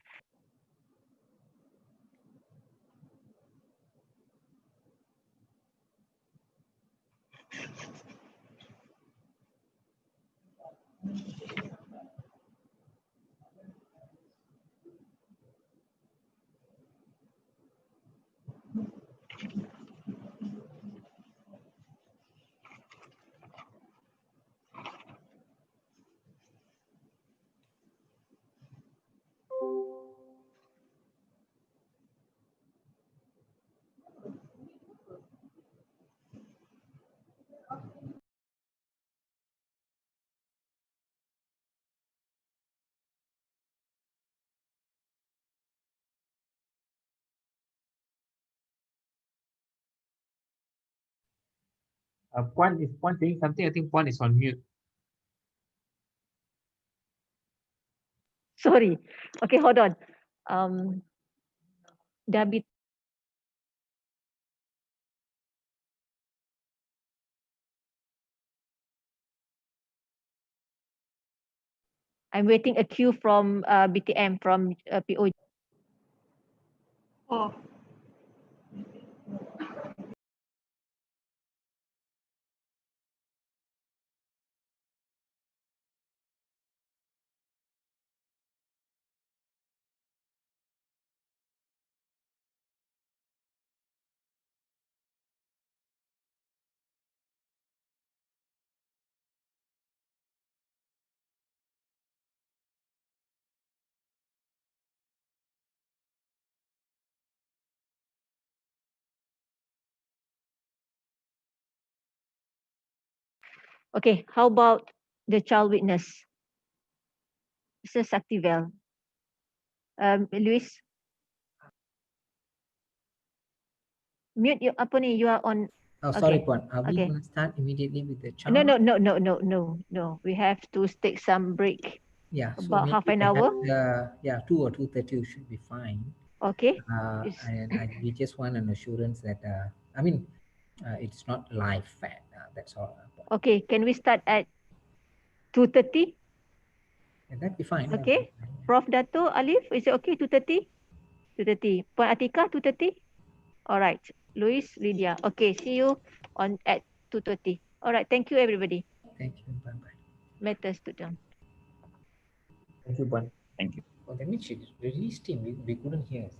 Puan, if Puan saying something, I think Puan is on mute. Sorry. Okay, hold on. Um, Dabi, I'm waiting a cue from BTM from PO. Oh, Okay, how about the child witness? Mr. Saktivel. Luis, mute you apa ni? You are on. Oh, sorry, Okay. Puan. Are we Okay. going to start immediately with the child? No. We have to take some break. Yeah, so About maybe half an hour. Yeah, 2 or 2:30 should be fine. Okay. And we just want an assurance that, I mean, it's not live fed. That's all. Okay, can we start at 2:30? That'd be fine. Okay. Prof. Dato Alif, is it okay 2:30? 2:30. Puan Atika 2:30? All right. Luis, Lydia. Okay, see you on at 2:30. All right, thank you everybody. Thank you. Bye-bye. Matters to them. Thank you, Puan. Thank you. Oh, that means she released him. We couldn't hear.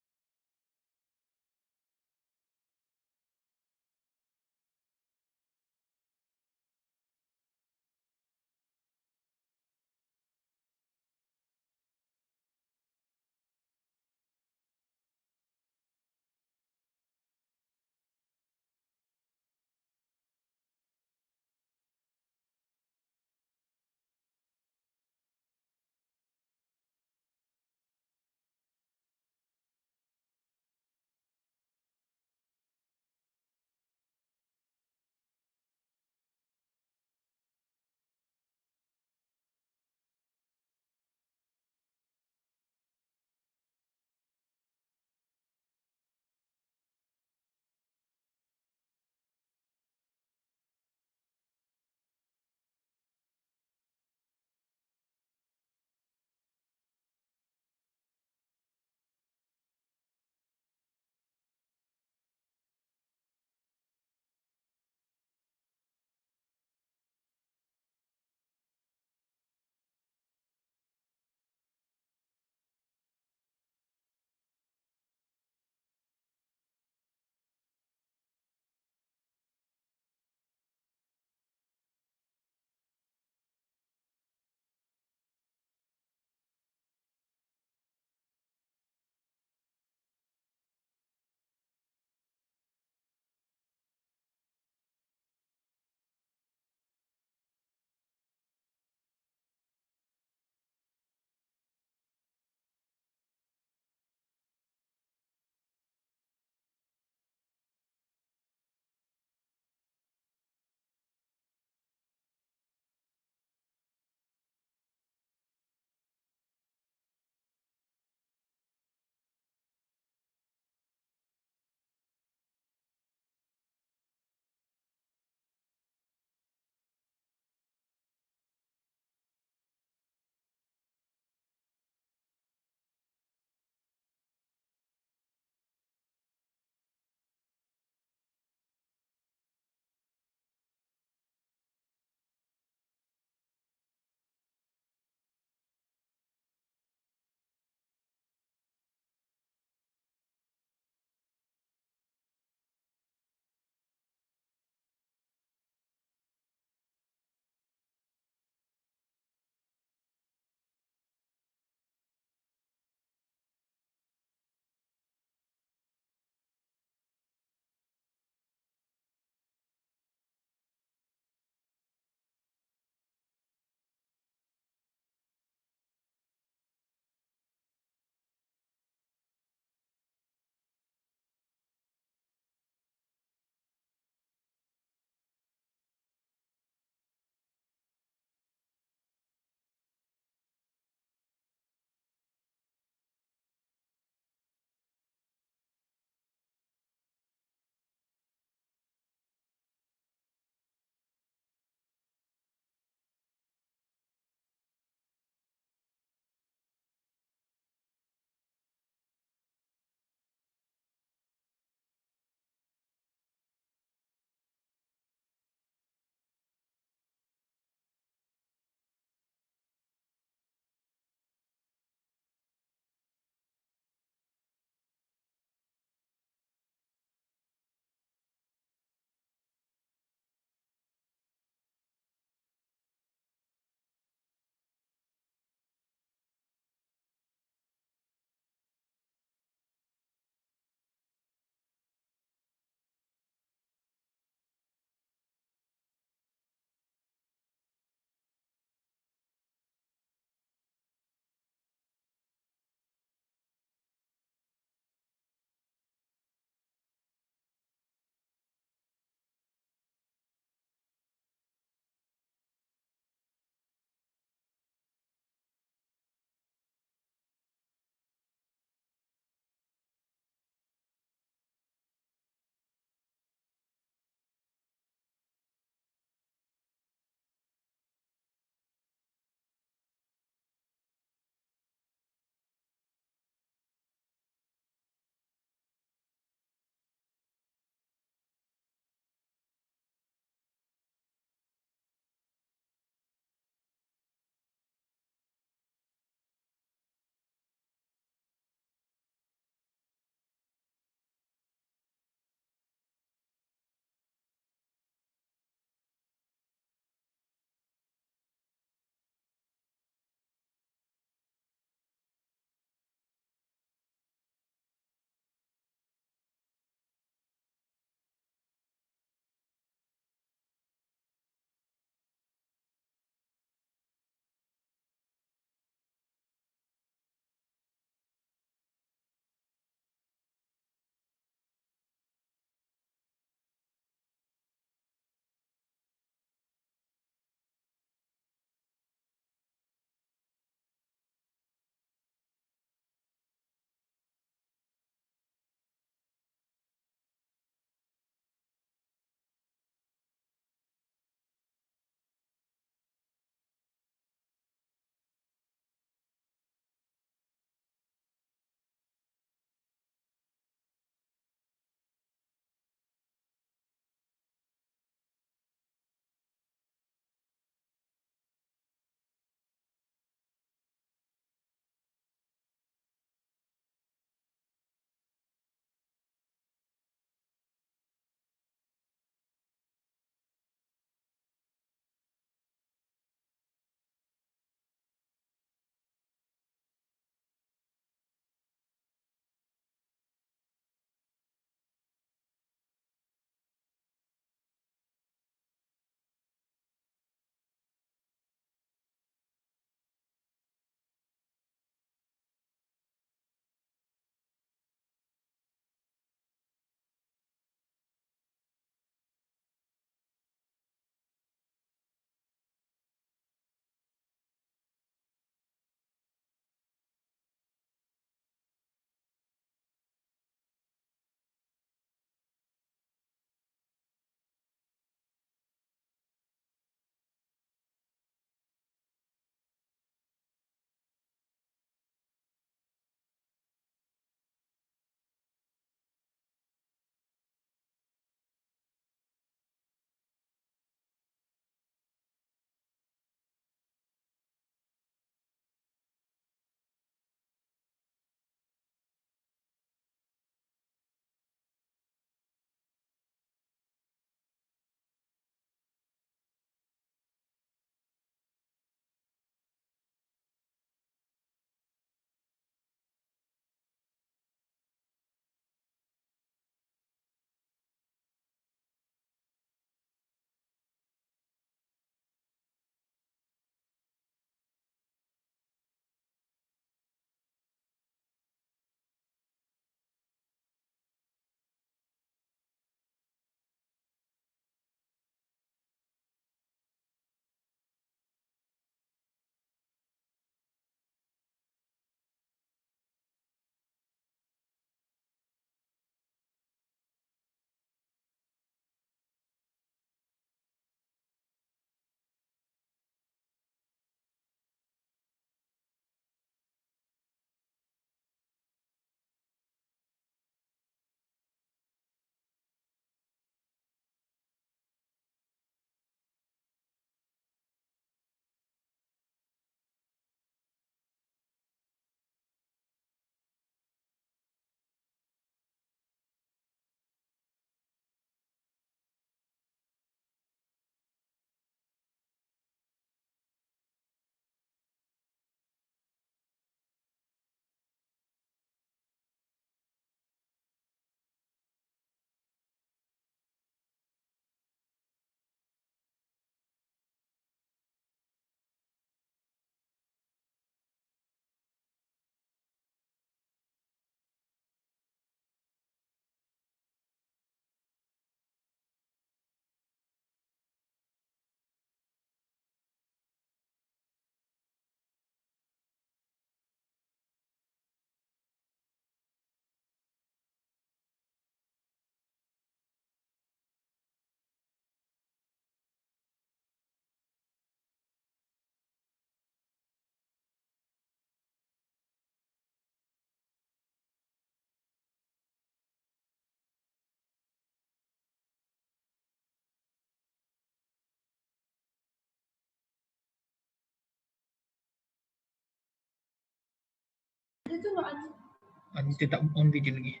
Kita tak on video lagi.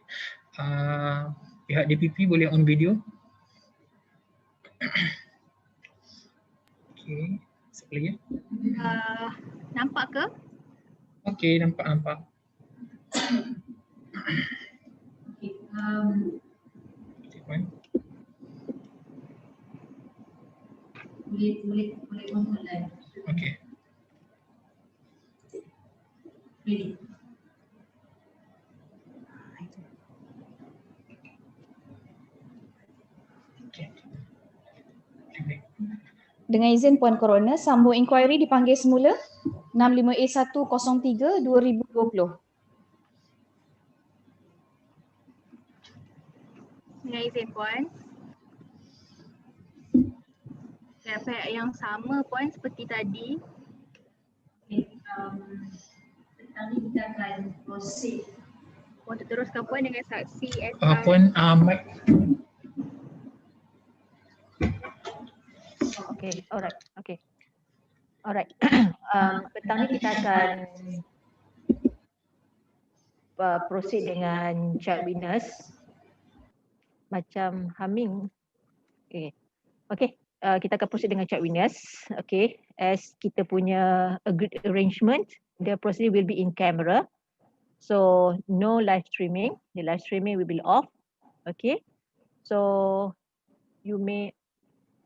Pihak DPP boleh on video. Okey, siapa lagi? Nampak ke? Okey, nampak. Okay, Puan. boleh on live. Okey. Ready. Dengan izin Puan Koroner, sambung inquiry dipanggil semula 65A103/2020. Dengan izin Puan. Pihak yang sama Puan seperti tadi. Okay, petang ni kita akan proceed. Puan teruskan Puan dengan saksi Puan, mic. Okay, alright, okay. Alright, petang ni kita akan proceed dengan child witness. Macam humming. Okay, kita akan proceed dengan child witness. Okay, as kita punya agreed arrangement, the proceeding will be in camera. So, no live streaming. The live streaming will be off. Okay, so you may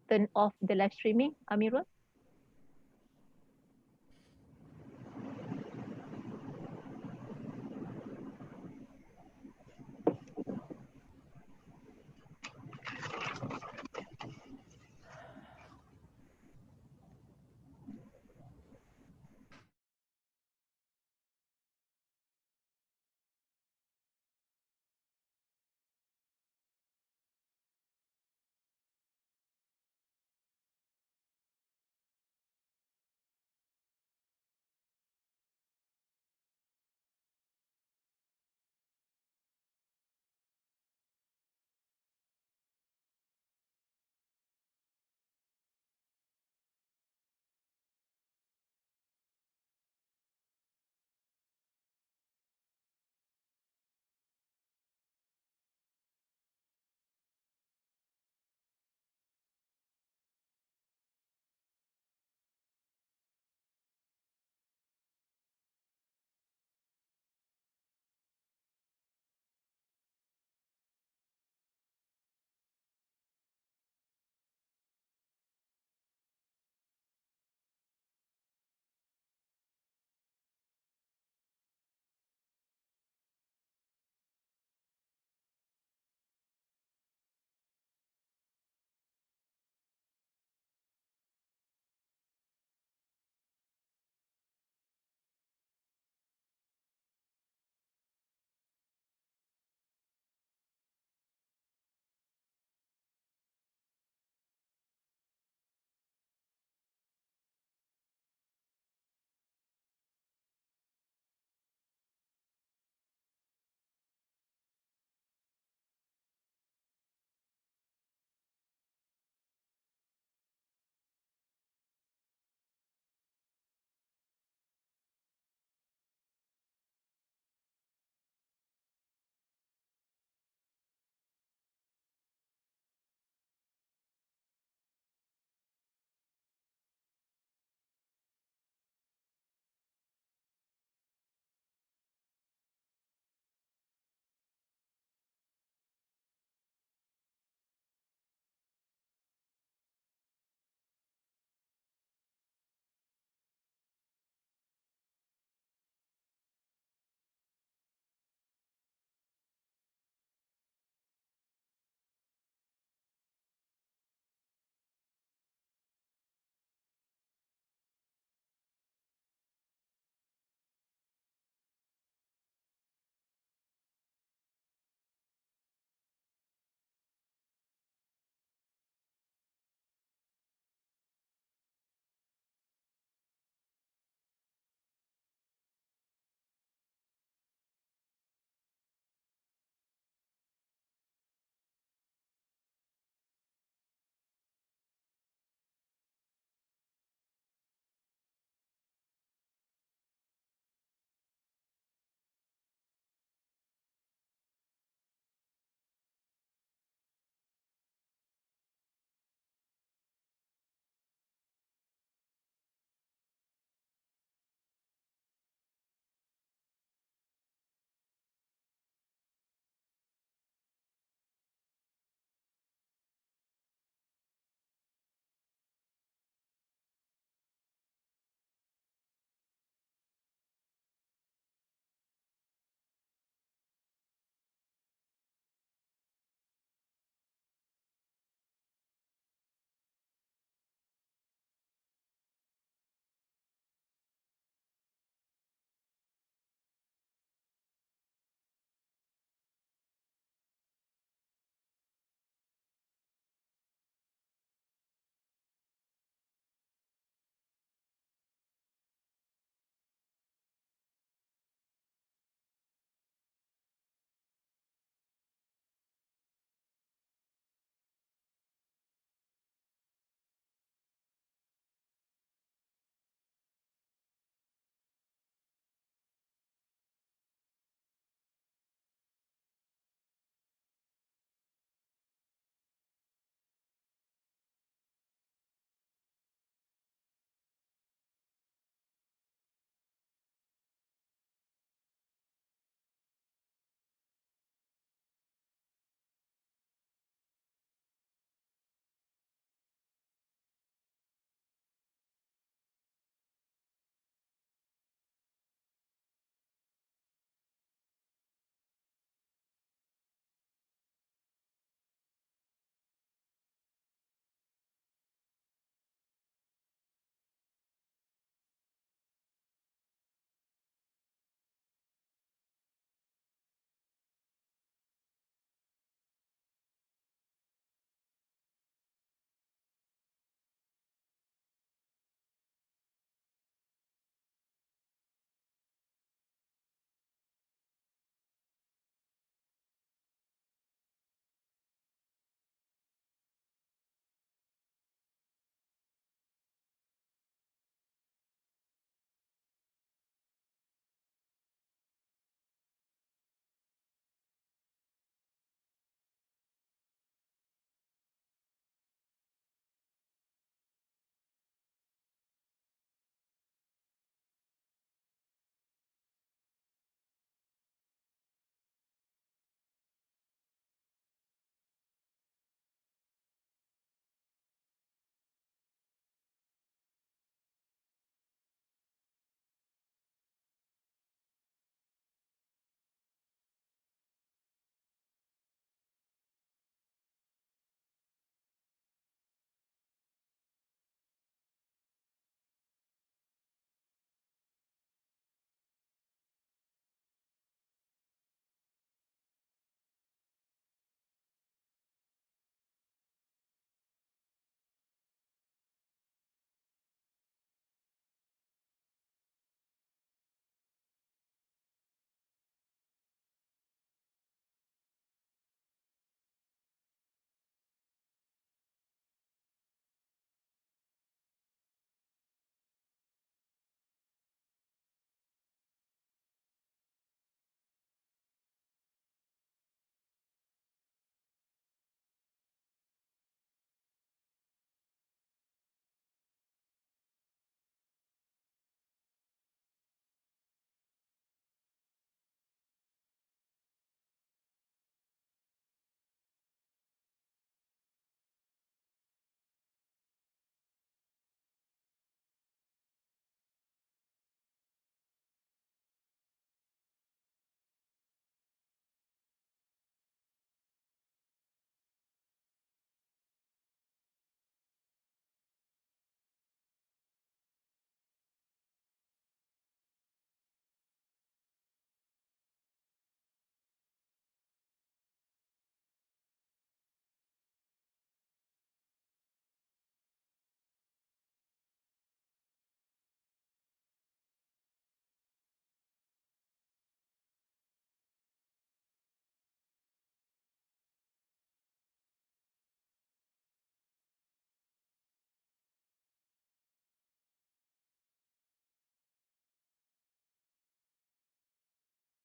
turn off the live streaming, Amirul.